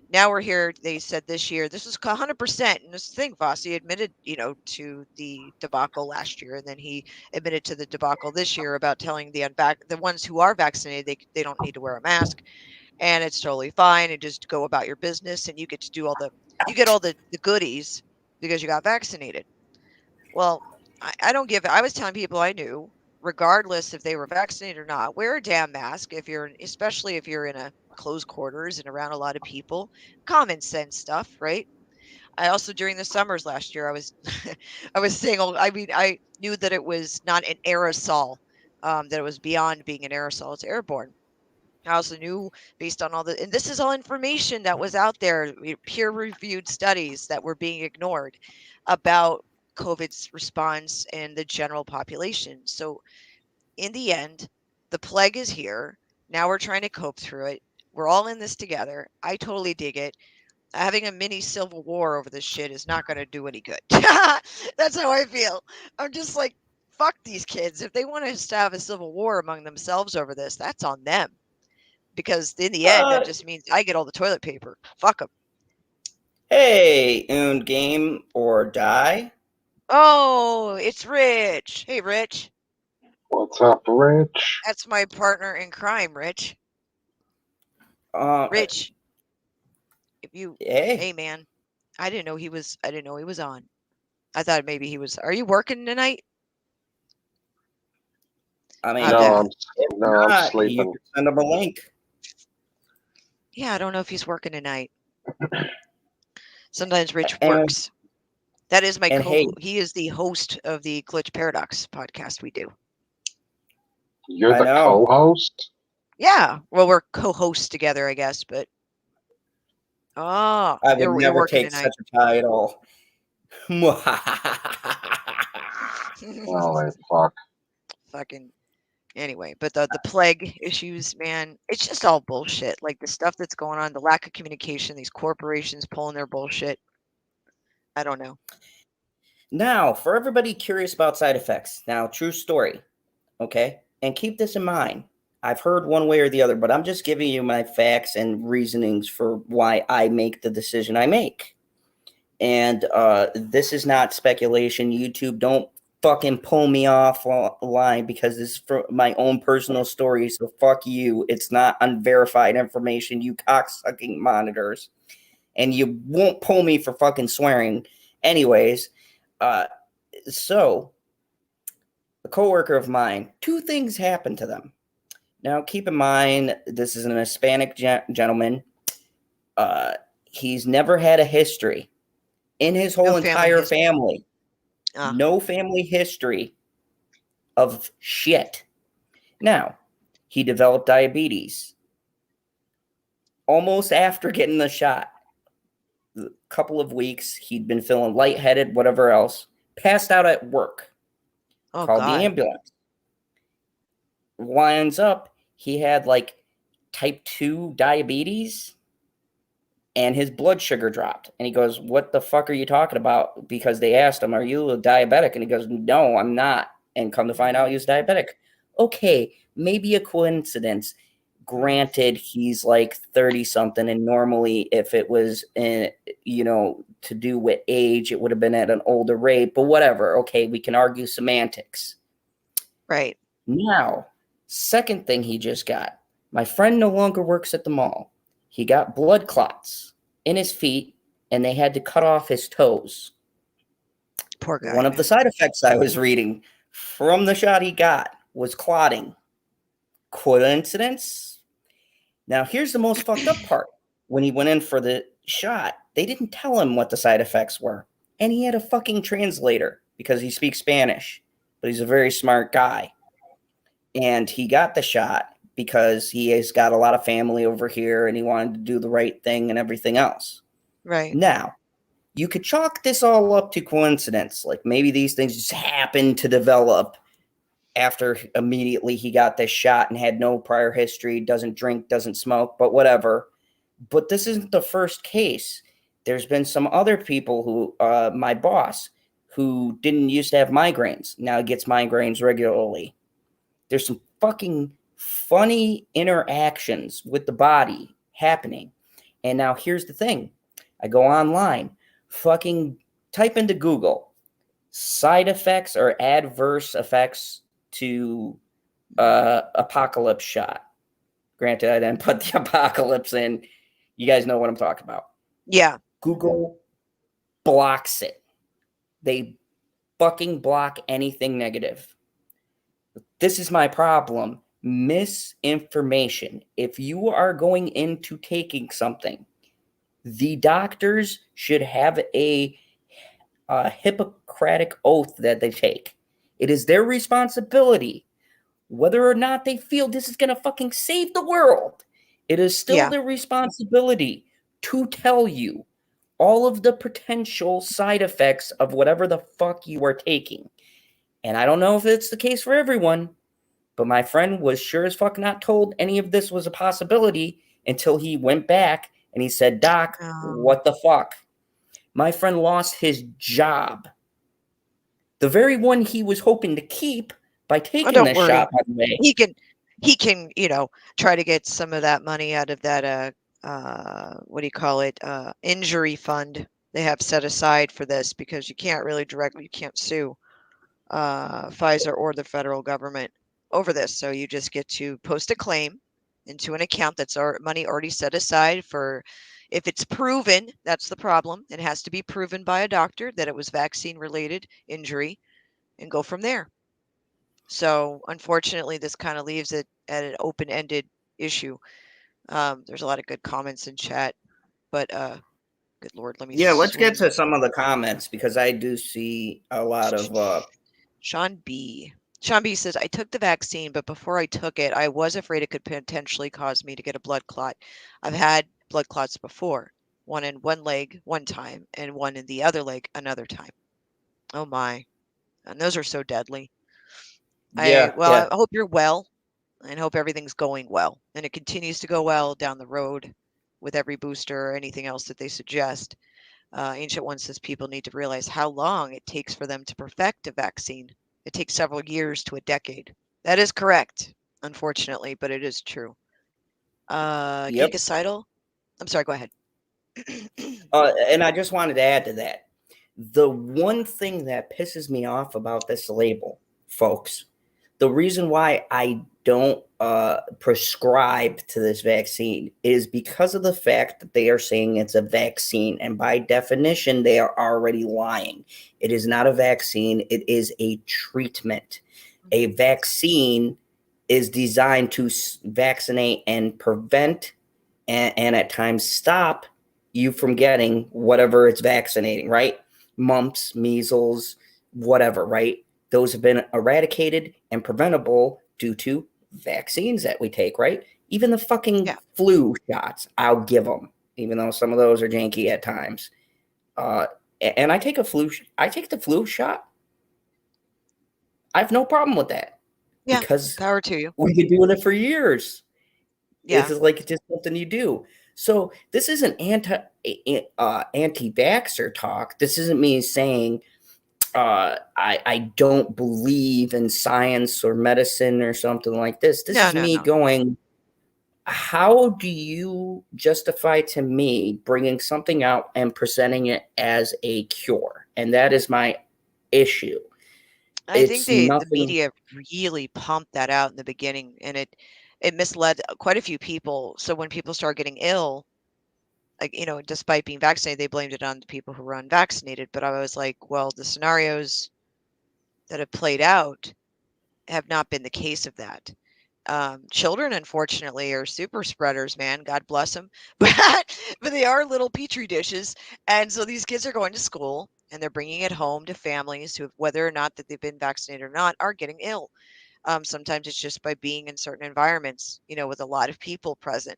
Now we're here. They said this year this was 100%. And this thing, Fossey admitted, to the debacle last year, and then he admitted to the debacle this year about telling the ones who are vaccinated they don't need to wear a mask, and it's totally fine, and just go about your business, and you get to do all the goodies because you got vaccinated. Well, I don't give. I was telling people I knew, regardless if they were vaccinated or not, wear a damn mask especially if you're in a closed quarters and around a lot of people. Common sense stuff, right? I also, during the summers last year, I was I was saying, I knew that it was not an aerosol, that it was beyond being an aerosol. It's airborne. I also knew, based on and this is all information that was out there, peer-reviewed studies that were being ignored about COVID's response in the general population. So in the end, the plague is here. Now we're trying to cope through it. We're all in this together. I totally dig it. Having a mini civil war over this shit is not going to do any good. That's how I feel. I'm just like, fuck these kids. If they want us to have a civil war among themselves over this, that's on them. Because in the end, that just means I get all the toilet paper. Fuck them. Hey, und game or die. Oh, it's Rich. Hey, Rich. What's up, Rich? That's my partner in crime, Rich. Rich, if you, hey man, I didn't know he was on. I thought maybe he was. Are you working tonight? I mean, I'm sleeping. You can send him a link. Yeah, I don't know if he's working tonight. Sometimes Rich works. That is my he is the host of the Glitch Paradox podcast we do. You're the co-host? Yeah. Well, we're co-hosts together, I guess, but I would never take such a title. Oh, fuck. Fucking anyway, but the plague issues, man, it's just all bullshit. Like the stuff that's going on, the lack of communication, these corporations pulling their bullshit. I don't know. Now, for everybody curious about side effects, now, true story, okay? And keep this in mind. I've heard one way or the other, but I'm just giving you my facts and reasonings for why I make the decision I make. And this is not speculation. YouTube, don't fucking pull me off line because this is for my own personal story. So fuck you. It's not unverified information, you cocksucking monitors. And you won't pull me for fucking swearing. Anyways, so a coworker of mine, two things happened to them. Now, keep in mind, this is an Hispanic gentleman. He's never had a history in his whole entire family. No family history of shit. Now, he developed diabetes almost after getting the shot. A couple of weeks, he'd been feeling lightheaded, whatever else. Passed out at work. Called the ambulance. Winds up, he had like type 2 diabetes. and his blood sugar dropped. And he goes, "What the fuck are you talking about?" Because they asked him, "Are you a diabetic?" And he goes, "No, I'm not." And come to find out, he was diabetic. Okay, maybe a coincidence. Granted, he's like 30 something, and normally if it was to do with age, it would have been at an older rate, but whatever. Okay, we can argue semantics. Right. Now, second thing he just got. My friend no longer works at the mall. He got blood clots in his feet, and they had to cut off his toes. Poor guy. One of the side effects I was reading from the shot he got was clotting. Coincidence? Now, here's the most fucked up part. When he went in for the shot, they didn't tell him what the side effects were. And he had a fucking translator because he speaks Spanish, but he's a very smart guy. And he got the shot because he has got a lot of family over here and he wanted to do the right thing and everything else. Right. Now, you could chalk this all up to coincidence. Like maybe these things just happened to develop after immediately he got this shot and had no prior history, doesn't drink, doesn't smoke, but whatever. But this isn't the first case. There's been some other people who, my boss, who didn't used to have migraines, now gets migraines regularly. There's some fucking funny interactions with the body happening. And now here's the thing. I go online, fucking type into Google, side effects or adverse effects to apocalypse shot. Granted, I didn't put the apocalypse in. You guys know what I'm talking about. Yeah. Google blocks it. They fucking block anything negative. This is my problem. Misinformation. If you are going into taking something, the doctors should have a Hippocratic oath that they take. It is their responsibility, whether or not they feel this is going to fucking save the world. It is still their responsibility to tell you all of the potential side effects of whatever the fuck you are taking. And I don't know if it's the case for everyone, but my friend was sure as fuck not told any of this was a possibility until he went back and he said, "Doc, what the fuck?" My friend lost his job. The very one he was hoping to keep by taking this shot, by the way. He can, try to get some of that money out of that what do you call it? Injury fund they have set aside for this, because you can't sue Pfizer or the federal government over this. So you just get to post a claim into an account that's money already set aside for, if it's proven, that's the problem. It has to be proven by a doctor that it was vaccine-related injury, and go from there. So unfortunately, this kind of leaves it at an open-ended issue. There's a lot of good comments in chat, but good Lord, let me. Yeah, let's get to some of the comments, because I do see a lot of. Sean B. Sean B says, "I took the vaccine, but before I took it, I was afraid it could potentially cause me to get a blood clot. I've had blood clots before, one in one leg one time, and one in the other leg another time." Oh my. And those are so deadly. I hope you're well, and hope everything's going well, and it continues to go well down the road with every booster or anything else that they suggest. Ancient One says people need to realize how long it takes for them to perfect a vaccine. It takes several years to a decade. That is correct, unfortunately, but it is true. Gigacidal? I'm sorry, go ahead. And I just wanted to add to that. The one thing that pisses me off about this label, folks, the reason why I don't prescribe to this vaccine is because of the fact that they are saying it's a vaccine, and by definition, they are already lying. It is not a vaccine. It is a treatment. A vaccine is designed to vaccinate and prevent and at times stop you from getting whatever it's vaccinating, right? Mumps, measles, whatever, right? Those have been eradicated and preventable due to vaccines that we take, right? Even the fucking flu shots, I'll give them, even though some of those are janky at times. And I take the flu shot. I have no problem with that. Yeah, because power to you. we've been doing it for years. Yeah. It's just like it's just something you do. So this isn't anti-vaxxer talk. This isn't me saying I don't believe in science or medicine or something like this. This is me going, how do you justify to me bringing something out and presenting it as a cure? And that is my issue. I think the media really pumped that out in the beginning, and it misled quite a few people. So when people start getting ill, like, despite being vaccinated, they blamed it on the people who were unvaccinated. But I was like, well, the scenarios that have played out have not been the case of that. Children, unfortunately, are super spreaders, man. God bless them. But they are little petri dishes. And so these kids are going to school and they're bringing it home to families who, whether or not that they've been vaccinated or not, are getting ill. Sometimes it's just by being in certain environments, with a lot of people present.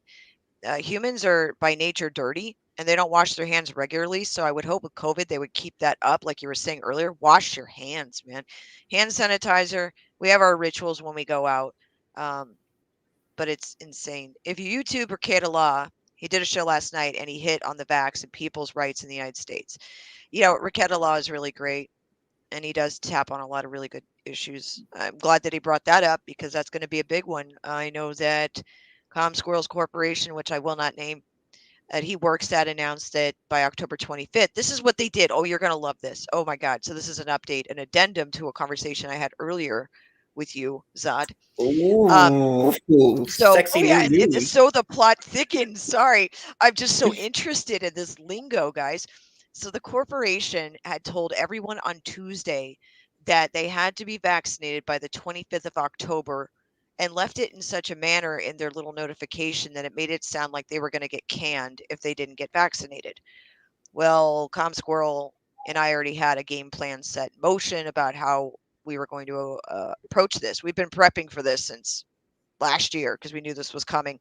Humans are by nature dirty and they don't wash their hands regularly. So I would hope with COVID, they would keep that up. Like you were saying earlier, wash your hands, man. Hand sanitizer. We have our rituals when we go out. But it's insane. If you YouTube Ricardo Law, he did a show last night and he hit on the vax and people's rights in the United States. Ricardo Law is really great and he does tap on a lot of really good issues. I'm glad that he brought that up because that's going to be a big one. I know that Squirrels Corporation, which I will not name, that he works at, announced that by October 25th. This is what they did. Oh, you're going to love this. Oh my God. So this is an update, an addendum to a conversation I had earlier with you, Zod. Sexy news. So the plot thickens. Sorry. I'm just so interested in this lingo, guys. So the corporation had told everyone on Tuesday that they had to be vaccinated by the 25th of October and left it in such a manner in their little notification that it made it sound like they were going to get canned if they didn't get vaccinated. Well, Squirrel and I already had a game plan set in motion about how we were going to approach this. We've been prepping for this since last year because we knew this was coming.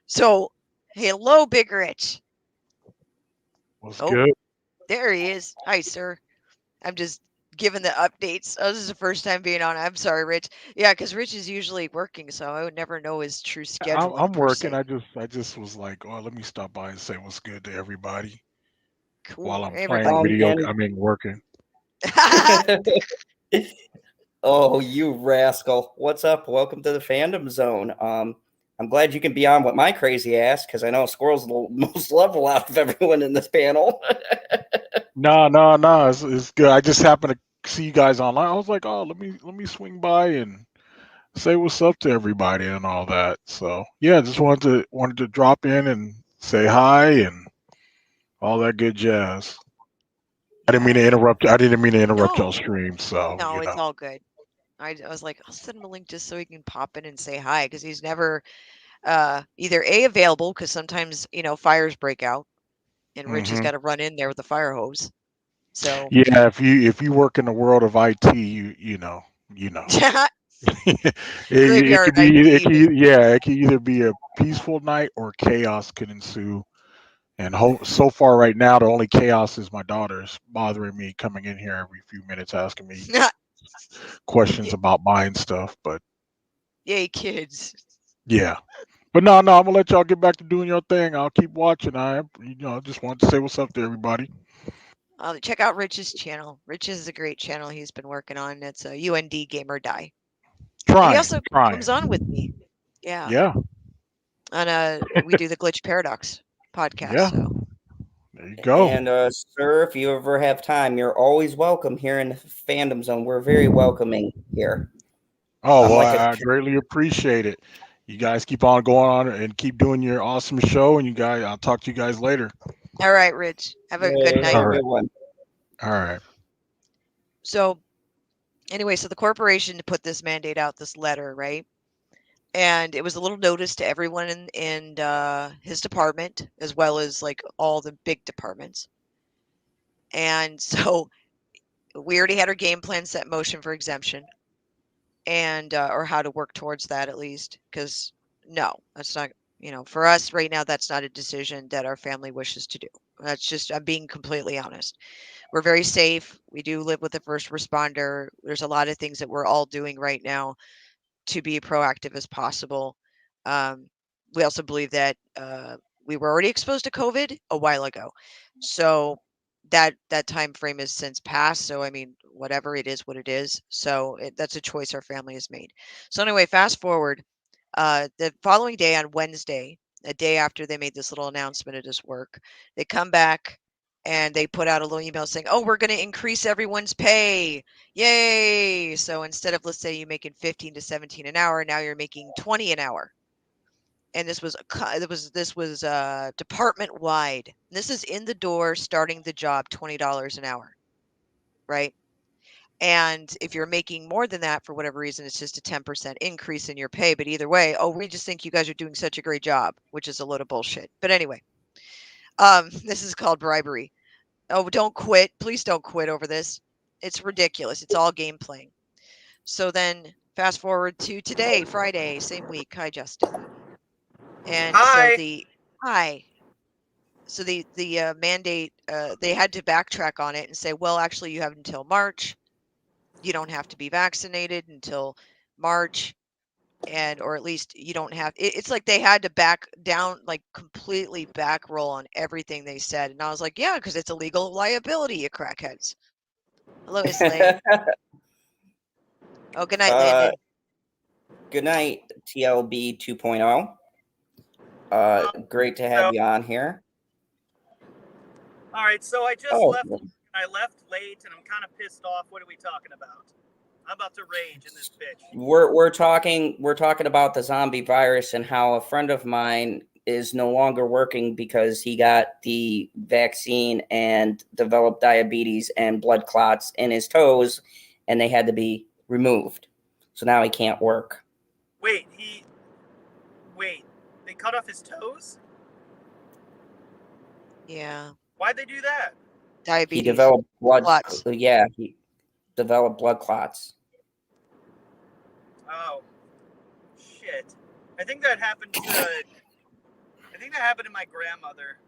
So, hello, Big Rich. What's good? There he is. Hi, sir. I'm just giving the updates. Oh, this is the first time being on. I'm sorry, Rich. Yeah, because Rich is usually working, so I would never know his true schedule. I'm working. I just was like, oh, let me stop by and say what's good to everybody. Cool. While I'm playing video, working. Oh, you rascal. What's up? Welcome to the Fandom Zone. I'm glad you can be on with my crazy ass because I know Squirrel's the most level out of everyone in this panel. No. It's good. I just happened to see you guys online. I was like, oh, let me swing by and say what's up to everybody and all that. So yeah, just wanted to drop in and say hi and all that good jazz. I didn't mean to interrupt. Y'all stream. So no, it's all good. I was like, I'll send him a link just so he can pop in and say hi because he's never either available because sometimes fires break out and Rich has got to run in there with the fire hose. So yeah, if you work in the world of IT, you know. It can either be a peaceful night or chaos can ensue. And so far right now, the only chaos is my daughter's bothering me, coming in here every few minutes asking me questions about buying stuff. But yay, kids! Yeah, but no, I'm gonna let y'all get back to doing your thing. I'll keep watching. I just wanted to say what's up to everybody. Check out Rich's channel. Rich is a great channel he's been working on. It's a UND Gamer Die. He also comes on with me. Yeah. Yeah. And we do the Glitch Paradox podcast. Yeah. So. There you go. And sir, if you ever have time, you're always welcome here in the Fandom Zone. We're very welcoming here. Oh, well, I greatly appreciate it. You guys keep on going on and keep doing your awesome show. And I'll talk to you guys later. All right, Rich. Have a good night. Have a good one. All right. So, anyway, so the corporation put this mandate out, this letter, right? And it was a little notice to everyone in his department, as well as like all the big departments. And so we already had our game plan set in motion for exemption and or how to work towards that at least. Because no, that's not, for us right now, that's not a decision that our family wishes to do. That's just, I'm being completely honest. We're very safe. We do live with a first responder. There's a lot of things that we're all doing right now to be proactive as possible. We also believe that we were already exposed to COVID a while ago. So that time frame has since passed. So I mean, whatever, it is what it is. So that's a choice our family has made. So anyway, fast forward, the following day on Wednesday, a day after they made this little announcement at his work, they come back and they put out a little email saying, "Oh, we're going to increase everyone's pay. Yay!" So instead of, let's say, you making 15 to 17 an hour, now you're making 20 an hour. And this was department wide. This is in the door, starting the job, $20 an hour, right? And if you're making more than that, for whatever reason, it's just a 10% increase in your pay. But either way, oh, we just think you guys are doing such a great job, which is a load of bullshit. But anyway, this is called bribery. Oh, don't quit. Please don't quit over this. It's ridiculous. It's all game playing. So then fast forward to today, Friday, same week. Hi, Justin. And so Hi. So the mandate, they had to backtrack on it and say, well, actually, you have until March. You don't have to be vaccinated until March, or at least you don't have. It's like they had to back down, like completely back roll on everything they said. And I was like, yeah, because it's a legal liability, you crackheads. Hello, Islay. Oh, good night, Landon. Good night, TLB 2.0. Great to have you on here. All right, so I just left. I left late, and I'm kind of pissed off. What are we talking about? I'm about to rage in this bitch. We're talking about the zombie virus and how a friend of mine is no longer working because he got the vaccine and developed diabetes and blood clots in his toes, and they had to be removed. So now he can't work. Wait, they cut off his toes? Yeah. Why'd they do that? Diabetes. He developed blood clots. Yeah, he developed blood clots. Oh, shit. I think that happened to my grandmother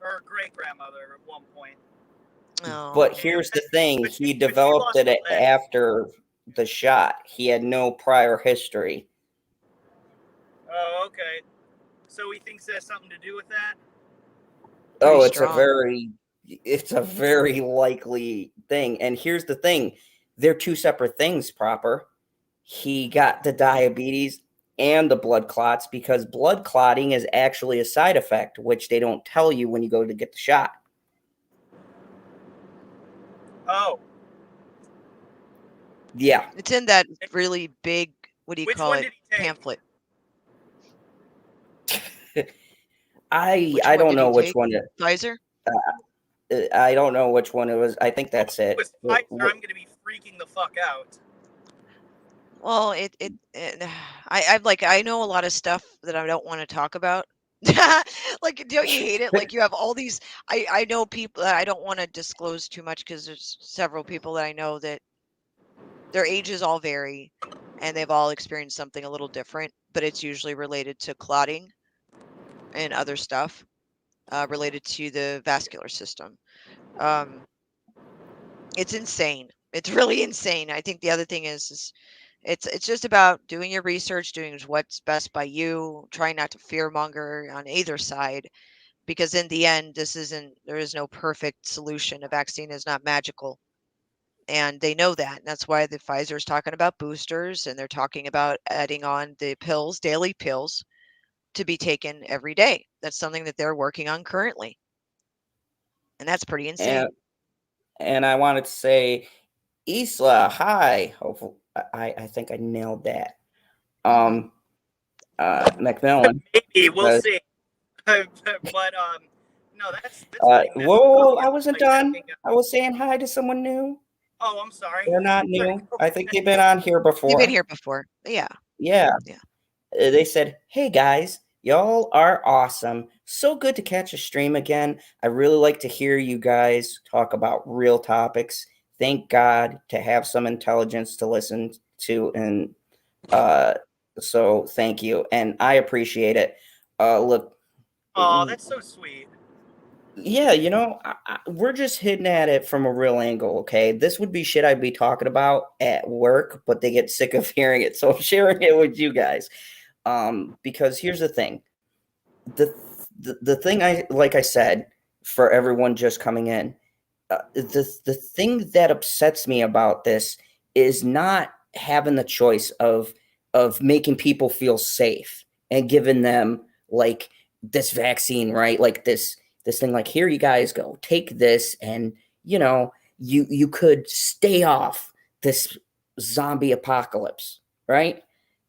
or great grandmother at one point. Oh. But here's the thing, he developed it after the shot. He had no prior history. Oh, okay. So he thinks that has something to do with that? Oh, Pretty it's strong. it's a very likely thing. And here's the thing, they're two separate things, proper. He got the diabetes and the blood clots because blood clotting is actually a side effect, which they don't tell you when you go to get the shot. Oh. Yeah. It's in that really big, what do you Which call one it, did he take? pamphlet. I don't know which one. Pfizer? I don't know which one it was. I think that's it. If it was Pfizer, I'm going to be freaking the fuck out. Well, I know a lot of stuff that I don't want to talk about. Like, don't you hate it? Like, you have all these. I know people that I don't want to disclose too much because there's several people that I know that their ages all vary, and they've all experienced something a little different. But it's usually related to clotting and other stuff related to the vascular system. It's insane. It's really insane. I think the other thing is it's just about doing your research, doing what's best by you, trying not to fearmonger on either side, because in the end, there is no perfect solution. A vaccine is not magical. And they know that. And that's why the Pfizer is talking about boosters, and they're talking about adding on the pills, daily pills, to be taken every day. That's something that they're working on currently. And that's pretty insane. And I wanted to say, Isla, hi. Hopefully, I think I nailed that. Macmillan. Maybe we'll see. But no, that's whoa, I wasn't done. I was saying hi to someone new. Oh, I'm sorry. They're not new. I think they've been on here before. They've been here before. Yeah. Yeah. They said, hey guys, y'all are awesome. So good to catch a stream again. I really like to hear you guys talk about real topics. Thank God to have some intelligence to listen to. And so thank you. And I appreciate it. Look. Oh, that's so sweet. Yeah, we're just hitting at it from a real angle, okay? This would be shit I'd be talking about at work, but they get sick of hearing it, so I'm sharing it with you guys. Because here's the thing. the thing I said, for everyone just coming in, the thing that upsets me about this is not having the choice of making people feel safe and giving them like this vaccine, right? Like this thing, like, here you guys go, take this, and you could stay off this zombie apocalypse, right?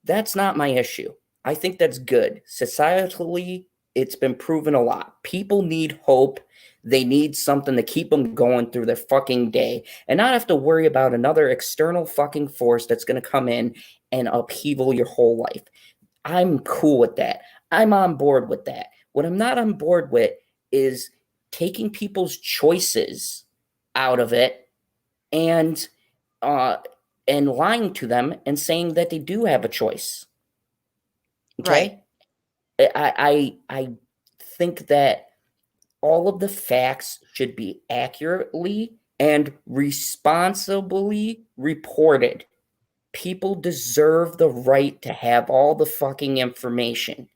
That's not my issue. I think that's good. Societally, it's been proven a lot. People need hope. They need something to keep them going through their fucking day and not have to worry about another external fucking force that's going to come in and upheaval your whole life. I'm cool with that. I'm on board with that. What I'm not on board with is taking people's choices out of it and lying to them and saying that they do have a choice. Okay? Right. I think that all of the facts should be accurately and responsibly reported. People deserve the right to have all the fucking information.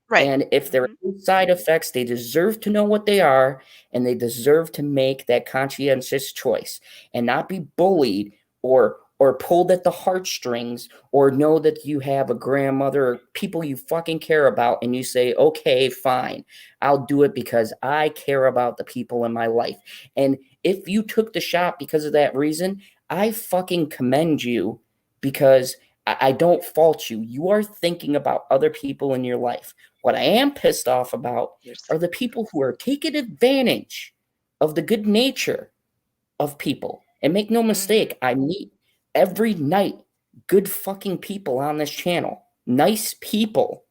Right. And if there are side effects, they deserve to know what they are, and they deserve to make that conscientious choice and not be bullied or pulled at the heartstrings, or know that you have a grandmother or people you fucking care about and you say, okay, fine, I'll do it because I care about the people in my life. And if you took the shot because of that reason, I fucking commend you, because I don't fault you. You are thinking about other people in your life. What I am pissed off about are the people who are taking advantage of the good nature of people. And make no mistake, I meet every night good fucking people on this channel, nice people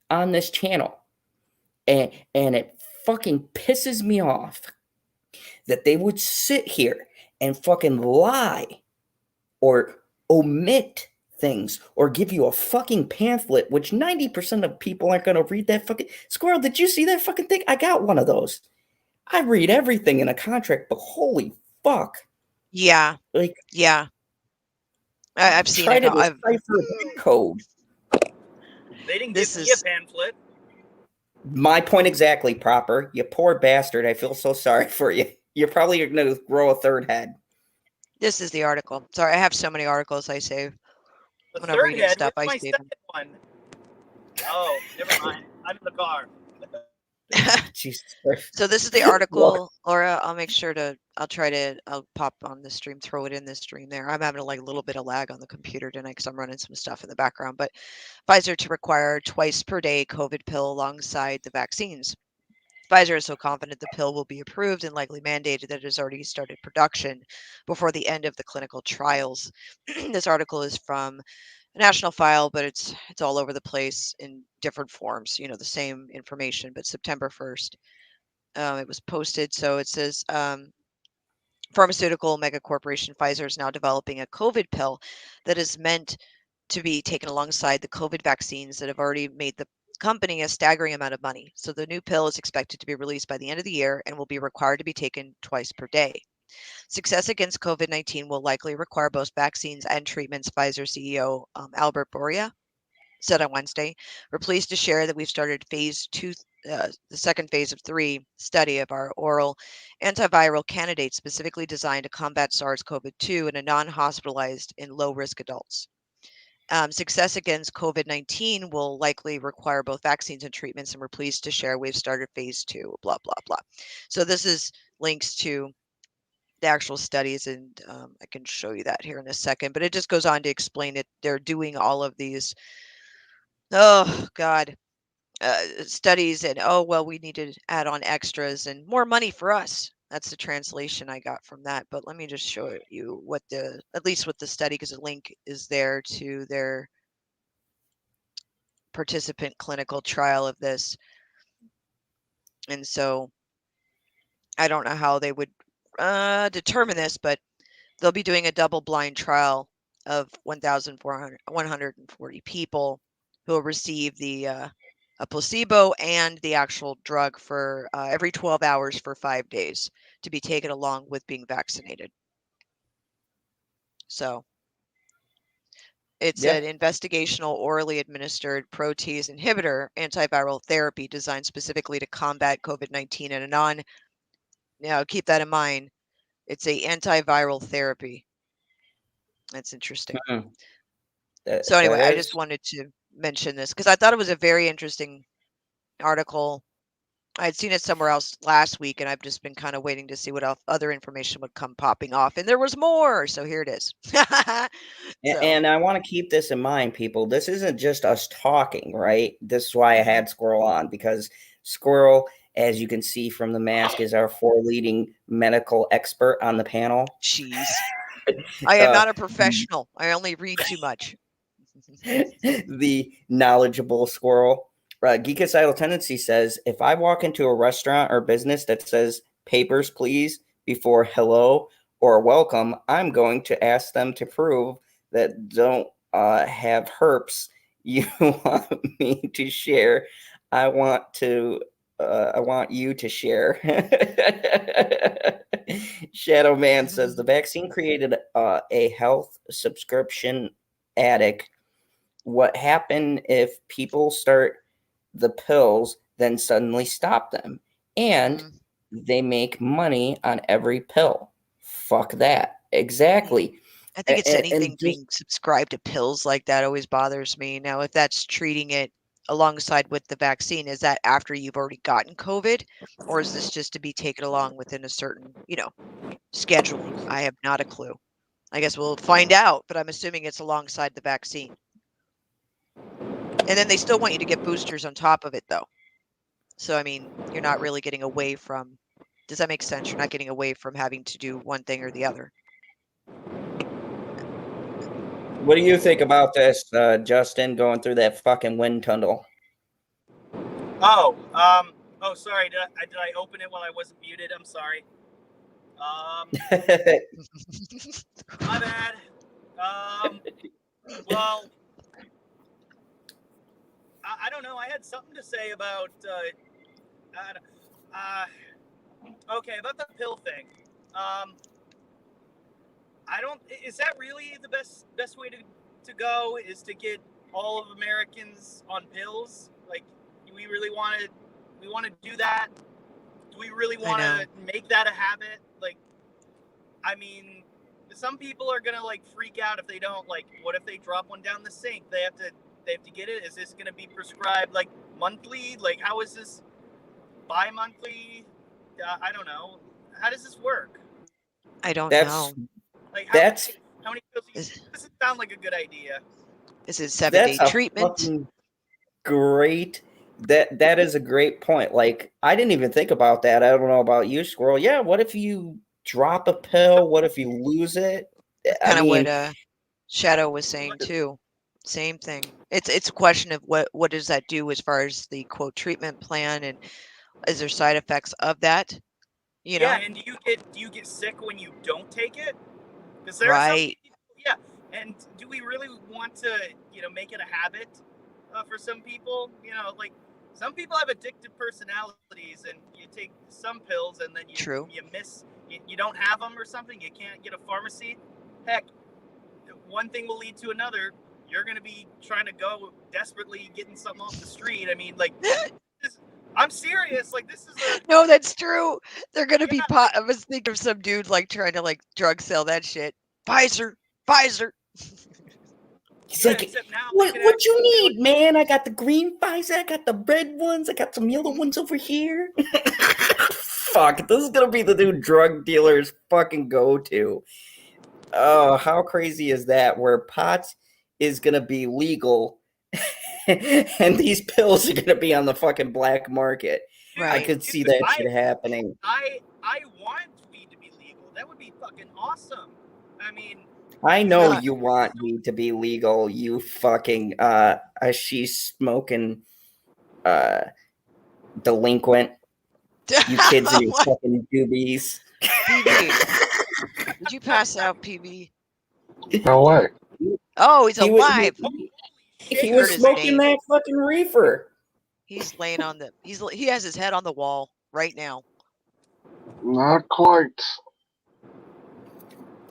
on this channel. And it fucking pisses me off that they would sit here and fucking lie or omit things or give you a fucking pamphlet, which 90% of people aren't going to read that fucking... Squirrel, did you see that fucking thing? I got one of those. I read everything in a contract, but holy fuck. Yeah. Like, yeah. I've seen try it. to decipher that code. They didn't This give me a pamphlet. My point exactly, Proper. You poor bastard. I feel so sorry for you. You're probably going to grow a third head. This is the article. Sorry, I have so many articles I save. The When I'm third reading head? stuff, Where's I my save second one? Oh, never mind. I'm in the car. Jesus. So this is the article, Laura. I'll pop on the stream, throw it in this stream there. I'm having a little bit of lag on the computer tonight because I'm running some stuff in the background. But Pfizer to require twice per day COVID pill alongside the vaccines. Pfizer is so confident the pill will be approved and likely mandated that it has already started production before the end of the clinical trials. This article is from a national file, but it's all over the place in different forms. The same information, but September 1st. It was posted. So it says pharmaceutical mega corporation Pfizer is now developing a COVID pill that is meant to be taken alongside the COVID vaccines that have already made the company a staggering amount of money. So the new pill is expected to be released by the end of the year and will be required to be taken twice per day. Success against COVID-19 will likely require both vaccines and treatments, Pfizer CEO Albert Bourla said on Wednesday. We're pleased to share that we've started phase 2, the second phase of 3 study of our oral antiviral candidate specifically designed to combat SARS-CoV-2 in a non-hospitalized in low-risk adults. Success against COVID-19 will likely require both vaccines and treatments, and we're pleased to share we've started phase 2, blah, blah, blah. So this is links to the actual studies, and I can show you that here in a second, but it just goes on to explain it. They're doing all of these, studies, and we need to add on extras and more money for us. That's the translation I got from that. But let me just show you at least what the study, because a link is there to their participant clinical trial of this. And so I don't know how they would determine this, but they'll be doing a double-blind trial of 1,140 people who will receive a placebo and the actual drug for every 12 hours for 5 days to be taken along with being vaccinated. So It's an investigational orally administered protease inhibitor antiviral therapy designed specifically to combat COVID-19 and now keep that in mind. It's a antiviral therapy. That's interesting. So anyway, I just wanted to mention this because I thought it was a very interesting article. I had seen it somewhere else last week, and I've just been kind of waiting to see what other information would come popping off. And there was more, so here it is. And I want to keep this in mind, people. This isn't just us talking, right? This is why I had Squirrel on, because Squirrel, as you can see from the mask, is our leading medical expert on the panel. Jeez. I am not a professional. I only read too much. The knowledgeable Squirrel. Geekicidal Tendency says, if I walk into a restaurant or business that says papers, please, before hello or welcome, I'm going to ask them to prove that don't have herpes. You want me to share? I want you to share. Shadow Man says the vaccine created a health subscription addict. What happened if people start the pills, then suddenly stop them, and they make money on every pill? Fuck that. Exactly. I think it's anything being subscribed to pills like that always bothers me. Now, if that's treating it alongside with the vaccine, is that after you've already gotten COVID, or is this just to be taken along within a certain, scheduling? I have not a clue. I guess we'll find out, but I'm assuming it's alongside the vaccine. And then they still want you to get boosters on top of it, though. So, I mean, you're not really getting away from... Does that make sense? You're not getting away from having to do one thing or the other. What do you think about this, Justin, going through that fucking wind tunnel? Oh, sorry. Did I open it while I wasn't muted? I'm sorry. My bad. Well, I don't know. I had something to say about, okay, about the pill thing. Is that really the best way to go, is to get all of Americans on pills? Like, do we really want to do that? Do we really want to make that a habit? Like, I mean, some people are gonna like freak out if they don't. Like, what if they drop one down the sink? They have to get it. Is this gonna be prescribed like monthly? Like, how is this bi-monthly? I don't know. How does this work? I don't know. Like, how many pills? Does it sound like a good idea? Is it 7-day treatment? Great. That is a great point. Like, I didn't even think about that. I don't know about you, Squirrel. Yeah, what if you drop a pill? What if you lose it? Kind of what Shadow was saying too. Same thing. It's a question of what does that do as far as the quote treatment plan, and is there side effects of that? Yeah, and do you get sick when you don't take it? Because there are some people, and do we really want to make it a habit for some people? Like, some people have addictive personalities, and you take some pills and then you miss, you don't have them or something, you can't get a pharmacy. Heck, one thing will lead to another. You're going to be trying to go desperately getting something off the street. I mean, like, I'm serious. Like, this is No, that's true. They're going to be I was thinking of some dude like trying to like drug sell that shit. Pfizer. He's like, what you need, man? I got the green Pfizer, I got the red ones, I got some yellow ones over here. Fuck, this is gonna be the new drug dealer's fucking go-to. Oh, how crazy is that? Where pot is gonna be legal and these pills are gonna be on the fucking black market. Right. I could see that shit happening. I want weed to be legal. That would be fucking awesome. I mean, I know you want weed to be legal, you fucking she's smoking delinquent. You kids and your fucking doobies. PB. Did you pass out, PB? No way. Oh, he's alive. He was smoking that fucking reefer. He's laying on he has his head on the wall right now. Not quite.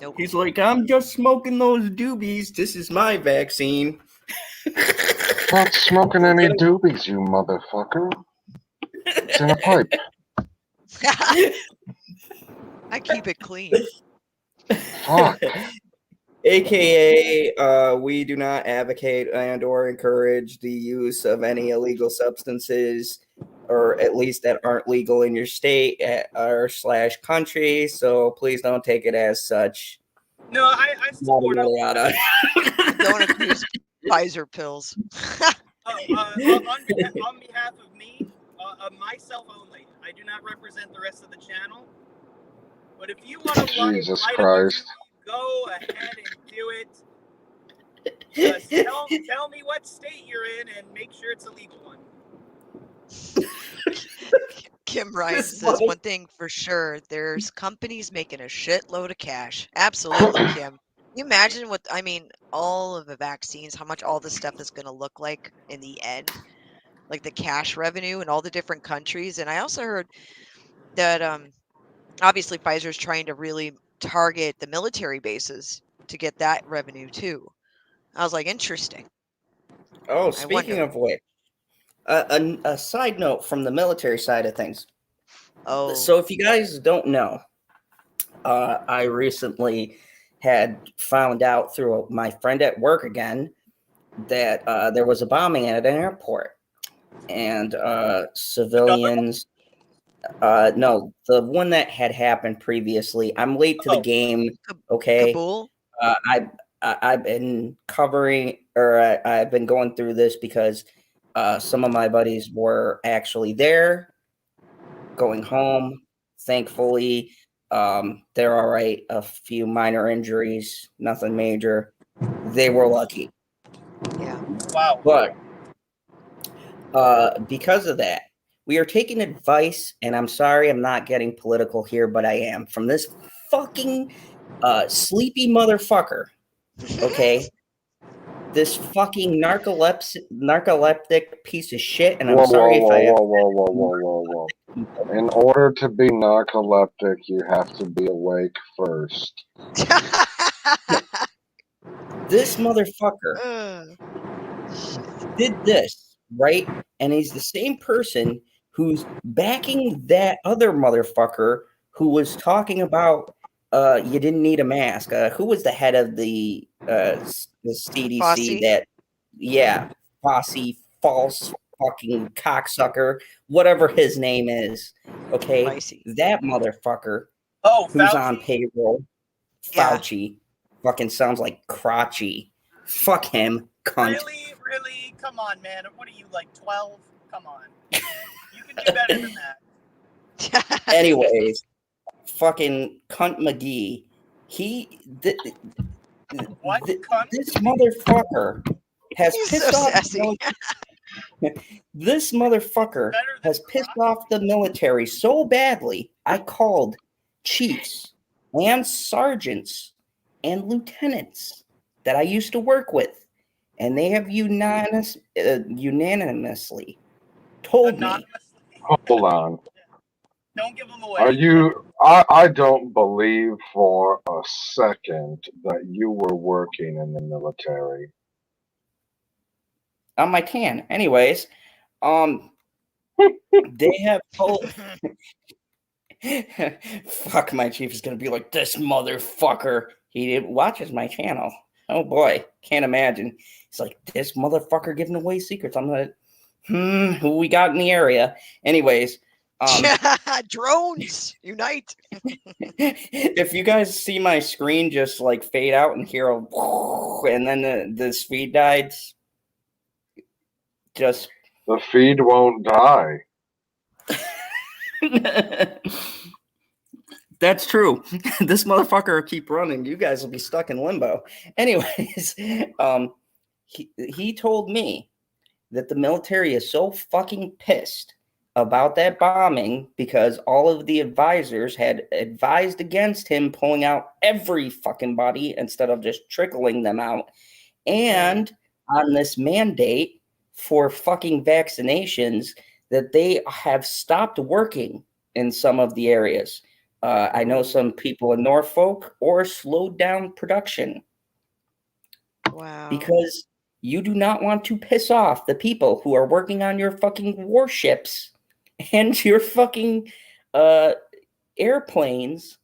Nope. He's like, I'm just smoking those doobies. This is my vaccine. Not smoking any doobies, you motherfucker. It's in a pipe. I keep it clean. Fuck. AKA, we do not advocate and or encourage the use of any illegal substances, or at least that aren't legal in your state or / country. So please don't take it as such. No, I support Yada, yada, yada. Don't abuse Pfizer pills. on behalf of me, myself only, I do not represent the rest of the channel. But if you want to Jesus Christ. go ahead and do it. Just tell me what state you're in and make sure it's a legal one. Kim Ryan says one thing for sure: there's companies making a shitload of cash. Absolutely, Kim. Can you imagine all of the vaccines, how much all this stuff is going to look like in the end, like the cash revenue in all the different countries. And I also heard that obviously Pfizer's trying to really target the military bases to get that revenue too. I was like, interesting. Oh, speaking of which, a side note from the military side of things. Oh, so if you guys don't know, I recently had found out through my friend at work again that there was a bombing at an airport, and civilians. No, the one that had happened previously. I'm late to the game. Okay, Kabul? I've been covering, or I've been going through this because some of my buddies were actually there, going home. Thankfully, they're all right. A few minor injuries, nothing major. They were lucky. Yeah. Wow. But because of that, we are taking advice, and I'm sorry I'm not getting political here, but I am, from this fucking sleepy motherfucker. Okay? This fucking narcoleptic piece of shit, and I'm sorry if I... Whoa. In order to be narcoleptic, you have to be awake first. This motherfucker did this, right? And he's the same person who's backing that other motherfucker who was talking about you didn't need a mask. Who was the head of the CDC? Fauci? Fauci, false fucking cocksucker, whatever his name is. Okay, Fauci. that motherfucker who's Fauci. on payroll. Fauci fucking sounds like crotchy. Fuck him, cunt. Really? Come on, man. What are you, like 12? Come on. You can do better than that. Anyways, fucking cunt McGee. This motherfucker has pissed off. This motherfucker has pissed off the military so badly. I called chiefs and sergeants and lieutenants that I used to work with, and they have unanimously told me. Hold on. Don't give them away. I don't believe for a second that you were working in the military. On my tan. Anyways, they have told... Fuck, my chief is gonna be like, this motherfucker. He watches my channel. Oh boy, can't imagine. He's like, this motherfucker giving away secrets. I'm like, who we got in the area? Anyways, drones unite. If you guys see my screen just like fade out and hear a and then the feed died, just the feed won't die. That's true. This motherfucker will keep running. You guys will be stuck in limbo. Anyways, he told me that the military is so fucking pissed about that bombing because all of the advisors had advised against him pulling out every fucking body instead of just trickling them out. And on this mandate for fucking vaccinations, that they have stopped working in some of the areas. I know some people in Norfolk, or slowed down production. Wow. Because you do not want to piss off the people who are working on your fucking warships and your fucking airplanes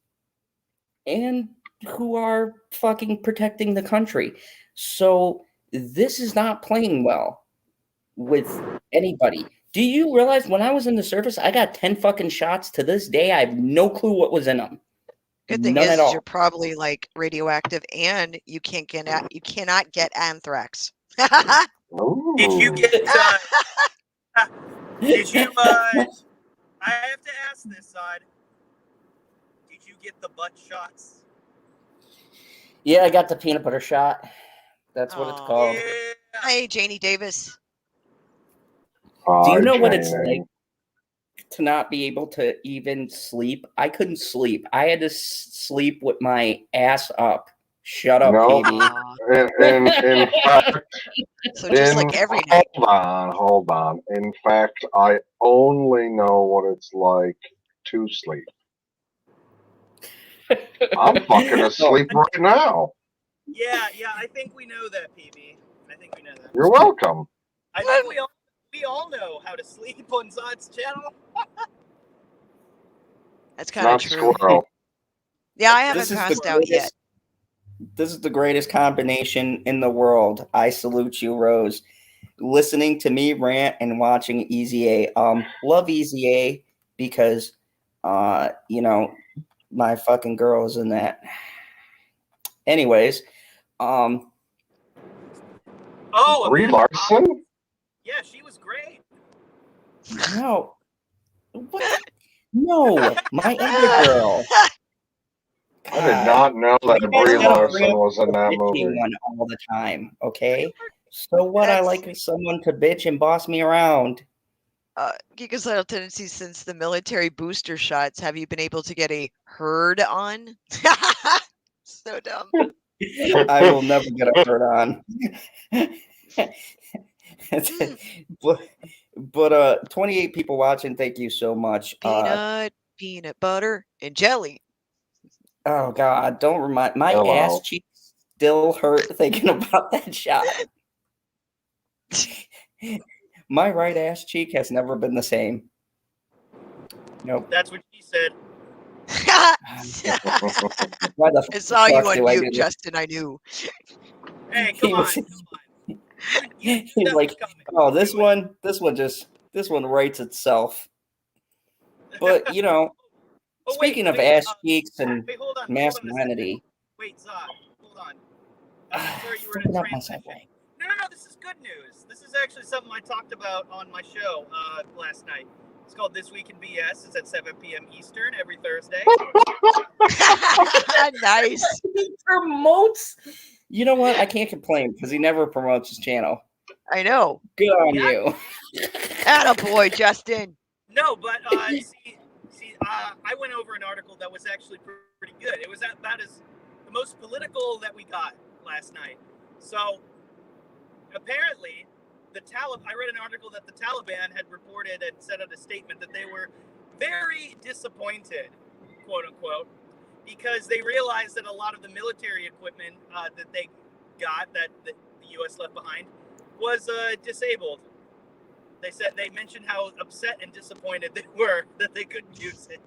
and who are fucking protecting the country. So this is not playing well with anybody. Do you realize when I was in the service, I got 10 fucking shots? To this day, I have no clue what was in them. Good thing None is at all. you're probably like radioactive, and you cannot get anthrax. Did you get? Did you? I have to ask this side. Did you get the butt shots? Yeah, I got the peanut butter shot. That's what it's Aw. called. Yeah. Hey, Janie Davis. Do you Hi, know what it's Janie. like to not be able to even sleep? I couldn't sleep. I had to sleep with my ass up. Shut up, No. baby. Aw. In fact, So just like every night. hold on. In fact, I only know what it's like to sleep. I'm fucking asleep right now. Yeah, I think we know that, PB. I think we know that. You're welcome. I think we all know how to sleep on Zod's channel. That's kind of Not true. Squirrel. Yeah, I haven't This is passed the out yet. greatest. This is the greatest combination in the world. I salute you, Rose. Listening to me rant and watching Easy A. Love Easy A because, you know, my fucking girl's in that. Anyways, Oh, Brie Amanda Larson? Collins? Yeah, she was great. no, what? No, my other girl. I did not know that You guys Brie gotta Larson bring up was in the that bitching movie. one all the time, okay? So what? I That's- like someone to bitch and boss me around. Geekocidal tendencies since the military booster shots. Have you been able to get a herd on? So dumb. I will never get a hurt on. but 28 people watching. Thank you so much. Peanut butter, and jelly. Oh God, don't remind my Hello. ass cheeks still hurt thinking about that shot. My right ass cheek has never been the same. Nope. That's what she said. Why the I saw you fuck on do I do mute, this? Justin. I knew. Hey, He come on. was- You He's stuff like, is coming. oh, this one writes itself. But you know, Oh, wait, speaking of wait, ass cheeks and wait, hold on. masculinity, Wait, Zod, hold on. I'm sorry you were in flipping a up my transition. segue. No, this is good news. This is actually something I talked about on my show last night. It's called This Week in BS. It's at 7 p.m. Eastern every Thursday. Nice. He promotes. You know what? I can't complain because he never promotes his channel. I know. Good on Yeah. you. Attaboy, Justin. No, but I went over an article that was actually pretty good. It was about as the most political that we got last night. So apparently, I read an article that the Taliban had reported and sent out a statement that they were very disappointed, quote unquote, because they realized that a lot of the military equipment that they got, that the U.S. left behind, was disabled. They mentioned how upset and disappointed they were that they couldn't use it.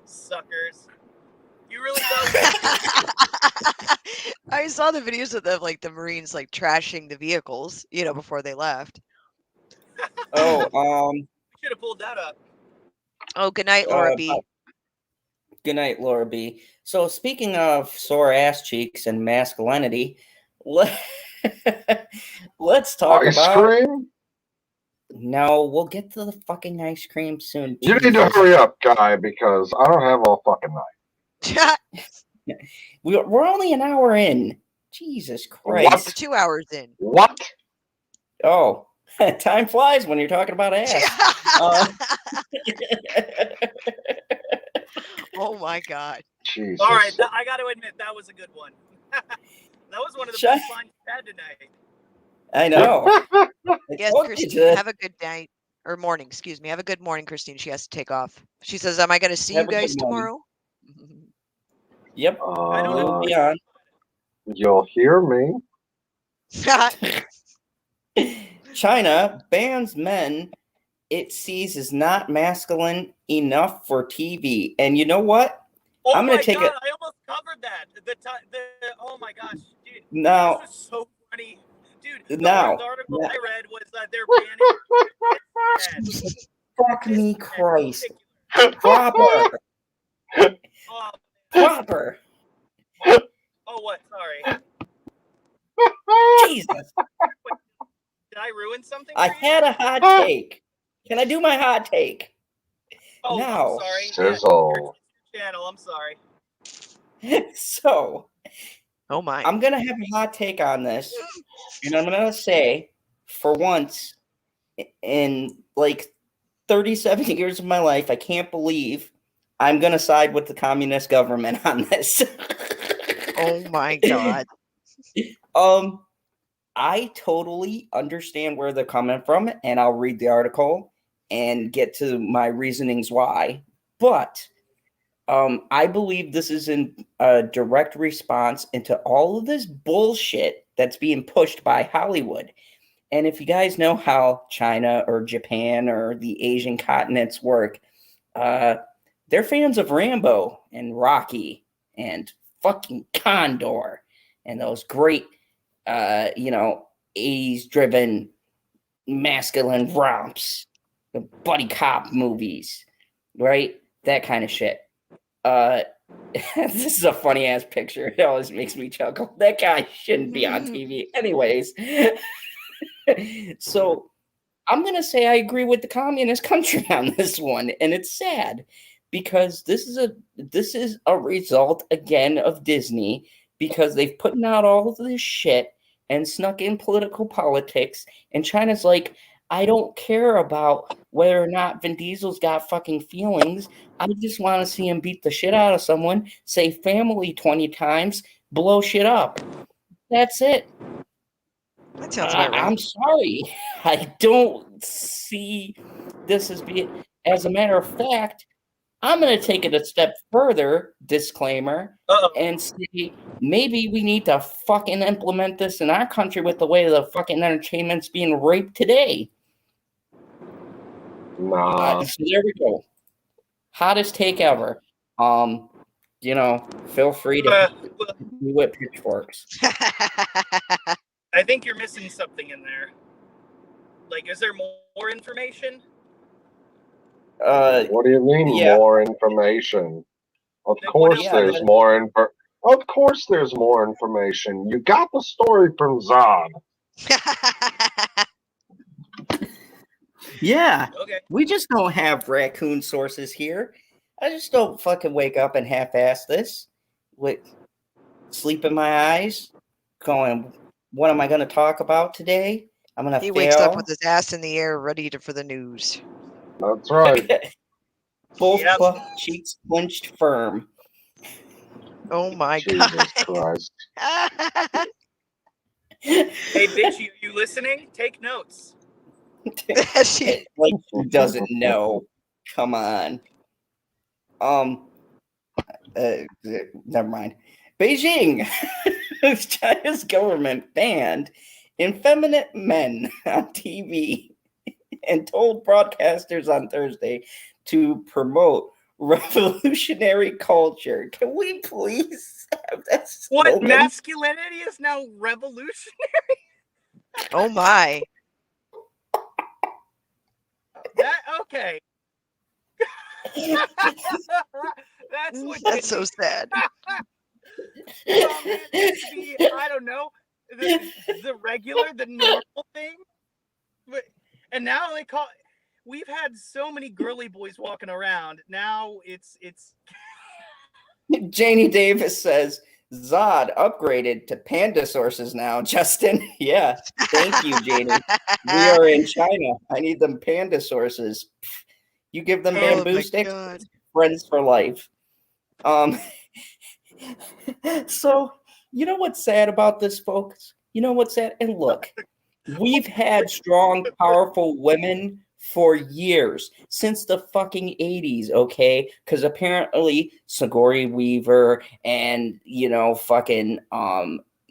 Suckers. You really thought I saw the videos of the Marines trashing the vehicles, before they left. Oh, should have pulled that up. Oh, good night, Laura B. Good night, Laura B. So speaking of sore ass cheeks and masculinity, let's talk Ice about. cream? No, we'll get to the fucking ice cream soon. You need to Jesus. hurry up, guy, because I don't have all fucking night. We're only an hour in. Jesus Christ. What? We're 2 hours in. What? Oh, time flies when you're talking about ass. Oh my God. Jesus. All right, I got to admit that was a good one. That was one of the best lines you had tonight. I know. Yes, told you Christy, to- have a good night. Or morning, excuse me. Have a good morning, Christine. She has to take off. She says, am I going to see Have you a good guys morning. tomorrow? Yep. I don't We'll know. be on. You'll hear me. China bans men it sees as not masculine enough for TV. And you know what? Oh I'm gonna my take god, it. I almost covered that. Oh my gosh, dude. Now, This was so funny. Dude, the now, article now- I read was that they're banning fuck this me, in Christ. particular. Proper. Oh, Proper. oh, what? Sorry. Jesus. Did I ruin something? I for you? had a hot take. Can I do my hot take? Oh, No. I'm sorry. Sizzle. Yeah, channel. I'm sorry. So, Oh my. I'm going to have a hot take on this. And I'm going to say, for once, in like 37 years of my life, I can't believe I'm going to side with the communist government on this. Oh my god. I totally understand where they're coming from, and I'll read the article and get to my reasonings why. But I believe this is in a direct response into all of this bullshit that's being pushed by Hollywood. And if you guys know how China or Japan or the Asian continents work, they're fans of Rambo and Rocky and fucking Condor and those great, 80s driven masculine romps, the buddy cop movies, right? That kind of shit. This is a funny ass picture. It always makes me chuckle. That guy shouldn't be on TV. Anyways, so I'm going to say I agree with the communist country on this one. And it's sad because this is a result again of Disney because they've put out all of this shit and snuck in political politics. And China's like, I don't care about whether or not Vin Diesel's got fucking feelings. I just want to see him beat the shit out of someone, say family 20 times, blow shit up. That's it. That sounds about right. I'm sorry. I don't see this as being, as a matter of fact, I'm going to take it a step further, disclaimer, and say maybe we need to fucking implement this in our country with the way the fucking entertainment's being raped today. Nah. So there we go. Hottest take ever. Feel free to do with pitchforks. I think you're missing something in there. Like, is there more information? What do you mean more information? Of course there's more Of course there's more information. You got the story from Zod. Yeah. Okay. We just don't have raccoon sources here. I just don't fucking wake up and half-ass this with sleep in my eyes, going, what am I going to talk about today? I'm going to He fail. wakes up with his ass in the air, ready for the news. That's right. Both cheeks clenched firm. Oh my Jesus god. Christ. Hey, bitch, you listening? Take notes. Like who doesn't know? Come on. Never mind. Beijing, China's government banned effeminate men on TV and told broadcasters on Thursday to promote revolutionary culture. Can we please have that slogan? What, masculinity is now revolutionary? Oh my. Okay. That's so sad. Oh, man, it should be, I don't know, the regular, the normal thing. And now they call. We've had so many girly boys walking around. Now it's. Janie Davis says Zod upgraded to panda sources now. Justin, yeah, thank you, Janie. We are in China. I need them panda sources. You give them bamboo sticks, friends for life. So you know what's sad about this, folks? You know what's sad? And look, we've had strong, powerful women for years, since the fucking 80s, okay? Because apparently Sigourney Weaver and, fucking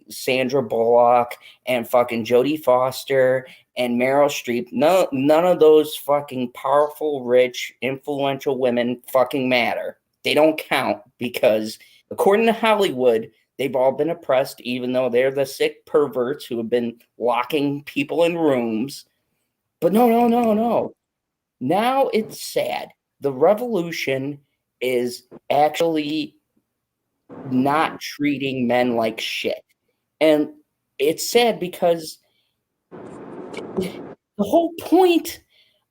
Sandra Bullock and fucking Jodie Foster and Meryl Streep, none of those fucking powerful, rich, influential women fucking matter. They don't count because, according to Hollywood, they've all been oppressed, even though they're the sick perverts who have been locking people in rooms. But no. Now it's sad. The revolution is actually not treating men like shit. And it's sad because the whole point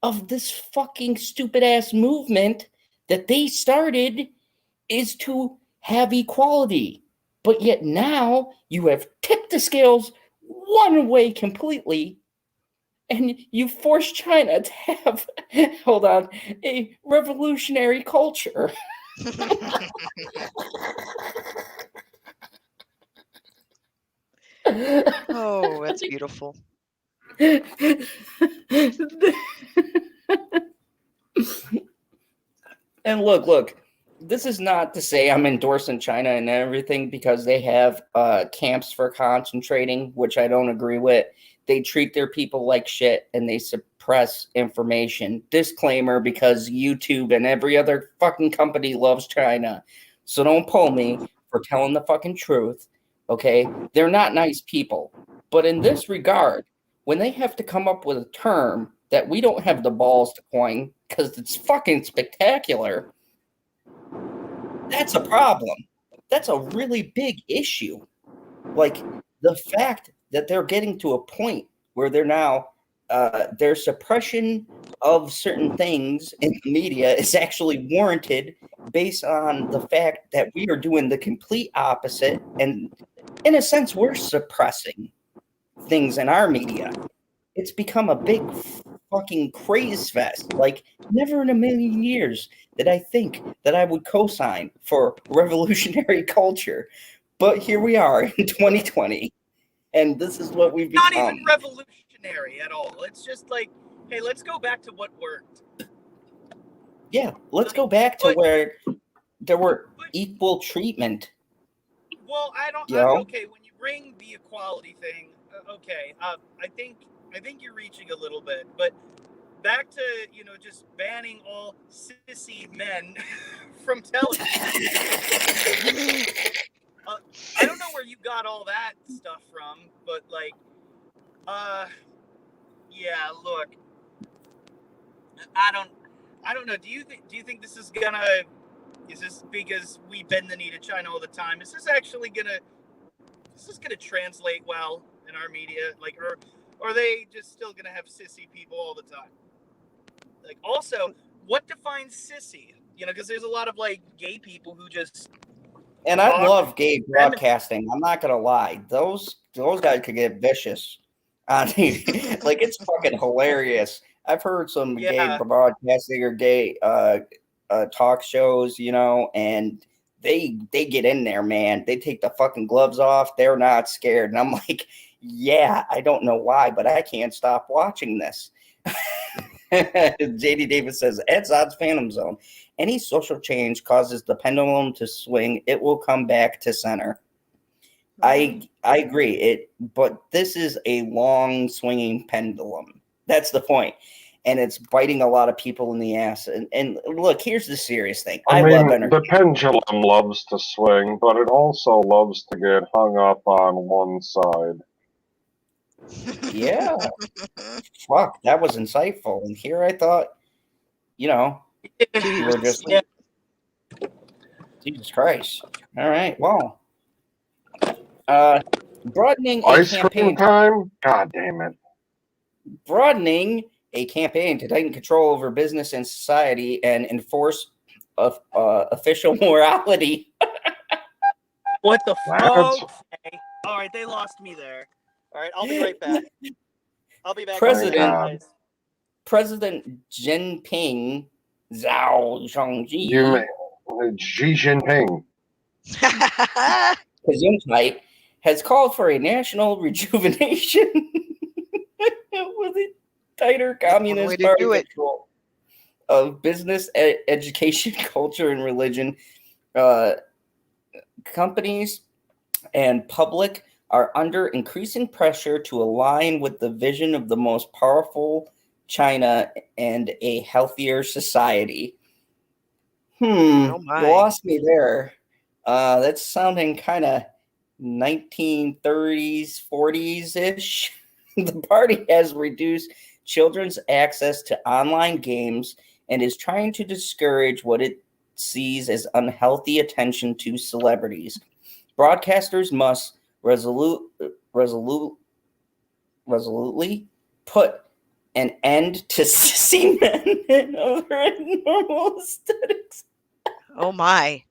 of this fucking stupid ass movement that they started is to have equality. But yet now you have tipped the scales one way completely, and you force China to have, a revolutionary culture. Oh, that's beautiful. And look, this is not to say I'm endorsing China and everything, because they have camps for concentrating, which I don't agree with. They treat their people like shit and they suppress information. Disclaimer, because YouTube and every other fucking company loves China. So don't pull me for telling the fucking truth, okay? They're not nice people. But in this regard, when they have to come up with a term that we don't have the balls to coin because it's fucking spectacular, that's a problem. That's a really big issue. Like, the fact that they're getting to a point where they're now, their suppression of certain things in the media is actually warranted based on the fact that we are doing the complete opposite. And in a sense, we're suppressing things in our media. It's become a big fucking craze fest. Like, never in a million years did I think that I would co-sign for revolutionary culture. But here we are in 2020, and this is what we've become. Not even revolutionary at all. It's just like, hey, let's go back to what worked. Yeah, let's go back to where there were equal treatment. Well, okay, when you bring the equality thing, okay, I think you're reaching a little bit, but back to, just banning all sissy men from television. I don't know where you got all that stuff from, but like, yeah, look, I don't know. Do you think this is this because we bend the knee to China all the time? Is this actually gonna translate well in our media? Like, or are they just still gonna have sissy people all the time? Like, also, what defines sissy? Because there's a lot of like gay people who just. And I love gay broadcasting. I'm not gonna lie; those guys could get vicious. Like, it's fucking hilarious. I've heard some gay broadcasting or gay talk shows, and they get in there, man. They take the fucking gloves off. They're not scared, and I'm like, yeah, I don't know why, but I can't stop watching this. JD Davis says, Ed Zodd's Phantom Zone. Any social change causes the pendulum to swing. It will come back to center. I agree. But this is a long swinging pendulum. That's the point. And it's biting a lot of people in the ass. And look, here's the serious thing. I mean, the pendulum loves to swing, but it also loves to get hung up on one side. Yeah. Fuck, that was insightful. And here I thought, you were just like, Jesus Christ. All right, well. Broadening ice cream time? God damn it. Broadening a campaign to tighten control over business and society and enforce official morality. What the fuck? Okay. All right, they lost me there. All right, I'll be right back. I'll be back. President Jinping Xi Jinping. Gesundheit has called for a national rejuvenation. tighter way Communist to Party do it. control of business, education, culture, and religion. Companies and public are under increasing pressure to align with the vision of the most powerful China and a healthier society. Oh You my. lost me there. That's sounding kind of 1930s, 40s-ish. The party has reduced children's access to online games and is trying to discourage what it sees as unhealthy attention to celebrities. Broadcasters must resolutely put an end to sissy men and other normal aesthetics. Oh my.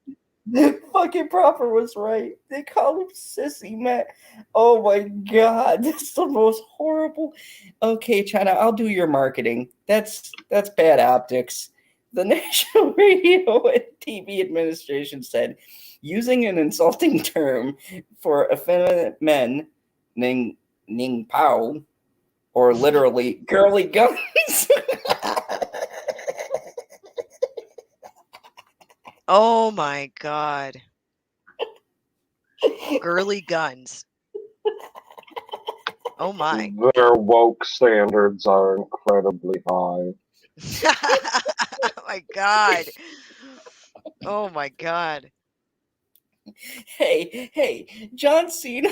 Fucking Proper was right. They call him sissy man. Oh my god, that's the most horrible. Okay, China, I'll do your marketing. That's bad optics. The National Radio and TV Administration said using an insulting term for effeminate men, Ning Pao, or literally girly guns. Oh my god. Girly guns. Oh my. Their woke standards are incredibly high. Oh my god. Oh my god. Hey, John Cena.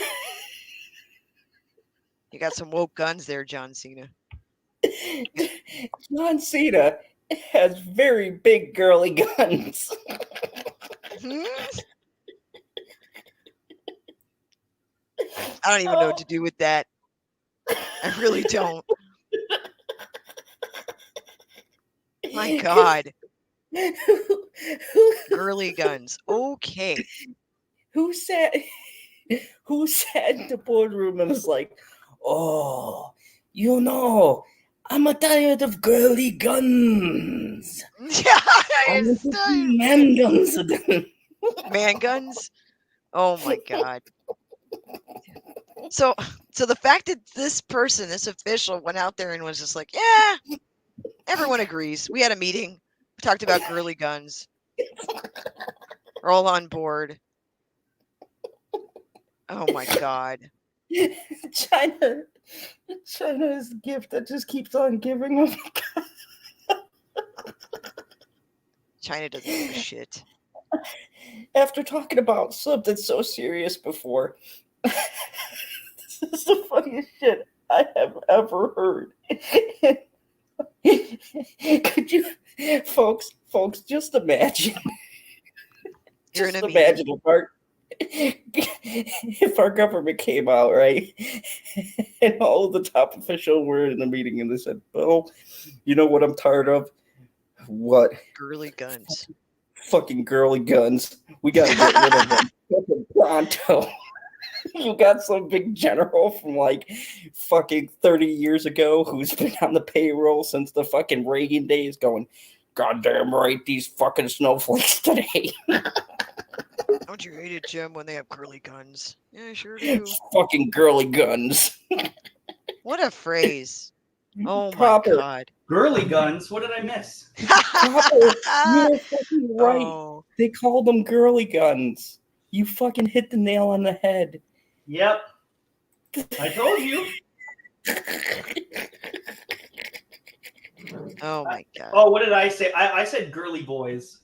You got some woke guns there, John Cena. John Cena has very big girly guns. I don't even know what to do with that. I really don't. My god. Girly guns. Okay. Who sat in the boardroom and was like, oh, I'm tired of girly guns. Yeah, I want to see man guns again. Man guns? Oh my god. So the fact that this person, this official, went out there and was just like, yeah, everyone agrees. We had a meeting. We talked about girly guns. We're all on board. Oh my god. China is a gift that just keeps on giving. Oh my god. China doesn't give a shit. After talking about something so serious before, this is the funniest shit I have ever heard. Could you, folks, just imagine. You're Just in a imagine if our government came out, right? And all the top officials were in the meeting and they said, "Bill, you know what I'm tired of? What? Girly guns. Fucking girly guns. We gotta get rid of them. Fucking pronto." You got some big general from like fucking 30 years ago who's been on the payroll since the fucking Reagan days going, goddamn right, these fucking snowflakes today. Don't you hate it, Jim, when they have girly guns? Yeah, I sure do. Fucking girly guns. What a phrase. Oh Proper. my god. Girly guns? What did I miss? Proper. You're fucking right. Oh. They call them girly guns. You fucking hit the nail on the head. Yep. I told you. Oh my god. Oh, what did I say? I said girly boys.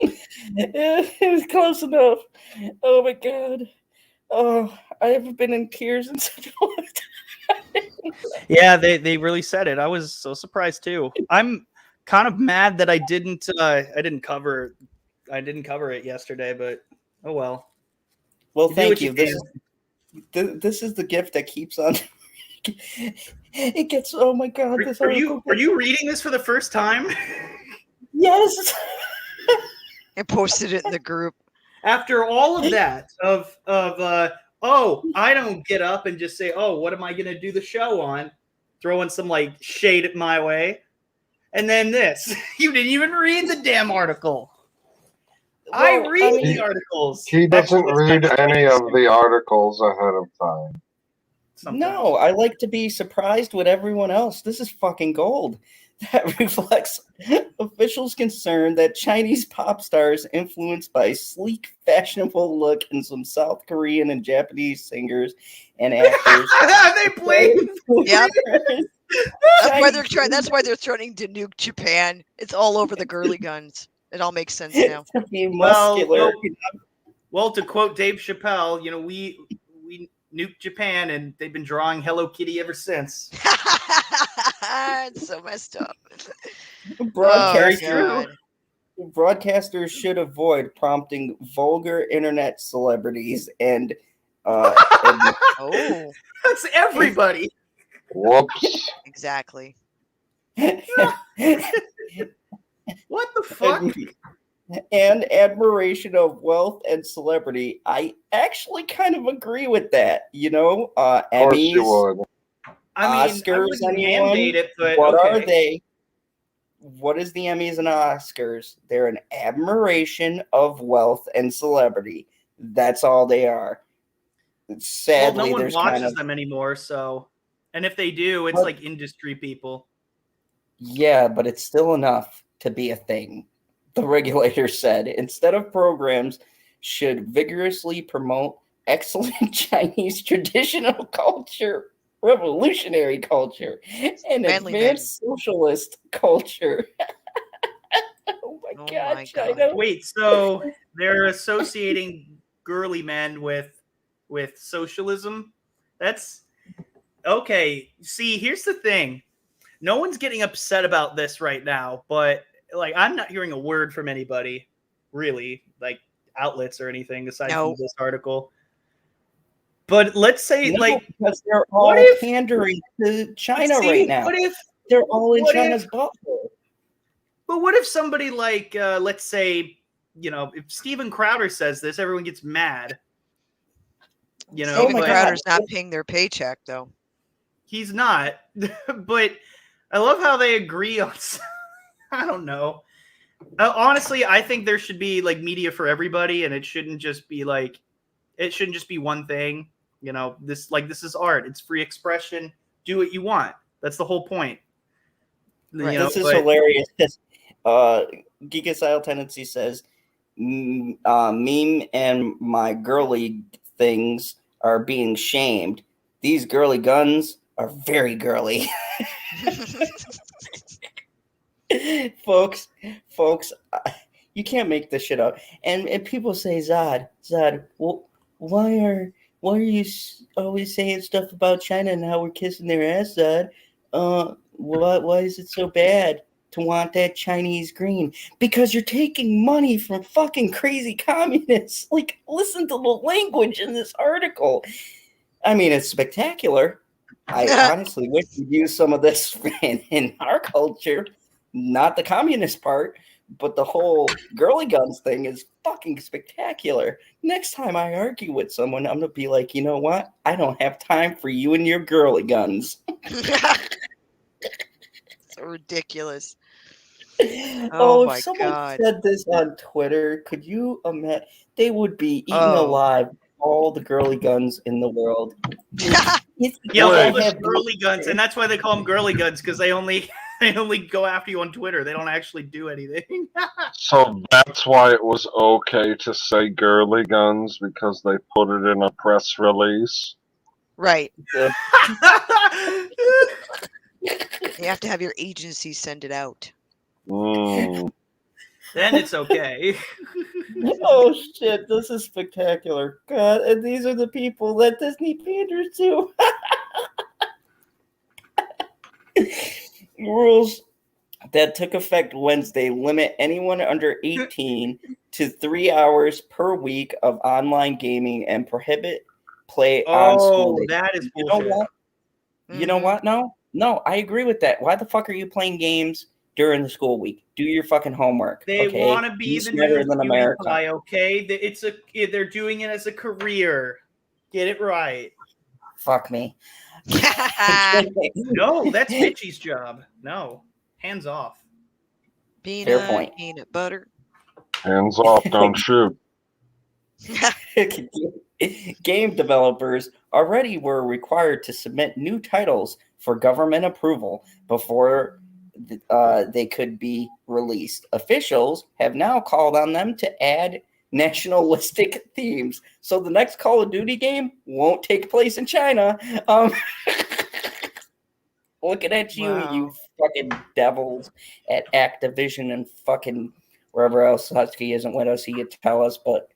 It was close enough. Oh my god. Oh, I haven't been in tears in such a long time. Yeah, they really said it. I was so surprised too. I'm kind of mad that I didn't cover it yesterday, but oh well. Well, You do thank what you. you This is the gift that keeps on. It gets. Oh my god! This Are you reading this for the first time? Yes. I posted it in the group. After all of that, I don't get up and just say, oh, what am I gonna do the show on? Throwing some like shade at my way, and then this. You didn't even read the damn article. I read the articles. He doesn't read any of the articles ahead of time. sometimes. No, I like to be surprised with everyone else. This is fucking gold. That reflects officials' concern that Chinese pop stars influenced by sleek, fashionable look and some South Korean and Japanese singers and actors. They blame. Yep. That's why they're threatening to nuke Japan. It's all over the girly guns. It all makes sense now. To be muscular. Well, to quote Dave Chappelle, we nuked Japan and they've been drawing Hello Kitty ever since. It's so messed up. Broadcasters should avoid prompting vulgar internet celebrities and that's everybody. Whoops. Exactly. What the fuck? And admiration of wealth and celebrity. I actually kind of agree with that. Of course you Emmys, would. I mean, Oscars, I wouldn't anyone? mandate it, but What okay. are they? What is the Emmys and Oscars? They're an admiration of wealth and celebrity. That's all they are. Sadly, no one there's watches them anymore, so. And if they do, it's like industry people. Yeah, but it's still enough to be a thing. The regulator said instead of programs should vigorously promote excellent Chinese traditional culture, revolutionary culture, and advanced socialist culture. Oh my God, China. Wait, so they're associating girly men with socialism? That's okay. See, here's the thing. No one's getting upset about this right now, but like I'm not hearing a word from anybody, really, like outlets or anything aside from this article. But let's say, because they're all pandering to China right now. What if they're all in China's bubble? But what if somebody like, let's say, if Steven Crowder says this, everyone gets mad. Steven Crowder's not paying their paycheck, though. He's not. But I love how they agree on. I don't know. Honestly, I think there should be like media for everybody, and it shouldn't just be one thing. This is art. It's free expression. Do what you want. That's the whole point. Right. This is hilarious. Geekasile Tendency says, meme and my girly things are being shamed. These girly guns are very girly. folks, you can't make this shit up. And people say, Zod, well, why are you always saying stuff about China and how we're kissing their ass, Zod? Why is it so bad to want that Chinese green? Because you're taking money from fucking crazy communists. Like, listen to the language in this article. I mean, it's spectacular. I honestly wish we'd use some of this in our culture. Not the communist part, but the whole girly guns thing is fucking spectacular. Next time I argue with someone, I'm going to be like, you know what? I don't have time for you and your girly guns. So ridiculous. If someone said this on Twitter, could you imagine? They would be eaten alive. All the girly guns in the world. All the girly guns, and that's why they call them girly guns, because they only go after you on Twitter. They don't actually do anything. So that's why it was okay to say girly guns, because they put it in a press release. Right. You have to have your agency send it out. Then it's okay. Oh shit, this is spectacular. God, and these are the people that Disney panders to. Rules that took effect Wednesday limit anyone under 18 to 3 hours per week of online gaming and prohibit play on school days. That is bullshit. You know what? You know what? No, I agree with that. Why the fuck are you playing games during the school week? Do your fucking homework. They want to be the smarter new than America. Okay, they're doing it as a career. Get it right. Fuck me. No, that's Mitchie's job. No, hands off. Peanut butter. Hands off, don't shoot. Game developers already were required to submit new titles for government approval before they could be released. Officials have now called on them to add nationalistic themes, so the next Call of Duty game won't take place in China. Looking at you, you fucking devils at Activision and fucking wherever else Husky isn't with us, he could tell us, but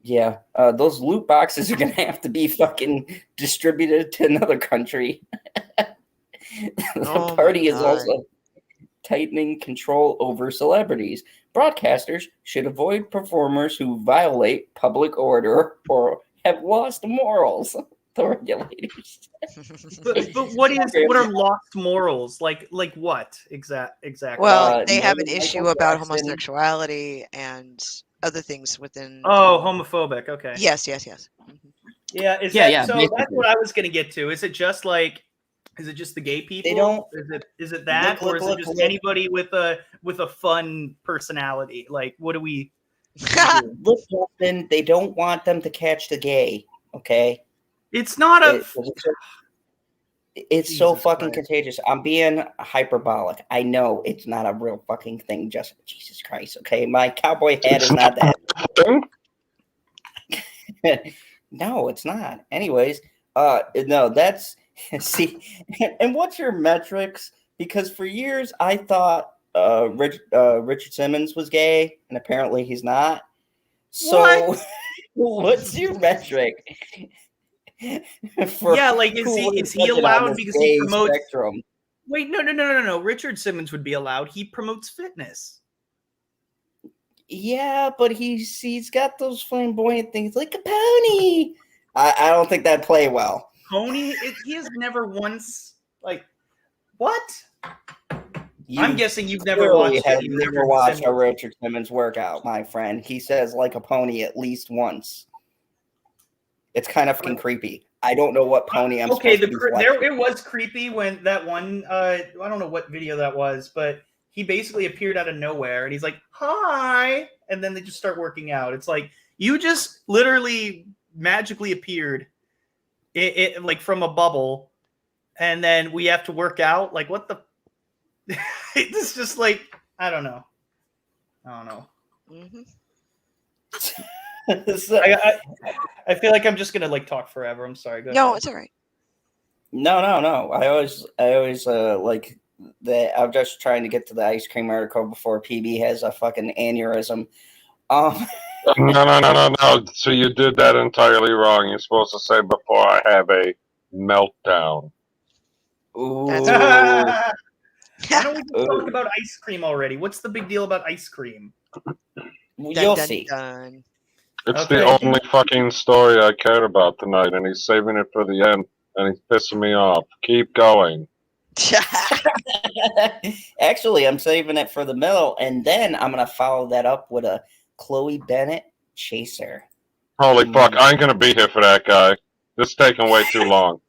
yeah, those loot boxes are gonna have to be fucking distributed to another country. The party is also tightening control over celebrities. Broadcasters should avoid performers who violate public order or have lost morals. The regulators. But what are lost morals? Like what exactly? Well, they have an issue about homosexuality and other things within. Oh, homophobic. Okay. Yes. Yeah. So that's what I was gonna get to. Is it just the gay people? They don't. Is it that, or is it just anybody with a fun personality? Like, what do we? Look, Justin, they don't want them to catch the gay. Okay. It's not It's so fucking contagious. I'm being hyperbolic. I know it's not a real fucking thing. Just Jesus Christ. Okay, my cowboy hat is not that. No, it's not. Anyways, no, that's see. And what's your metrics? Because for years I thought Richard Simmons was gay, and apparently he's not. So, what's your metric? Is he allowed because he promotes spectrum? Wait, no. Richard Simmons would be allowed. He promotes fitness. Yeah, but he's got those flamboyant things like a pony. I don't think that'd play well. Pony? He has never once what? I'm guessing you've never watched a Richard Simmons workout, my friend. He says like a pony at least once. It's kind of fucking creepy. I don't know what pony I'm supposed to be watching. It was creepy when that one, I don't know what video that was, but he basically appeared out of nowhere and he's like, hi, and then they just start working out. It's like, you just literally magically appeared it like from a bubble, and then we have to work out? Like, what the? It's just like, I don't know. Mm-hmm. So, I feel like I'm just gonna talk forever. I'm sorry. Go ahead. It's all right. No. I always like that. I'm just trying to get to the ice cream article before PB has a fucking aneurysm. No. So you did that entirely wrong. You're supposed to say before I have a meltdown. Ooh. Why don't we just talk about ice cream already? What's the big deal about ice cream? You'll see. It's the only fucking story I cared about tonight, and he's saving it for the end, and he's pissing me off. Keep going. Actually, I'm saving it for the middle, and then I'm going to follow that up with a Chloe Bennet chaser. Holy fuck, I ain't going to be here for that guy. This is taking way too long.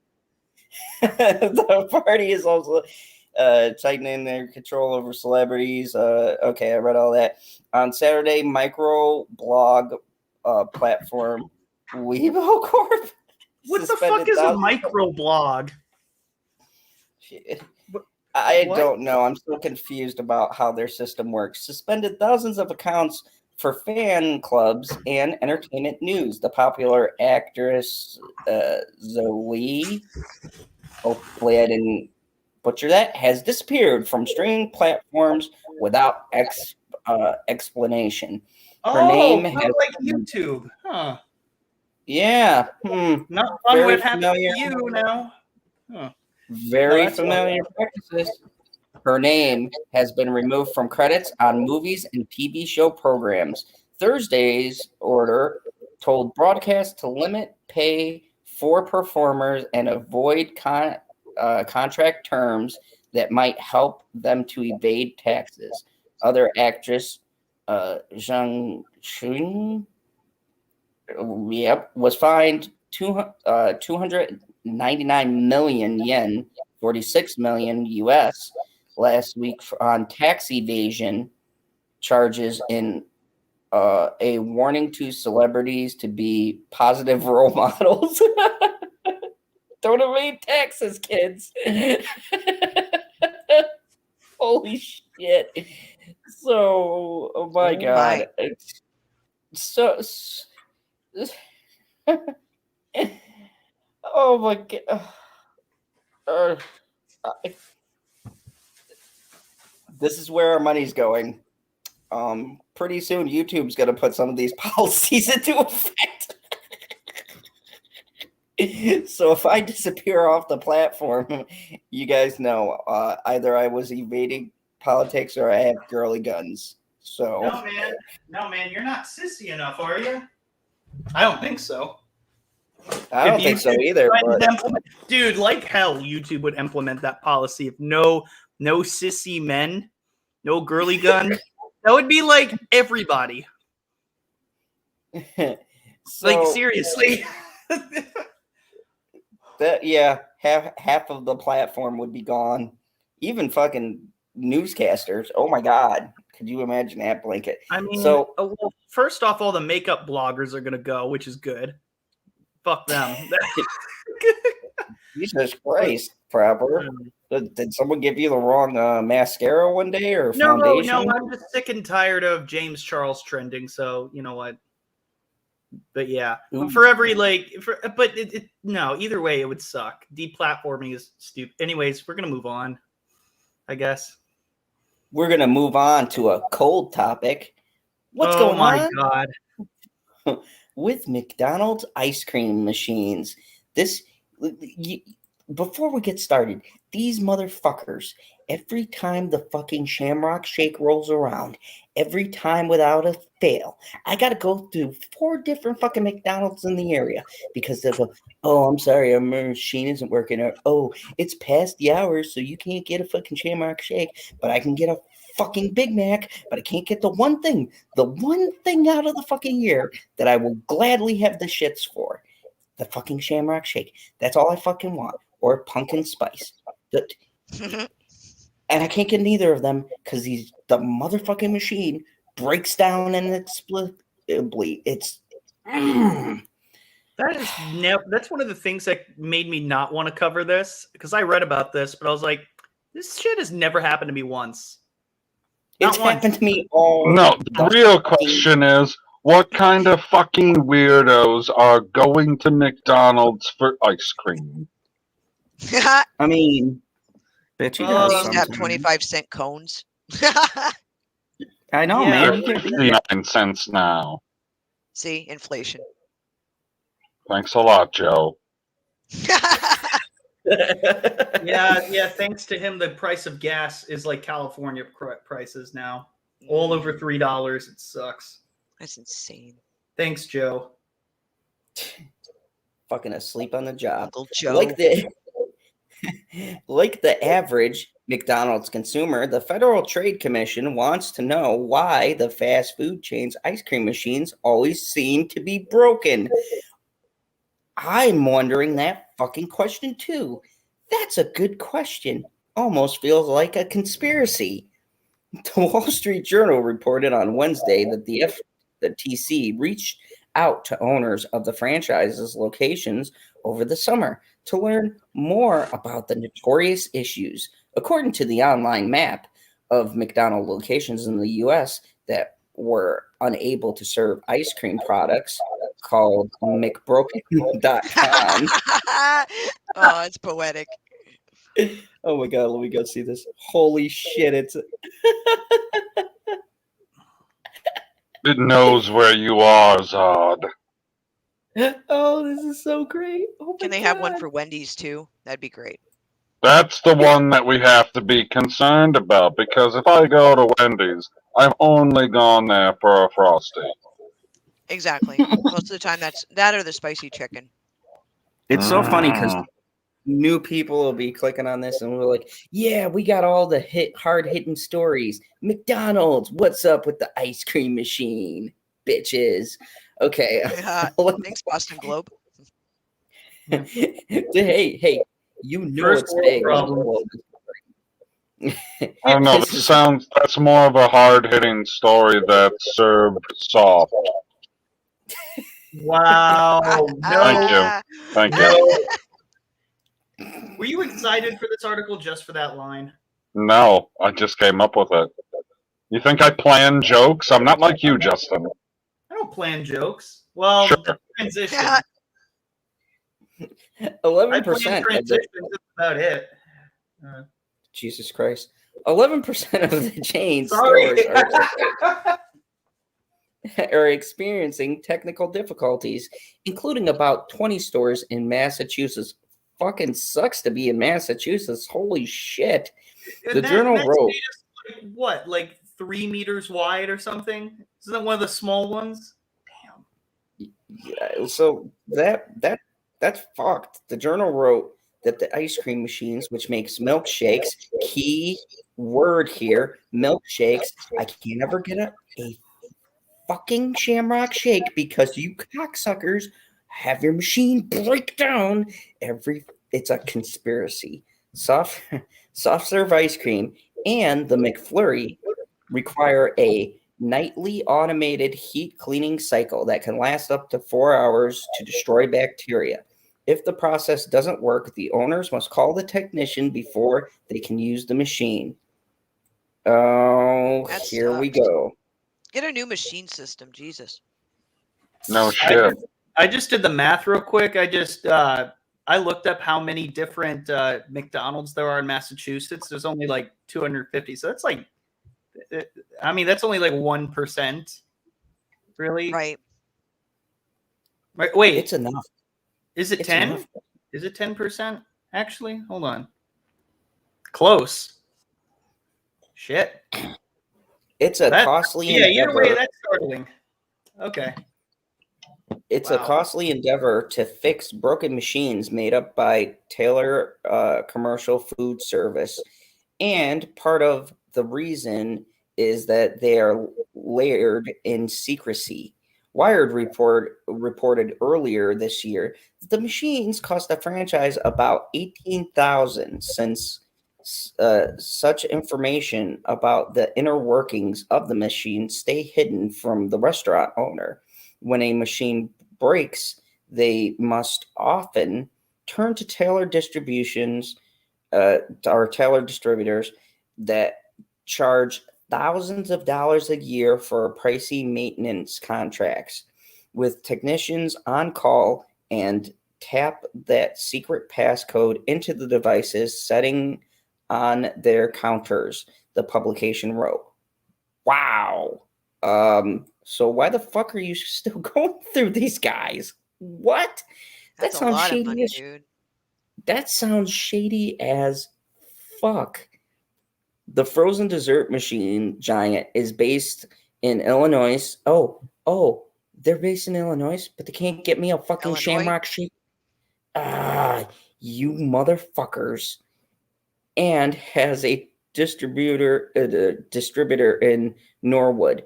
The party is also tightening their control over celebrities. Okay, I read all that. On Saturday, microblog platform Weibo Corp. What the fuck is a microblog? I don't know. I'm so confused about how their system works. Suspended thousands of accounts for fan clubs and entertainment news. The popular actress Zoe, hopefully I didn't butcher that, has disappeared from streaming platforms without explanation. Her name has like YouTube, huh? Yeah. Not fun what happened to you now. Huh. Very familiar practices. Her name has been removed from credits on movies and TV show programs. Thursday's order told broadcast to limit pay for performers and avoid contract terms that might help them to evade taxes. Other actress Zhang Xun, was fined 299 million yen, 46 million US, last week on tax evasion charges in a warning to celebrities to be positive role models. Don't evade taxes, kids. Holy shit. So, oh my God. my. It's so, oh my God. This is where our money's going. Pretty soon YouTube's gonna put some of these policies into effect. So if I disappear off the platform, you guys know either I was evading politics or I have girly guns. So No man, you're not sissy enough, are you? I don't think so. I don't think so either. But Dude, like hell, YouTube would implement that policy. If no sissy men, no girly gun, that would be like everybody. so, Like seriously. half of the platform would be gone. Even fucking newscasters. Oh my God. Could you imagine that blanket? I mean, so well, first off, all the makeup bloggers are gonna go, which is good. Fuck them. Jesus Christ, proper. Did someone give you the wrong mascara one day or No, foundation? I'm just sick and tired of James Charles trending. So you know what? But yeah, for every no. Either way, it would suck. Deplatforming is stupid. Anyways, we're gonna move on, I guess. We're gonna move on to a cold topic. What's going on? Oh my God! With McDonald's ice cream machines. Before we get started, these motherfuckers, every time the fucking Shamrock Shake rolls around, every time without a fail, I got to go through 4 different fucking McDonald's in the area because they'll go, oh, I'm sorry, our machine isn't working. Or, oh, it's past the hours, so you can't get a fucking Shamrock Shake, but I can get a fucking Big Mac, but I can't get the one thing out of the fucking year that I will gladly have the shits for. The fucking Shamrock Shake. That's all I fucking want. Or pumpkin spice. And I can't get neither of them because the motherfucking machine breaks down and it's it's that's one of the things that made me not want to cover this because I read about this, but I was like, this shit has never happened to me once. It's happened to me all. No, the real question is, what kind of fucking weirdos are going to McDonald's for ice cream? I mean, bet you They guys used to have 25-cent cones. I know, Yeah. man. They're 59 cents now. See, inflation. Thanks a lot, Joe. Yeah. Thanks to him, the price of gas is like California prices now, all over $3. It sucks. That's insane. Thanks, Joe. Fucking asleep on the job. Uncle Joe. Like the average McDonald's consumer, the Federal Trade Commission wants to know why the fast food chain's ice cream machines always seem to be broken. I'm wondering that fucking question too. That's a good question. Almost feels like a conspiracy. The Wall Street Journal reported on Wednesday that the TC reached out to owners of the franchise's locations over the summer to learn more about the notorious issues. According to the online map of McDonald's locations in the U.S. that were unable to serve ice cream products called McBroken.com. Oh, it's poetic. Oh my God, let me go see this. Holy shit, it's... It knows where you are, Zod. Oh, this is so great. Oh my Can they God. have one for Wendy's too? That'd be great. That's the one that we have to be concerned about, because if I go to Wendy's, I've only gone there for a Frosty. Exactly. Most of the time, that's that or the spicy chicken. It's so funny because new people will be clicking on this and we're like, yeah, we got all the hard-hitting stories. McDonald's, what's up with the ice cream machine, bitches? Okay. Thanks, Boston Globe. Hey, you know First it's world big. problem. I don't know. That's more of a hard-hitting story that's served soft. Wow. Thank you. Thank you. No. Were you excited for this article just for that line? No, I just came up with it. You think I plan jokes? I'm not like you, Justin. I don't plan jokes. Well, Sure. transition. 11%. I plan transition. That's about it. Jesus Christ. 11% of the chain Sorry. stores are experiencing technical difficulties, including about 20 stores in Massachusetts. Fucking sucks to be in Massachusetts. Holy shit. The Journal wrote, like, what, like 3 meters wide or something? Isn't that one of the small ones? Damn. Yeah, so that's fucked. The Journal wrote that the ice cream machines, which makes milkshakes, key word here, milkshakes. I can't ever get a fucking Shamrock Shake because you cocksuckers have your machine break down it's a conspiracy. Soft serve ice cream and the McFlurry require a nightly automated heat cleaning cycle that can last up to 4 hours to destroy bacteria. If the process doesn't work, the owners must call the technician before they can use the machine. Oh, here we go. Get a new machine system, Jesus. No shit. I just did the math real quick. I looked up how many different McDonald's there are in Massachusetts. There's only like 250. So that's like, I mean, that's only like 1%. Really? Right. Wait. It's enough. Is it 10? Is it 10%? Actually, hold on. Close. Shit. It's a costly endeavor. Yeah, either way, that's startling. Okay. It's a costly endeavor to fix broken machines made up by Taylor Commercial Food Service. And part of the reason is that they are layered in secrecy. Wired reported earlier this year that the machines cost the franchise about $18,000 since such information about the inner workings of the machine stay hidden from the restaurant owner. When a machine breaks, they must often turn to Taylor distributions or Taylor distributors that charge thousands of dollars a year for pricey maintenance contracts with technicians on call and tap that secret passcode into the devices setting on their counters, the publication wrote. Wow. So why the fuck are you still going through these guys? What? That's a lot of money, dude. That sounds shady as fuck. The frozen dessert machine giant is based in Illinois. Oh, they're based in Illinois, but they can't get me a fucking Shamrock Shake. You motherfuckers. And has a distributor in Norwood.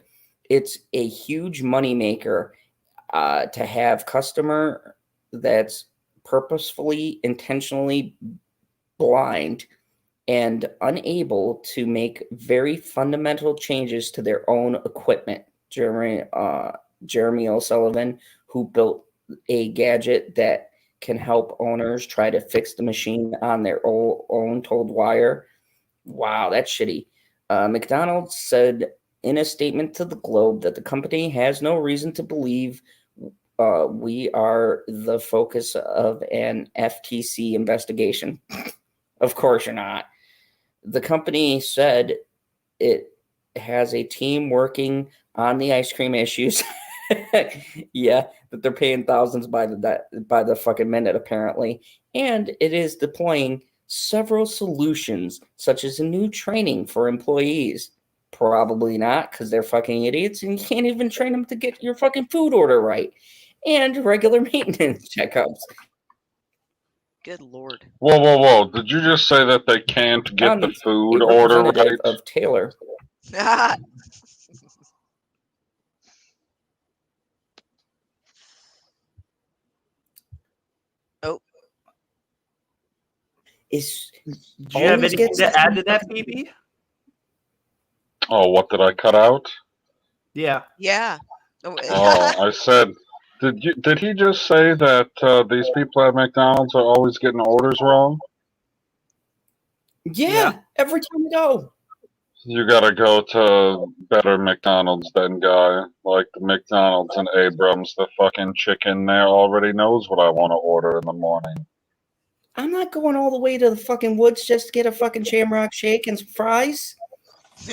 It's a huge moneymaker to have customer that's purposefully, intentionally blind and unable to make very fundamental changes to their own equipment. Jeremy O'Sullivan, who built a gadget that can help owners try to fix the machine on their own, told Wire. Wow, that's shitty. McDonald said in a statement to the Globe that the company has no reason to believe we are the focus of an FTC investigation. Of course you're not. The company said it has a team working on the ice cream issues. Yeah, that they're paying thousands by the fucking minute, apparently. And it is deploying several solutions, such as a new training for employees. Probably not, because they're fucking idiots and you can't even train them to get your fucking food order right. And regular maintenance checkups. Good Lord. Whoa. Did you just say that they can't get the food order right? Of Taylor. is Do you have always anything gets to add to that, BB? Oh, what did I cut out? Yeah. Yeah. Oh, I said, did he just say that these people at McDonald's are always getting orders wrong? Yeah, every time I go. You gotta go to better McDonald's then, guy. Like the McDonald's and Abrams, the fucking chicken there already knows what I want to order in the morning. I'm not going all the way to the fucking woods just to get a fucking shamrock shake and some fries.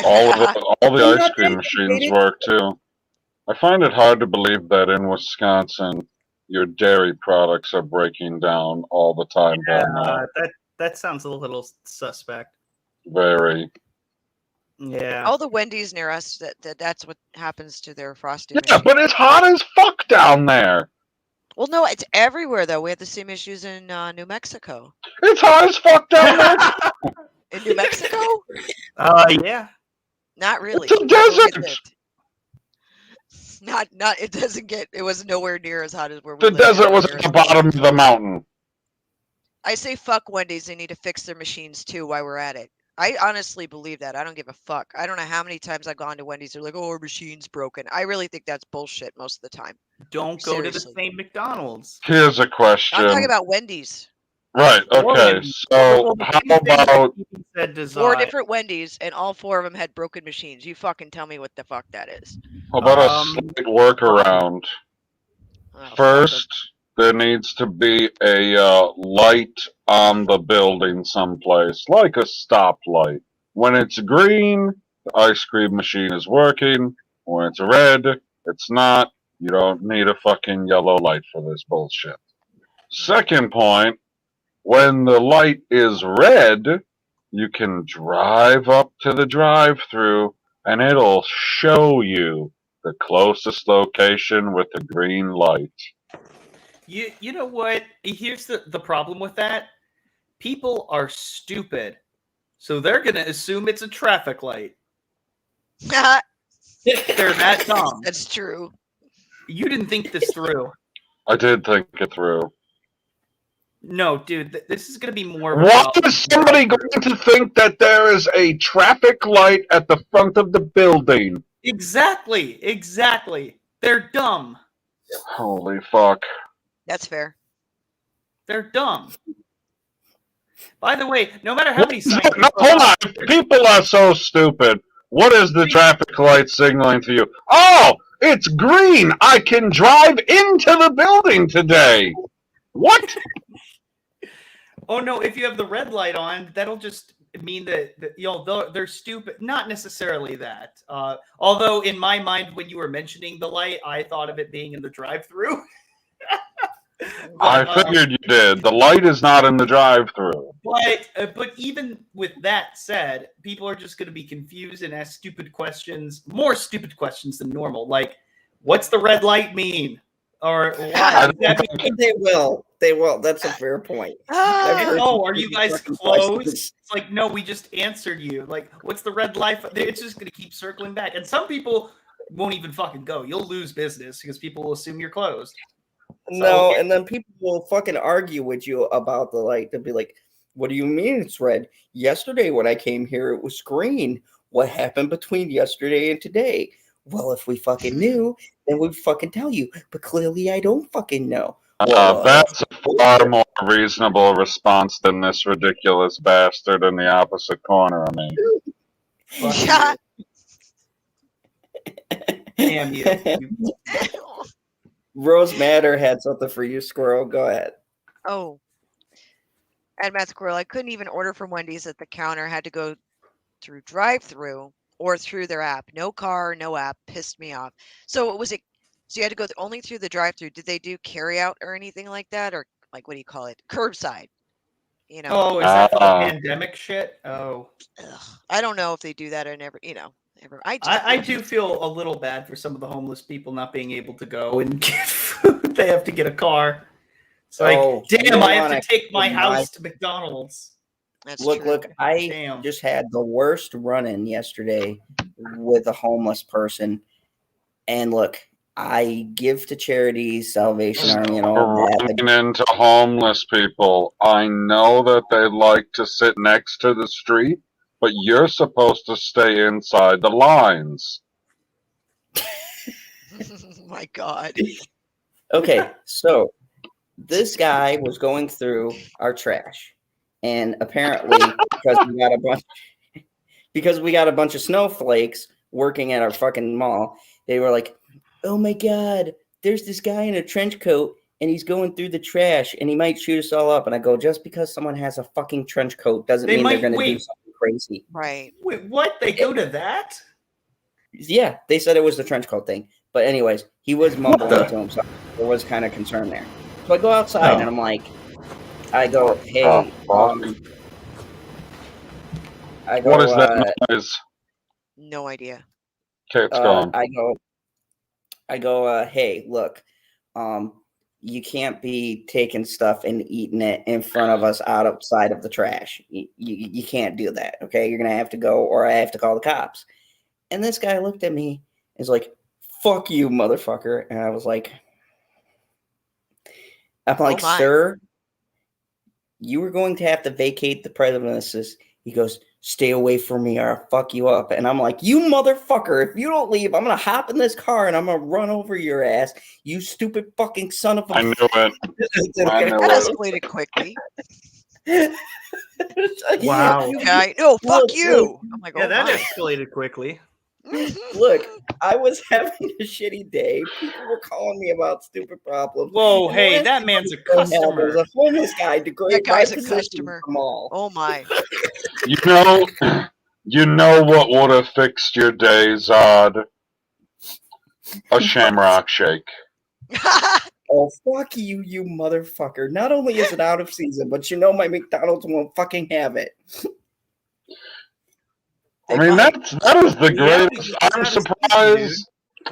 All the I'm ice not cream that machines dedicated. work too. I find it hard to believe that in Wisconsin, your dairy products are breaking down all the time down there. That sounds a little suspect. Very. Yeah. All the Wendy's near us, that's what happens to their frosty Yeah, machine. but it's hot as fuck down there. Well, no, it's everywhere though. We had the same issues in New Mexico. It's hot as fuck down there. In New Mexico? Yeah. Not really. It's a Not where we desert. lived. Not. It doesn't get. It was nowhere near as hot as where we The lived. desert was at the bottom of the mountain. I say fuck Wendy's. They need to fix their machines too while we're at it. I honestly believe that. I don't give a fuck. I don't know how many times I've gone to Wendy's. They're like, "Oh, our machine's broken." I really think that's bullshit most of the time. Don't go to the Seriously. same McDonald's. Here's a question. I'm talking about Wendy's. Right, okay, so how about... Said 4 different Wendy's, and all 4 of them had broken machines. You fucking tell me what the fuck that is. How about a slight workaround? Oh, First, there needs to be a light on the building someplace, like a stoplight. When it's green, the ice cream machine is working. When it's red, it's not. You don't need a fucking yellow light for this bullshit. Second point, when the light is red, you can drive up to the drive-thru and it'll show you the closest location with the green light. You know what? Here's the problem with that. People are stupid. So they're going to assume it's a traffic light. They're that dumb. That's true. You didn't think this through. I did think it through. No, dude, this is going to be more of a Why problem. is somebody going to think that there is a traffic light at the front of the building? Exactly. They're dumb. Holy fuck. That's fair. They're dumb. By the way, no matter how many signs No, hold on. If people are so stupid, what is the traffic light signaling to you? Oh, it's green. I can drive into the building today. What? Oh no! If you have the red light on, that'll just mean that they're stupid. Not necessarily that. Although in my mind, when you were mentioning the light, I thought of it being in the drive-through. I figured you did. The light is not in the drive-through. But even with that said, people are just going to be confused and ask stupid questions, more stupid questions than normal. Like, what's the red light mean? Or why? They will. That's a fair point. Oh, are you guys closed? It's like, no, we just answered you. Like, what's the red light? It's just going to keep circling back. And some people won't even fucking go. You'll lose business because people will assume you're closed. No, and then people will fucking argue with you about the light. They'll be like, what do you mean it's red? Yesterday when I came here, it was green. What happened between yesterday and today? Well, if we fucking knew, then we'd fucking tell you. But clearly I don't fucking know. That's a far more reasonable response than this ridiculous bastard in the opposite corner of me. Yeah. Damn you. Rose Matter had something for you, Squirrel. Go ahead. Oh. At Matt Squirrel, I couldn't even order from Wendy's at the counter. I had to go through drive-through or through their app. No car, no app. Pissed me off. So it was so you had to go only through the drive-through. Did they do carry out or anything like that, or like what do you call it, curbside? You know. Oh, is that for the pandemic shit? Oh, I don't know if they do that or never. You know, ever. I do feel a little bad for some of the homeless people not being able to go and get food. They have to get a car. It's like, damn, I have to take my house to McDonald's. That's look, true. I just had the worst run-in yesterday with a homeless person. And look, I give to charities, Salvation Army, and all that. Running into homeless people. I know that they like to sit next to the street, but you're supposed to stay inside the lines. My God. Okay, so this guy was going through our trash, and apparently because we got a bunch of snowflakes working at our fucking mall, they were like, "Oh my God, there's this guy in a trench coat, and he's going through the trash, and he might shoot us all up." And I go, just because someone has a fucking trench coat doesn't mean they're going to do something crazy. Right. Wait, what? They go to that? Yeah, they said it was the trench coat thing. But anyways, he was mumbling to himself. There was kind of concern there. So I go outside, and I'm like, hey, What is that noise? No idea. Okay, it's gone. I go, hey, look, you can't be taking stuff and eating it in front of us outside of the trash. You can't do that, okay? You're going to have to go, or I have to call the cops. And this guy looked at me and was like, "Fuck you, motherfucker." And I was like, "Sir, you were going to have to vacate the premises." He goes, "Stay away from me or I'll fuck you up." And I'm like, "You motherfucker, if you don't leave, I'm going to hop in this car and I'm going to run over your ass, you stupid fucking son of a..." I knew it. That escalated quickly. Wow. No, fuck you. I'm like, Yeah, oh that my. escalated quickly. Look, I was having a shitty day. People were calling me about stupid problems. Whoa, And hey, the that last man's a thing I had customer. was a homeless guy degrade That guy's my a position customer. from all. Oh my. You know what would have fixed your day, Zod? A shamrock shake. Oh, fuck you, you motherfucker. Not only is it out of season, but you know my McDonald's won't fucking have it. I mean, that is the greatest.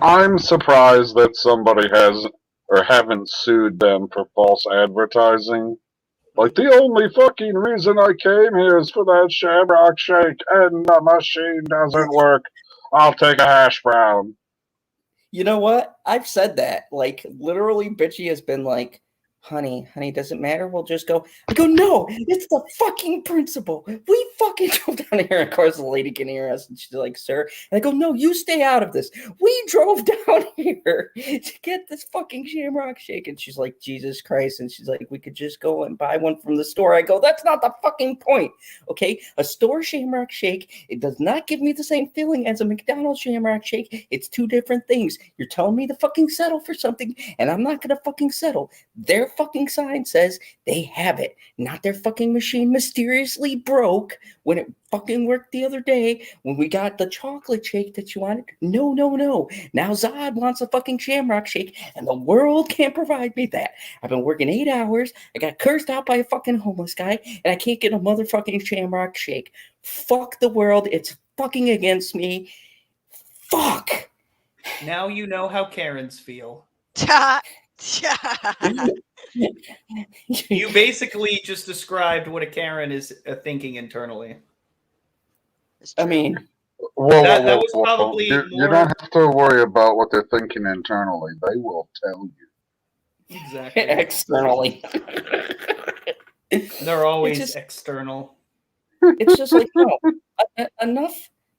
I'm surprised that somebody has or haven't sued them for false advertising. Like, the only fucking reason I came here is for that shamrock shake, and the machine doesn't work. I'll take a hash brown. You know what? I've said that. Like, literally, Bitchy has been like, honey, does it matter? We'll just go. I go, no, it's the fucking principle. We fucking drove down here. Of course, the lady can hear us, and she's like, sir. And I go, no, you stay out of this. We drove down here to get this fucking shamrock shake. And she's like, Jesus Christ. And she's like, we could just go and buy one from the store. I go, that's not the fucking point. Okay? A store shamrock shake, it does not give me the same feeling as a McDonald's shamrock shake. It's two different things. You're telling me to fucking settle for something, and I'm not going to fucking settle. Their fucking sign says they have it, not their fucking machine mysteriously broke when it fucking worked the other day when we got the chocolate shake that you wanted. No. Now Zod wants a fucking shamrock shake, and the world can't provide me that. I've been working 8 hours. I got cursed out by a fucking homeless guy, and I can't get a motherfucking shamrock shake. Fuck the world. It's fucking against me. Fuck. Now you know how Karens feel. You basically just described what a Karen is thinking internally. I mean, that was probably you don't have to worry about what they're thinking internally. They will tell you. Exactly. Externally. They're always external. It's just like, no,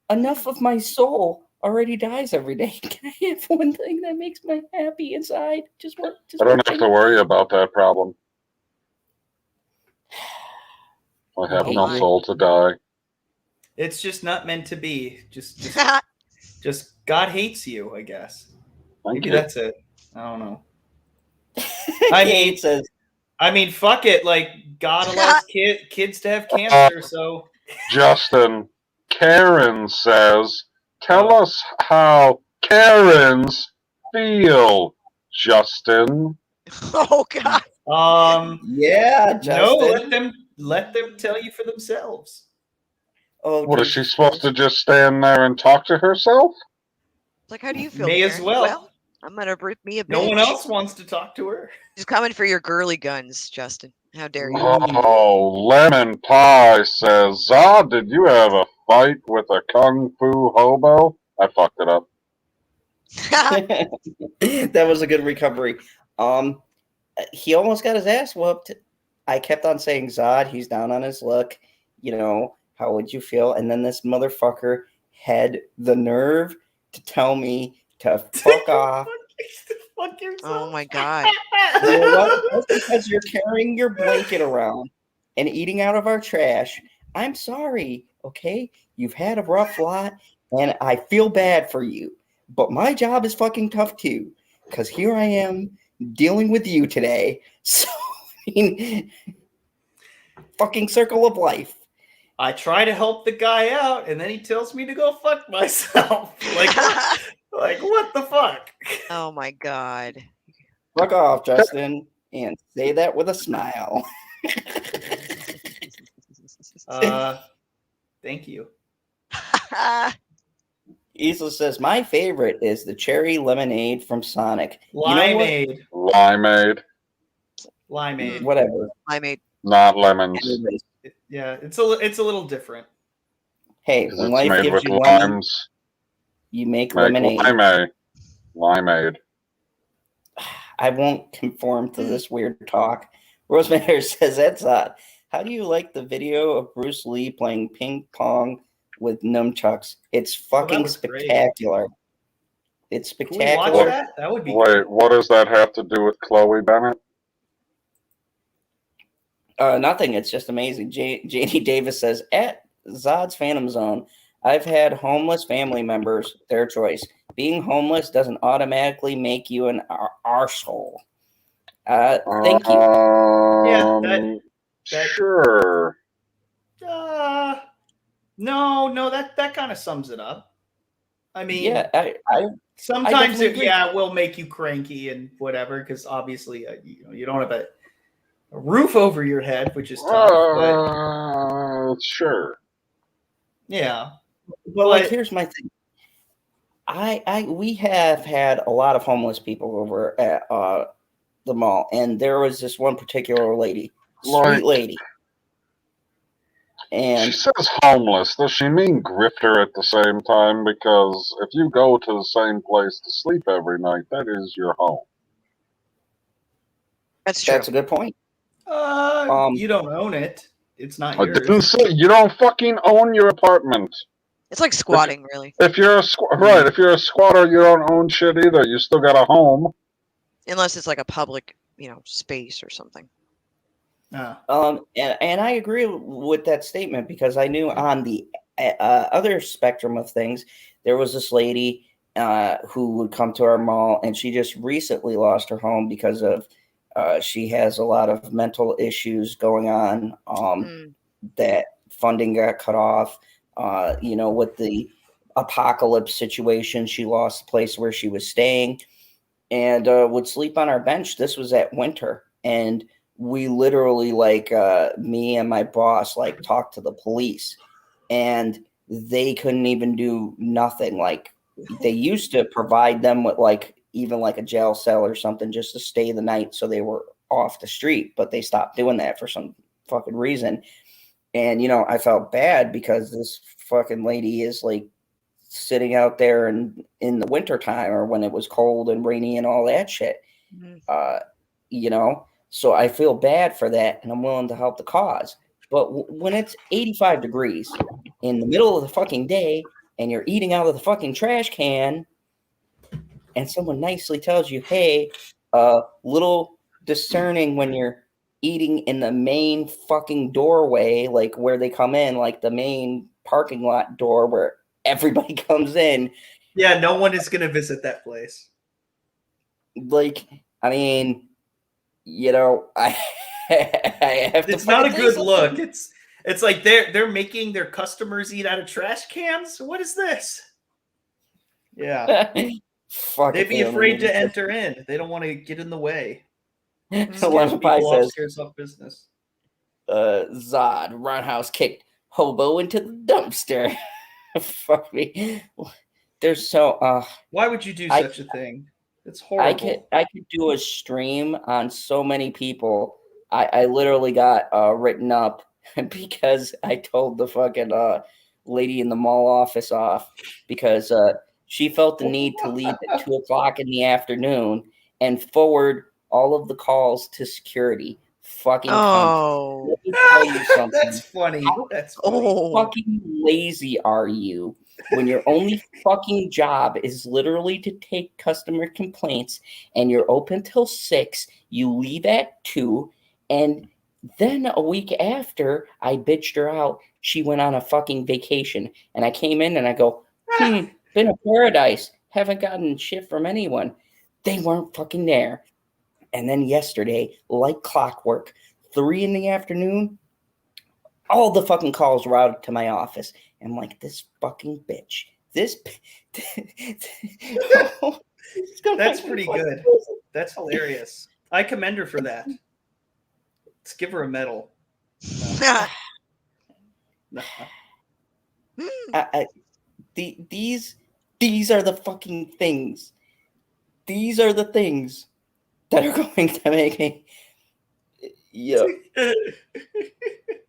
enough of my soul already dies every day. Can I have one thing that makes me happy inside? I don't have to worry about that problem. I have no soul to die. It's just not meant to be. Just God hates you, I guess. Maybe that's it. I don't know. I mean, fuck it. Like, God allows kids to have cancer, so. Justin, Karen says, tell us how Karens feel, Justin. Oh God. Yeah, Justin. No, let them tell you for themselves. Oh, what is she supposed to just stand there and talk to herself? Like, how do you feel? May as well. I'm gonna rip me a bitch. No one else wants to talk to her. She's coming for your girly guns, Justin. How dare you? Oh, Lemon Pie says, Zod, did you have a fight with a kung fu hobo? I fucked it up. That was a good recovery. He almost got his ass whooped. I kept on saying, Zod, he's down on his luck. You know, how would you feel? And then this motherfucker had the nerve to tell me to fuck off. Fuck yourself. Oh my God. You know what? Just because you're carrying your blanket around and eating out of our trash, I'm sorry, okay? You've had a rough lot, and I feel bad for you. But my job is fucking tough too, because here I am dealing with you today. So, I mean, fucking circle of life. I try to help the guy out, and then he tells me to go fuck myself. Like what the fuck? Oh my God. Fuck off, Justin, and say that with a smile. Thank you. Isla says, my favorite is the cherry lemonade from Sonic. Limeade. Limeade, Limeade. Whatever. Limeade. not lemons. Yeah, it's a little different. Hey, 'Cause when it's life made gives with you lemon, limes. you make Make lemonade. limeade. I won't conform to this weird talk. Rosemary says, that's odd. How do you like the video of Bruce Lee playing ping pong with nunchucks? It's fucking was great. spectacular. It's Can we watch spectacular. that? That would be Wait, good. what does that have to do with Chloe Bennett? Nothing. It's just amazing. Janie Davis says, at Zod's Phantom Zone, I've had homeless family members, their choice. Being homeless doesn't automatically make you an arsehole. Thank you. Yeah, that- Sure. No, that kind of sums it up. I mean, Yeah, I sometimes definitely agree. it will make you cranky and whatever, because obviously you don't have a roof over your head, which is tough. But Sure. yeah, Well, like, here's my thing. We have had a lot of homeless people over at the mall, and there was this one particular lady, sweet lady, and She says homeless. Does she mean grifter at the same time? Because if you go to the same place to sleep every night, that is your home. That's true. that's a good point. you don't own it. It's not I yours. didn't say you don't fucking own your apartment. It's like squatting, really. If you're if you're a squatter, you don't own shit either. You still got a home. Unless it's like a public, space or something. And I agree with that statement, because I knew on the other spectrum of things, there was this lady who would come to our mall, and she just recently lost her home because of she has a lot of mental issues going on. That funding got cut off. With the apocalypse situation, she lost the place where she was staying, and would sleep on our bench. This was at winter, and we literally, me and my boss, talked to the police, and they couldn't even do nothing. Like, they used to provide them with even a jail cell or something just to stay the night so they were off the street, but they stopped doing that for some fucking reason. And I felt bad because this fucking lady is sitting out there in the wintertime, or when it was cold and rainy and all that shit. So I feel bad for that, and I'm willing to help the cause. But when it's 85 degrees in the middle of the fucking day, and you're eating out of the fucking trash can, and someone nicely tells you, hey, little discerning when you're eating in the main fucking doorway, where they come in, the main parking lot door where everybody comes in. Yeah, no one is going to visit that place. I mean, I have to. It's not a good look. It's like they're making their customers eat out of trash cans. What is this? Yeah, they'd be afraid to enter in. They don't want to get in the way. Lemon Pie says, scares off business. Zod, roundhouse kicked hobo into the dumpster. Fuck me. There's so. Why would you do such a thing? It's horrible. I could do a stream on so many people. I literally got written up because I told the fucking lady in the mall office off, because She felt the need to leave at 2 o'clock in the afternoon and forward all of the calls to security. Fucking cunt. Let me tell you something. That's funny. That's funny. How fucking lazy are you when your only fucking job is literally to take customer complaints and you're open till 6, you leave at 2, and then a week after I bitched her out, she went on a fucking vacation, and I came in and I go, been a paradise. Haven't gotten shit from anyone. They weren't fucking there. And then yesterday, like clockwork, 3 in the afternoon, all the fucking calls routed to my office. I'm like, this fucking bitch. That's pretty good. That's hilarious. I commend her for that. Let's give her a medal. No. These are the fucking things. These are the things that are going to make me. Yeah.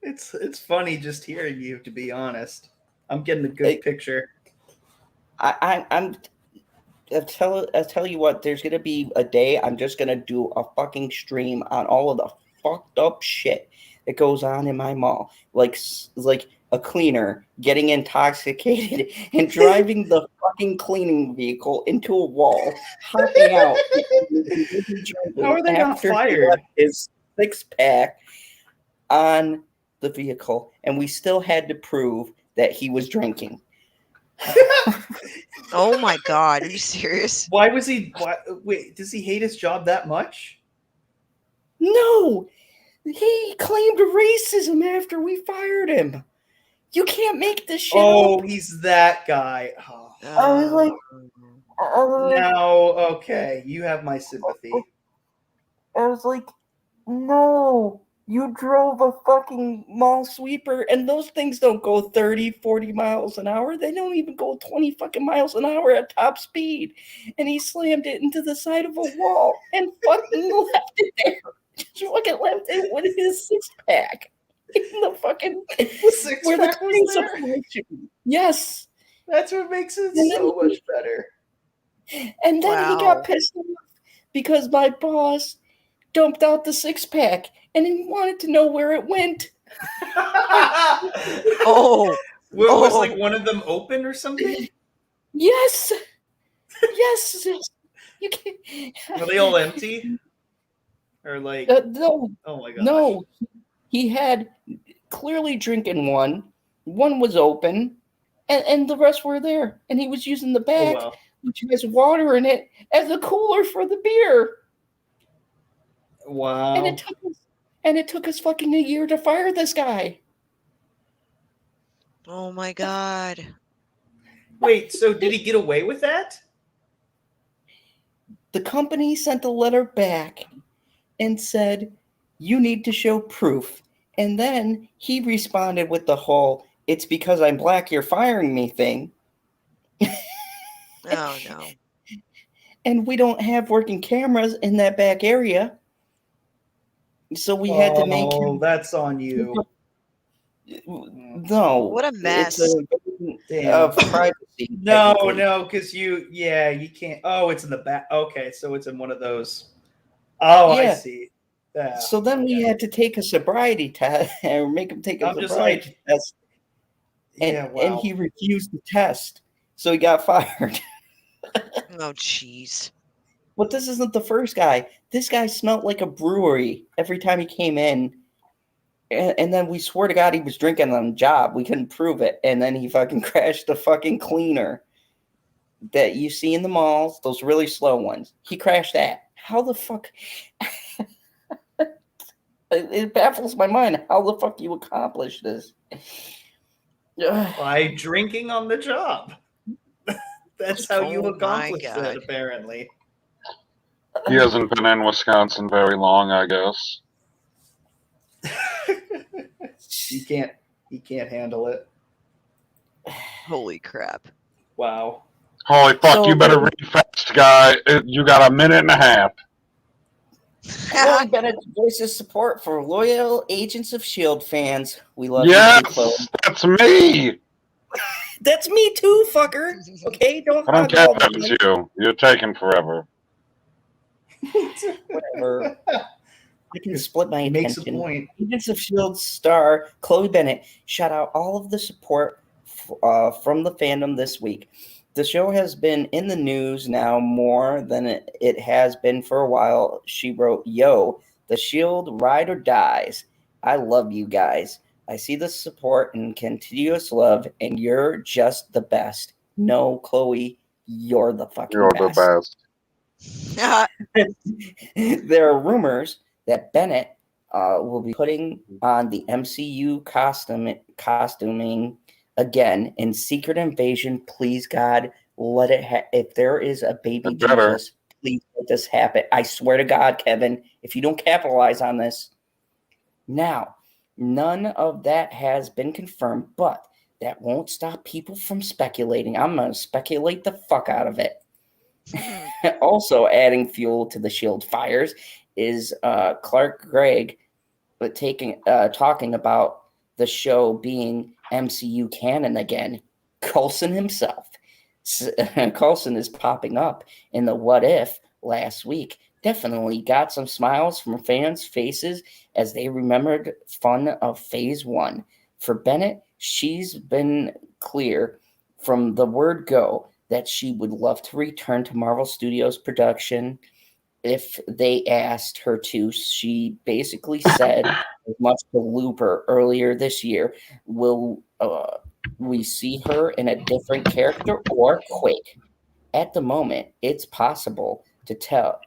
It's funny just hearing you, to be honest. I'm getting a good picture. I'll tell you what, there's gonna be a day I'm just gonna do a fucking stream on all of the fucked up shit that goes on in my mall. Like a cleaner getting intoxicated and driving the fucking cleaning vehicle into a wall, hopping out. How are they not fired? His 6-pack on the vehicle, and we still had to prove that he was drinking. Oh my God, are you serious? Why was he? Wait, does he hate his job that much? No, he claimed racism after we fired him. You can't make this shit up. He's that guy. Oh. I was like, no, okay, you have my sympathy. I was like, no, you drove a fucking mall sweeper, and those things don't go 30, 40 miles an hour. They don't even go 20 fucking miles an hour at top speed. And he slammed it into the side of a wall and fucking left it there. Just fucking left it with his 6-pack. In the fucking where the cleaning supply. Yes. That's what makes it so much better. And then he got pissed off because my boss dumped out the 6-pack and he wanted to know where it went. Was like one of them open or something? Yes. Yes. You can't. Were they all empty? Or like no. Oh my god. No. He had clearly drinking one. One was open, and the rest were there. And he was using the back, which has water in it, as a cooler for the beer. Wow. And it took us fucking a year to fire this guy. Oh my god. Wait, so did he get away with that? The company sent a letter back and said, you need to show proof. And then he responded with the whole, it's because I'm black, you're firing me thing. Oh, no. And we don't have working cameras in that back area. So we had to make him. Oh, that's on you. No. What a mess. Of privacy. No, because you can't. Oh, it's in the back. Okay, so it's in one of those. Oh, yeah. I see. Yeah. So then we had to take a sobriety test or make him take a sobriety test. And he refused the test. So he got fired. Oh, jeez. But this isn't the first guy. This guy smelled like a brewery every time he came in. And then we swore to God he was drinking on the job. We couldn't prove it. And then he fucking crashed the fucking cleaner that you see in the malls, those really slow ones. He crashed that. How the fuck? It baffles my mind how the fuck you accomplish this. By drinking on the job. That's how you accomplish it, apparently. He hasn't been in Wisconsin very long, I guess. He can't handle it. Holy crap. Wow. Holy fuck, you better read fast, guy. You got a minute and a half. Bennet voices support for loyal Agents of S.H.I.E.L.D. fans. We love you. Yes, that's me. That's me too, fucker. Okay, don't I don't hog care all if the it's you. You're taking forever. whatever. I can split my He makes a attention. point. Agents of S.H.I.E.L.D. star Chloe Bennet shout out all of the support from the fandom this week. The show has been in the news now more than it has been for a while. She wrote, "Yo, the S.H.I.E.L.D. ride or dies. I love you guys. I see the support and continuous love, and you're just the best. No, Chloe, you're the fucking You're best." the best. There are rumors that Bennett will be putting on the MCU costuming again in Secret Invasion. Please, God, let it. If there is a baby It better. Jesus, please let this happen. I swear to God, Kevin, if you don't capitalize on this, now none of that has been confirmed, but that won't stop people from speculating. I'm gonna speculate the fuck out of it. Also adding fuel to the S.H.I.E.L.D. fires is Clark Gregg talking about the show being MCU canon again. Coulson himself. Coulson is popping up in the What If last week. Definitely got some smiles from fans' faces as they remembered fun of Phase 1. For Bennett, she's been clear from the word go that she would love to return to Marvel Studios production if they asked her to. She basically said as much to Looper earlier this year. Will we see her in a different character or Quake? At the moment, it's impossible to tell.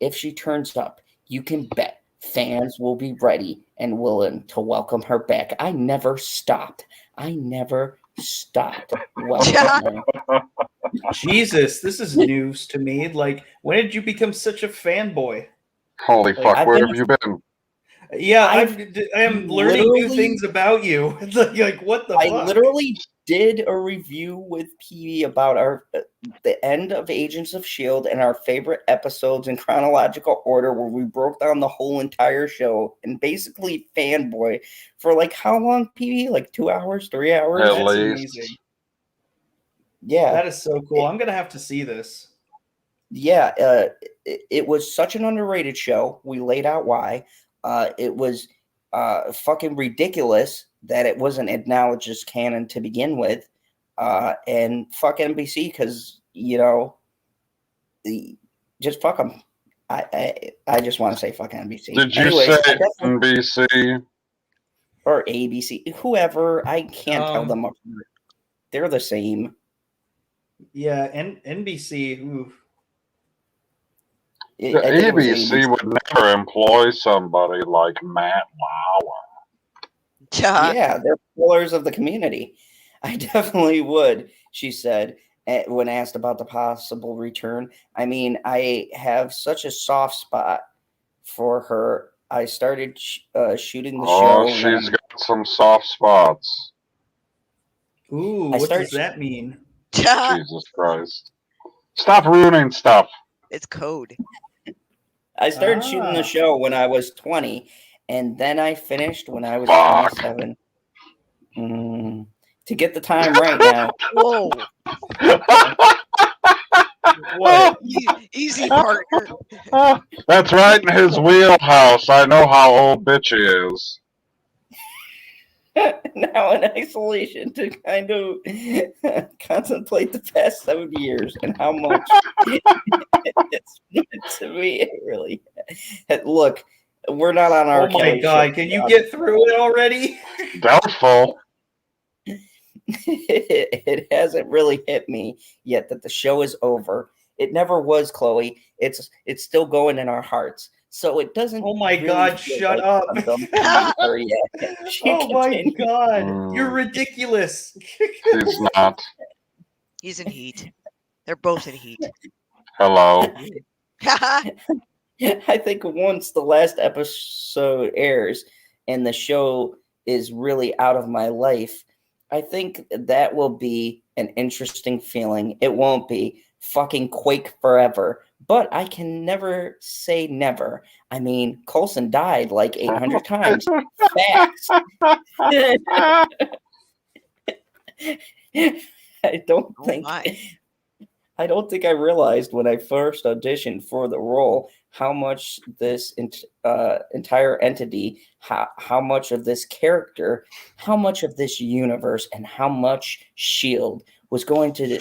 If she turns up, you can bet fans will be ready and willing to welcome her back. I never stopped welcoming her. Jesus, this is news to me. Like, when did you become such a fanboy? Holy Like, fuck, I've where been- have you been? Yeah, I I've am learning new literally- things about you. Like, what the I fuck? literally did a review with PV about the end of Agents of S.H.I.E.L.D. and our favorite episodes in chronological order, where we broke down the whole entire show and basically fanboy for like how long, PV? Like 2 hours, 3 hours? At That's least. amazing. Yeah. That is so cool. I'm gonna have to see this. Yeah, it was such an underrated show. We laid out why. It was fucking ridiculous that it wasn't acknowledged as canon to begin with. And fuck NBC, because, just fuck them. I just want to say fuck NBC. Did you Anyways, say NBC? or ABC, whoever. I can't tell them apart. They're the same. Yeah, NBC. Ooh. The I think it was ABC would never employ somebody like Matt Lauer. Yeah, they're pillars of the community. I definitely would, she said, when asked about the possible return. I mean, I have such a soft spot for her. I started shooting the show. She's got some soft spots. Ooh, what does that mean? Jesus Christ. Stop ruining stuff. It's code. I started shooting the show when I was 20, and then I finished when I was Fuck. 27. To get the time right now. Whoa. What? Easy, partner. That's right in his wheelhouse. I know how old bitchy is. Now in isolation to kind of contemplate the past 7 years and how much it's meant to me. It really. Look, we're not on our. Oh my god! Can you get through it already? Doubtful. It hasn't really hit me yet that the show is over. It never was, Chloe. It's still going in our hearts. So it doesn't. Oh my really god! feel Shut like up! her yet. Oh my god! You're ridiculous. He's not. He's in heat. They're both in heat. Hello. I think once the last episode airs and the show is really out of my life, I think that will be an interesting feeling. It won't be fucking Quake forever, but I can never say never. I mean, Coulson died like 800 times. Facts. I don't Oh think my. I don't think I realized when I first auditioned for the role how much this entire entity, how much of this character, how much of this universe, and how much Shield was going to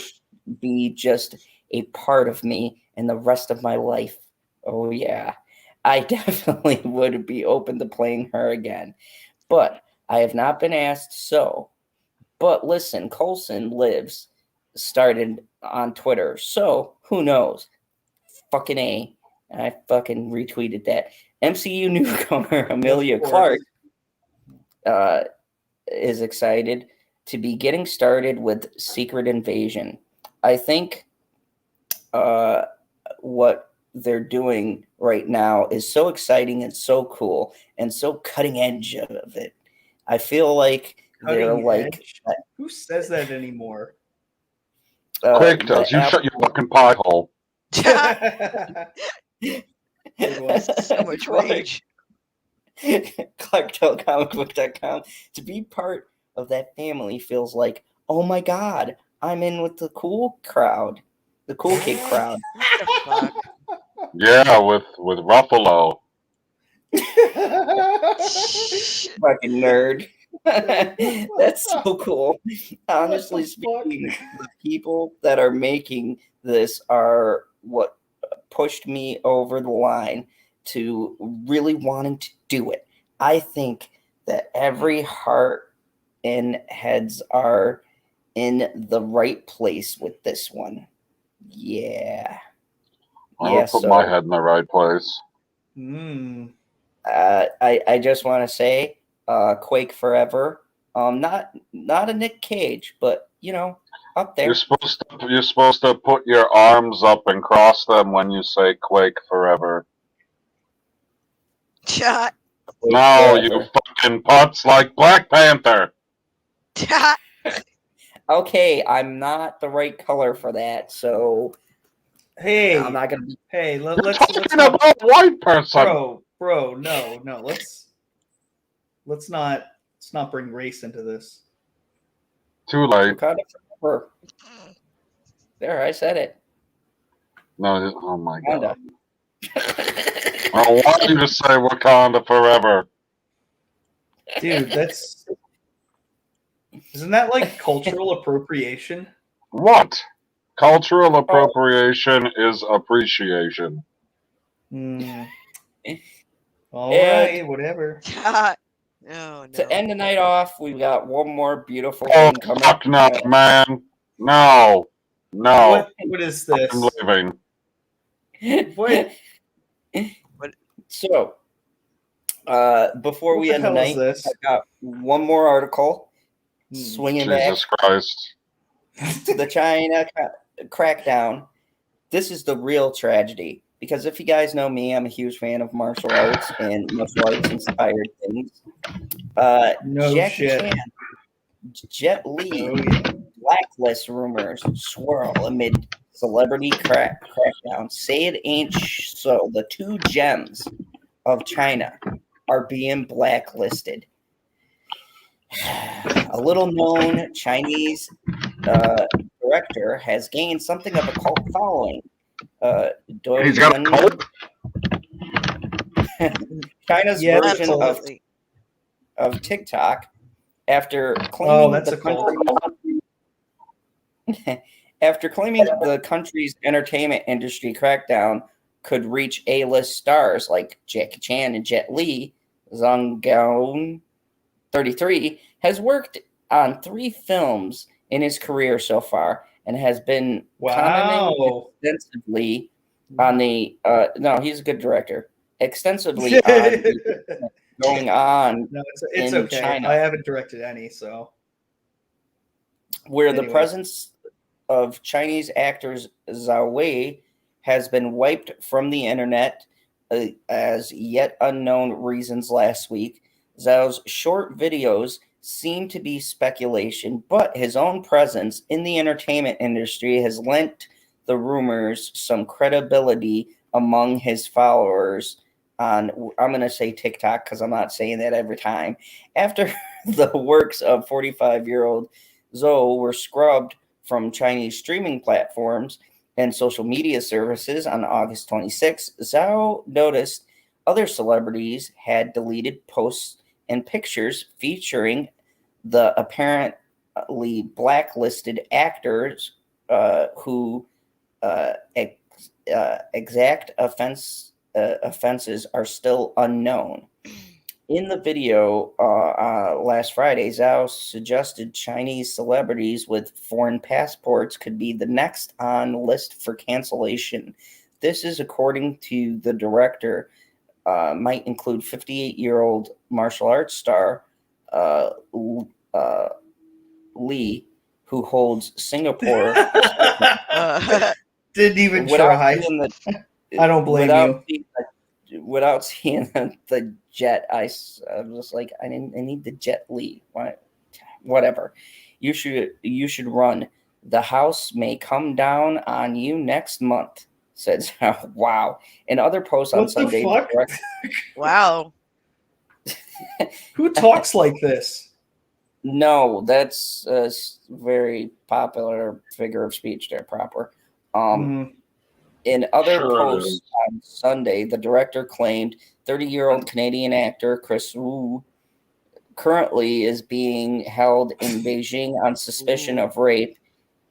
be just a part of me and the rest of my life. Oh yeah, I definitely would be open to playing her again, but I have not been asked so. But listen, Coulson Lives started on Twitter, so who knows? Fucking A. And I fucking retweeted that. MCU newcomer Amelia Of course. Clark is excited to be getting started with Secret Invasion. I think what they're doing right now is so exciting and so cool and so cutting edge of it. I feel like they're Cutting like edge? Who says that anymore? Quick does. You shut your fucking pie hole. Good one. So much rage. Clark.comicbook.com. To be part of that family feels like, oh my god, I'm in with the cool crowd, the cool kid crowd. What the fuck? Yeah, with Ruffalo. Fucking nerd. That's so cool. Honestly What the speaking, the people that are making this are what pushed me over the line to really wanting to do it. I think that every heart and heads are in the right place with this one. Yeah. I would put my head in the right place. I just want to say, Quake Forever. Not a Nick Cage, but up there. You're supposed to put your arms up and cross them when you say Quake Forever. Chat. No, you fucking putz like Black Panther. Okay, I'm not the right color for that, so Hey, I'm not gonna be. Hey, You're let's talking not, about white person. bro, no, let's not bring race into this. Too late. Wakanda Forever. There, I said it. No, oh my Wakanda. god. I want you to say Wakanda Forever. Dude, isn't that like cultural appropriation? What? Cultural appropriation is appreciation. All right, whatever. No. To end the night off, we've got one more beautiful Oh, thing coming fuck up. no, man. No. What is this? I'm leaving. What? So, before we end the night, I got one more article swinging Jesus Christ. to the China crackdown. This is the real tragedy. Because if you guys know me, I'm a huge fan of martial arts and martial arts inspired things. Jackie Chan, Jet Li, Blacklist rumors swirl amid celebrity crackdown. Say it ain't so. The two gems of China are being blacklisted. A little known Chinese director has gained something of a cult following. He's got a cult? China's version of TikTok after claiming after claiming the country's entertainment industry crackdown could reach A-list stars like Jackie Chan and Jet Li. Zhang Gaon, 33, has worked on 3 films in his career so far and has been commenting extensively on the no, he's a good director. Extensively on going on it's in okay. China. I haven't directed any, so where the presence of Chinese actors Zhao Wei has been wiped from the internet as yet unknown reasons last week. Zhao's short videos seem to be speculation, but his own presence in the entertainment industry has lent the rumors some credibility among his followers on, I'm going to say TikTok because I'm not saying that every time. After the works of 45-year-old Zhou were scrubbed from Chinese streaming platforms and social media services on August 26, Zhao noticed other celebrities had deleted posts and pictures featuring the apparently blacklisted actors who exact offenses are still unknown. In the video last Friday, Zhao suggested Chinese celebrities with foreign passports could be the next on list for cancellation. This is according to the director. Might include 58-year-old martial arts star Lee, who holds Singapore. Didn't even Without try. seeing I don't blame without seeing the jet, I was just like, I need the Jet Li. Whatever. You should run. The house may come down on you next month. Said wow. In other posts on What the Sunday, fuck? Wow. Who talks like this? No, that's a very popular figure of speech there, proper. In other posts on Sunday, the director claimed 30-year-old Canadian actor Chris Wu currently is being held in Beijing on suspicion of rape,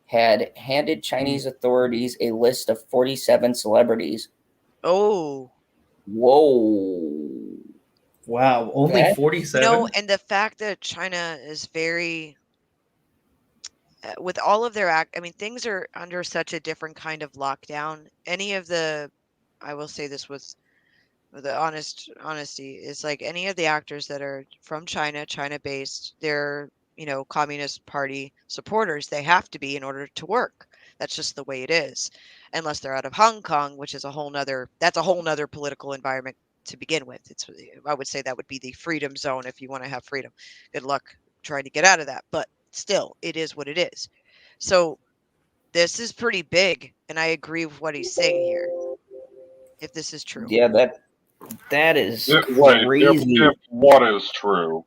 had handed Chinese authorities a list of 47 celebrities. Oh. Whoa. Wow, only 47? No, and the fact that China is very... with all of their things are under such a different kind of lockdown. Any of the, I will say this with the honesty, is like any of the actors that are from China based, they're, Communist Party supporters. They have to be in order to work. That's just the way it is. Unless they're out of Hong Kong, which is a whole nother political environment to begin with. I would say that would be the freedom zone if you want to have freedom. Good luck trying to get out of that. But still, it is what it is. So this is pretty big, and I agree with what he's saying here. If this is true. Yeah, that is crazy. If what is true?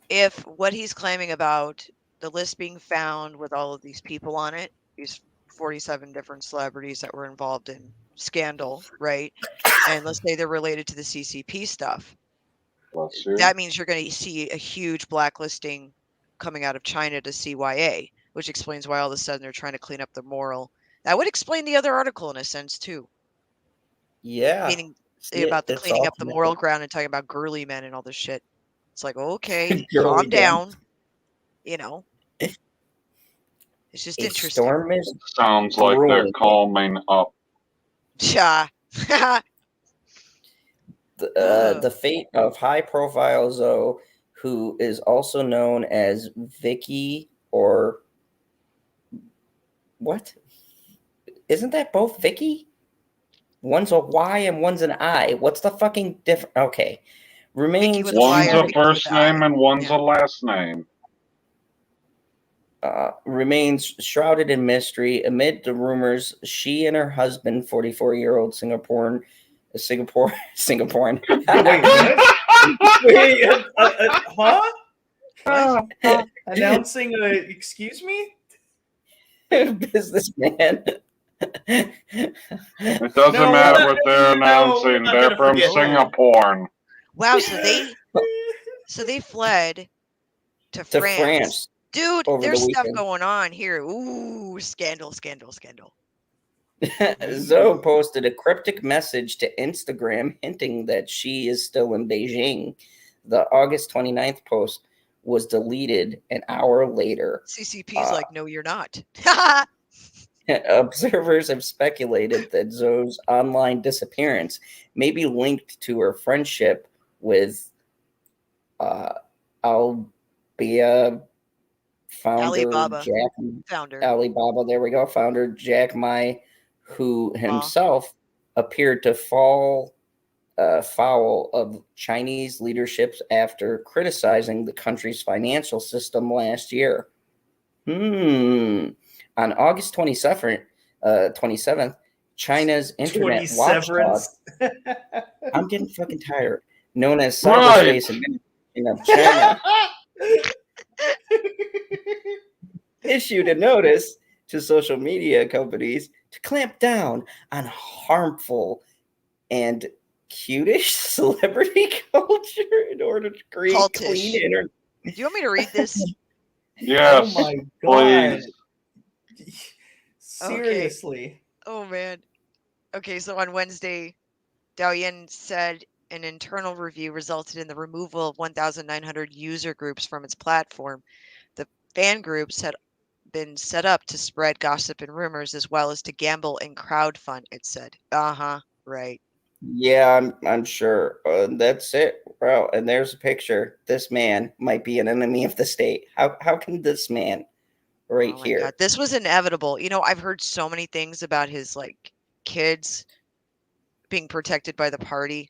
If what he's claiming about the list being found with all of these people on it, these 47 different celebrities that were involved in scandal, right? And let's say they're related to the CCP stuff. That means you're going to see a huge blacklisting coming out of China to CYA, which explains why all of a sudden they're trying to clean up the moral. That would explain the other article in a sense too. Yeah. Meaning about the cleaning up the moral ground and talking about girly men and all this shit. It's like, okay, calm down. It's just interesting. Sounds like they're calming up. Yeah. The fate of high-profile Zhou, who is also known as Vicky, or what? Isn't that both Vicky? One's a Y and one's an I. What's the fucking difference? Okay. Remains one's a first name and one's a last name. Remains shrouded in mystery amid the rumors she and her husband, 44-year-old Singaporean. Wait, huh? Announcing excuse me? Businessman. It doesn't matter what they're announcing. They're from Singapore. Wow, so they fled to France. Dude, there's stuff going on here. Ooh, scandal. Zhou posted a cryptic message to Instagram hinting that she is still in Beijing. The August 29th post was deleted an hour later. CCP's like, no, you're not. Observers have speculated that Zhou's online disappearance may be linked to her friendship with Alibaba Alibaba, there we go, founder Jack Ma, who himself appeared to fall foul of Chinese leadership after criticizing the country's financial system last year. On August 27th, China's internet watchdog. I'm getting fucking tired. Known as Cyberspace Administration of China. issued a notice to social media companies to clamp down on harmful and cutish celebrity culture in order to create Cultish. clean internet. Do you want me to read this? Yes, Oh my god. please. Seriously. Oh man. Okay, so on Wednesday, Douyin said an internal review resulted in the removal of 1,900 user groups from its platform. The fan groups had been set up to spread gossip and rumors as well as to gamble and crowdfund, it said. Right. Yeah, I'm sure. That's it, bro. And there's a picture. This man might be an enemy of the state. How can this man right Oh my here? god, this was inevitable. You know, I've heard so many things about his like kids being protected by the party,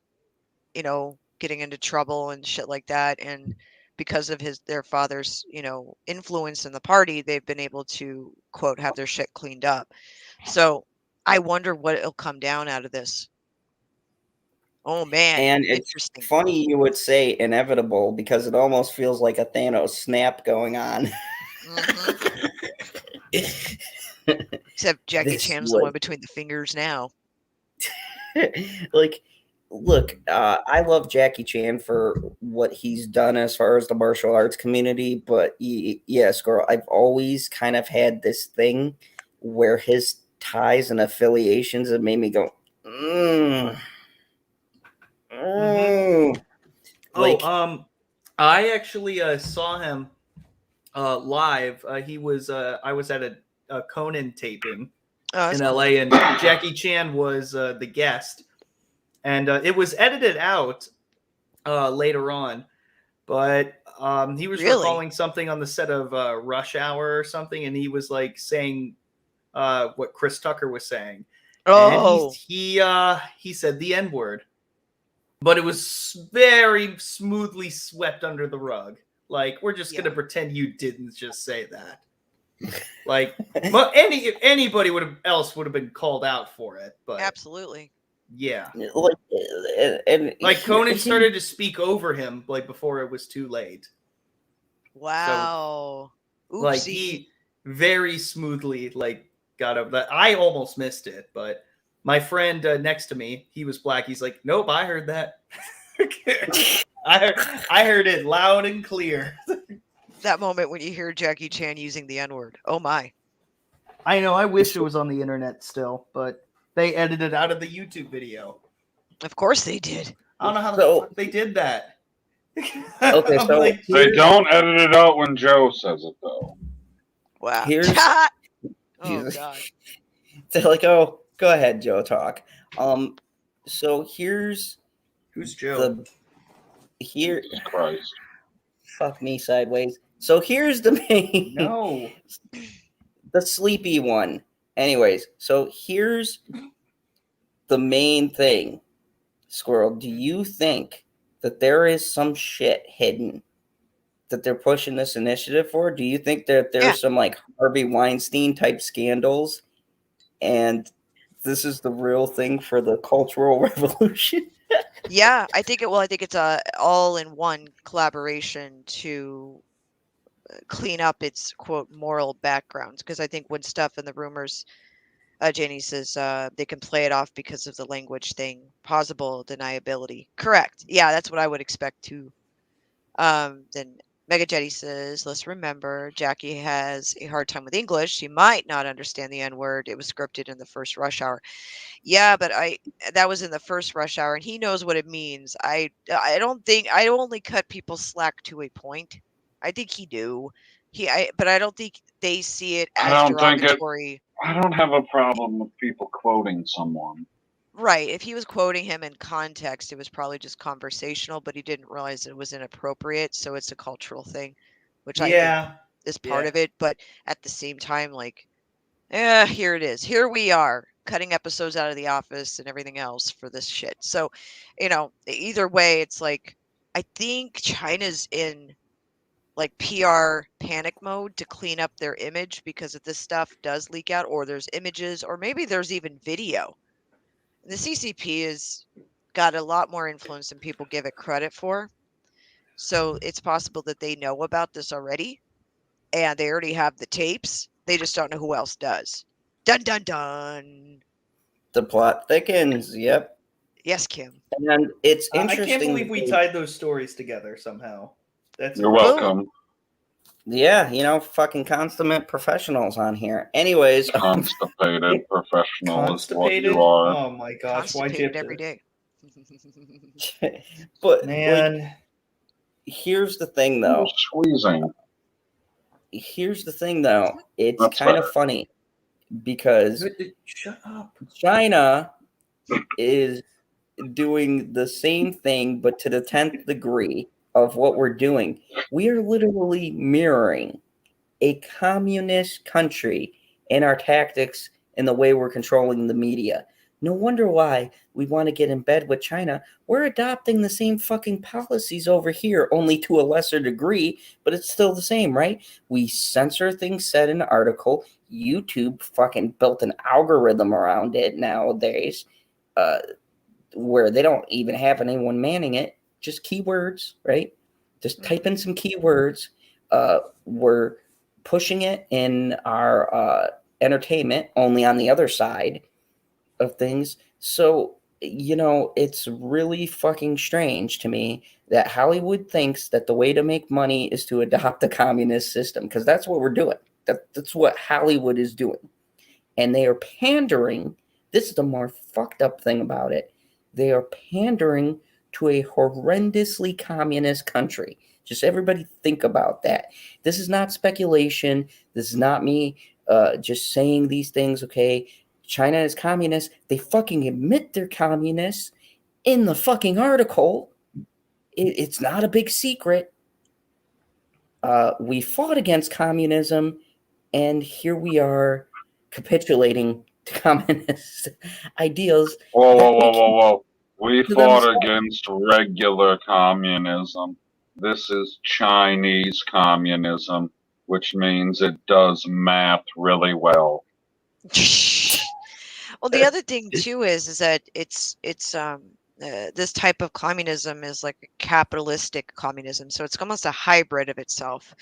you know, getting into trouble and shit like that, and because of their father's, you know, influence in the party, they've been able to quote have their shit cleaned up. So, I wonder what it'll come down out of this. Oh man, And it's interesting. funny you would say inevitable because it almost feels like a Thanos snap going on. Mhm. Except Jackie This Chan's the was- one between the fingers now. Like, look, I love Jackie Chan for what he's done as far as the martial arts community, but yeah, Squirrel, I've always kind of had this thing where his ties and affiliations have made me go, like, I actually saw him live. He was I was at a Conan taping Oh, in that's LA, cool. and Jackie Chan was the guest, and it was edited out later on, but he was Really? recalling something on the set of Rush Hour or something, and he was like saying what Chris Tucker was saying, Oh, and he said the N-word, but it was very smoothly swept under the rug. Like, we're just gonna pretend you didn't just say that. Like, well, anybody else would have been called out for it, but absolutely. yeah, like, and like Conan started to speak over him like before it was too late. Wow. Like, Oopsie. he very smoothly like got up that. I almost missed it, but my friend next to me, he was black. He's like, nope, I heard that. I heard it loud and clear. That moment when you hear Jackie Chan using the N-word. Oh my. I know. I wish it was on the internet still, but they edited it out of the YouTube video. Of course they did. I don't know how the fuck they did that. Okay, I'm so like, They don't edit it out when Joe says it, though. Wow. Here's Oh Jesus. god. They're like, oh, go ahead, Joe, talk. So here's who's Joe? Here, Jesus Christ. fuck me sideways. So here's the main, No. the sleepy one. Anyways, so here's the main thing. Squirrel, do you think that there is some shit hidden that they're pushing this initiative for? Do you think that there's some like Harvey Weinstein type scandals and this is the real thing for the Cultural Revolution? Yeah, I think it's a all-in-one collaboration to clean up its quote moral backgrounds, because I think when stuff in the rumors, Janie says they can play it off because of the language thing, plausible deniability. Correct. Yeah, that's what I would expect too. Then Mega Jetty says, let's remember Jackie has a hard time with English. She might not understand the N-word. It was scripted in the first Rush Hour. Yeah, but that was in the first Rush Hour, and he knows what it means. I don't think I only cut people slack to a point. I think he do. But I don't think they see it I as don't think it- derogatory. I don't have a problem with people quoting someone. Right. If he was quoting him in context, it was probably just conversational, but he didn't realize it was inappropriate. So it's a cultural thing, which I think is part of it. But at the same time, like, here it is. Here we are cutting episodes out of The Office and everything else for this shit. So, you know, either way, it's like, I think China's in like PR panic mode to clean up their image, because if this stuff does leak out, or there's images, or maybe there's even video. The CCP has got a lot more influence than people give it credit for. So it's possible that they know about this already and they already have the tapes. They just don't know who else does. Dun dun dun. The plot thickens. Yep. Yes, Kim. And it's I interesting. can't believe we tied those stories together somehow. That's You're welcome. Yeah, you know, fucking consummate professionals on here. Anyways, Constipated professional Constipated? is what you are. Oh my gosh, why'd you have Constipated every to... day. but Man, like, here's the thing, though. Squeezing. Here's the thing, though. It's That's kind of better. funny because shut up. China is doing the same thing, but to the 10th degree of what we're doing. We are literally mirroring a communist country in our tactics and the way we're controlling the media. No wonder why we want to get in bed with China. We're adopting the same fucking policies over here, only to a lesser degree, but it's still the same, right? We censor things said in an article. YouTube fucking built an algorithm around it nowadays, where they don't even have anyone manning it, just keywords, right? Just type in some keywords. We're pushing it in our entertainment, only on the other side of things. So, you know, it's really fucking strange to me that Hollywood thinks that the way to make money is to adopt the communist system, because that's what we're doing. That's what Hollywood is doing. And they are pandering. This is the more fucked up thing about it. They are pandering to a horrendously communist country. Just everybody think about that. This is not speculation. This is not me just saying these things, okay? China is communist. They fucking admit they're communists in the fucking article. It's not a big secret. We fought against communism, and here we are capitulating to communist ideals. Whoa. We fought against regular communism. This is Chinese communism, which means it does math really well. Well, the other thing too is that it's this type of communism is like a capitalistic communism, so it's almost a hybrid of itself.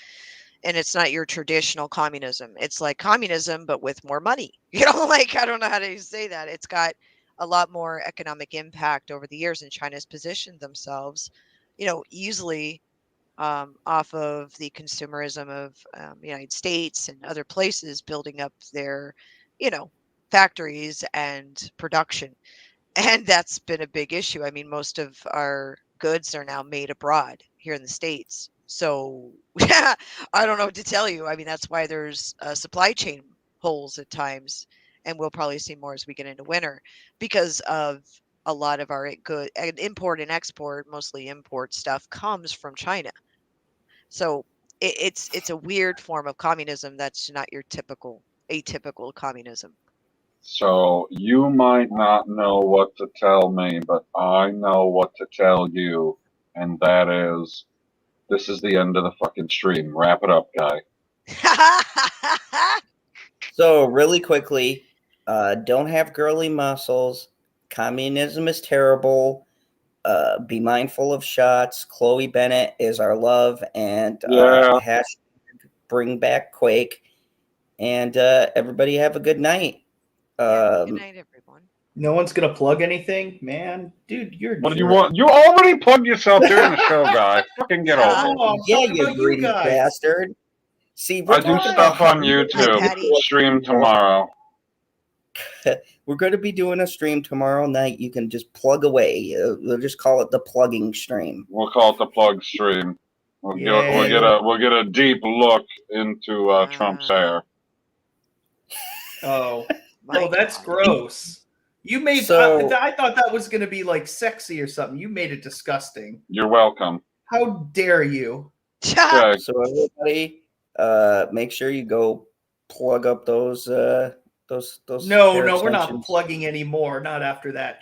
And it's not your traditional communism. It's like communism, but with more money. You know, like, I don't know how to say that. It's got a lot more economic impact over the years, and China's positioned themselves, you know, easily off of the consumerism of the United States and other places, building up their, you know, factories and production. And that's been a big issue. I mean, most of our goods are now made abroad here in the States. So I don't know what to tell you. I mean, that's why there's supply chain holes at times, and we'll probably see more as we get into winter, because of a lot of our good and import and export, mostly import stuff, comes from China. So it's a weird form of communism that's not your typical atypical communism. So you might not know what to tell me, but I know what to tell you, and that is, this is the end of the fucking stream. Wrap it up, guy. So really quickly, don't have girly muscles. Communism is terrible. Be mindful of shots. Chloe Bennet is our love, and hashtag bring back Quake. And everybody have a good night. Good night, everyone. No one's gonna plug anything, man. Dude, you're. What do you want? You already plugged yourself during the show, guy. Fucking get over it. Oh, Yeah, you greedy bastard. See, I do stuff on YouTube. Stream tomorrow. We're going to be doing a stream tomorrow night. You can just plug away. We'll just call it the plugging stream. We'll call it the plug stream. We'll get a deep look into Trump's hair. Oh, that's gross. You made. I thought that was going to be like sexy or something. You made it disgusting. You're welcome. How dare you? Okay. So everybody, make sure you go plug up those. No, we're not plugging anymore. Not after that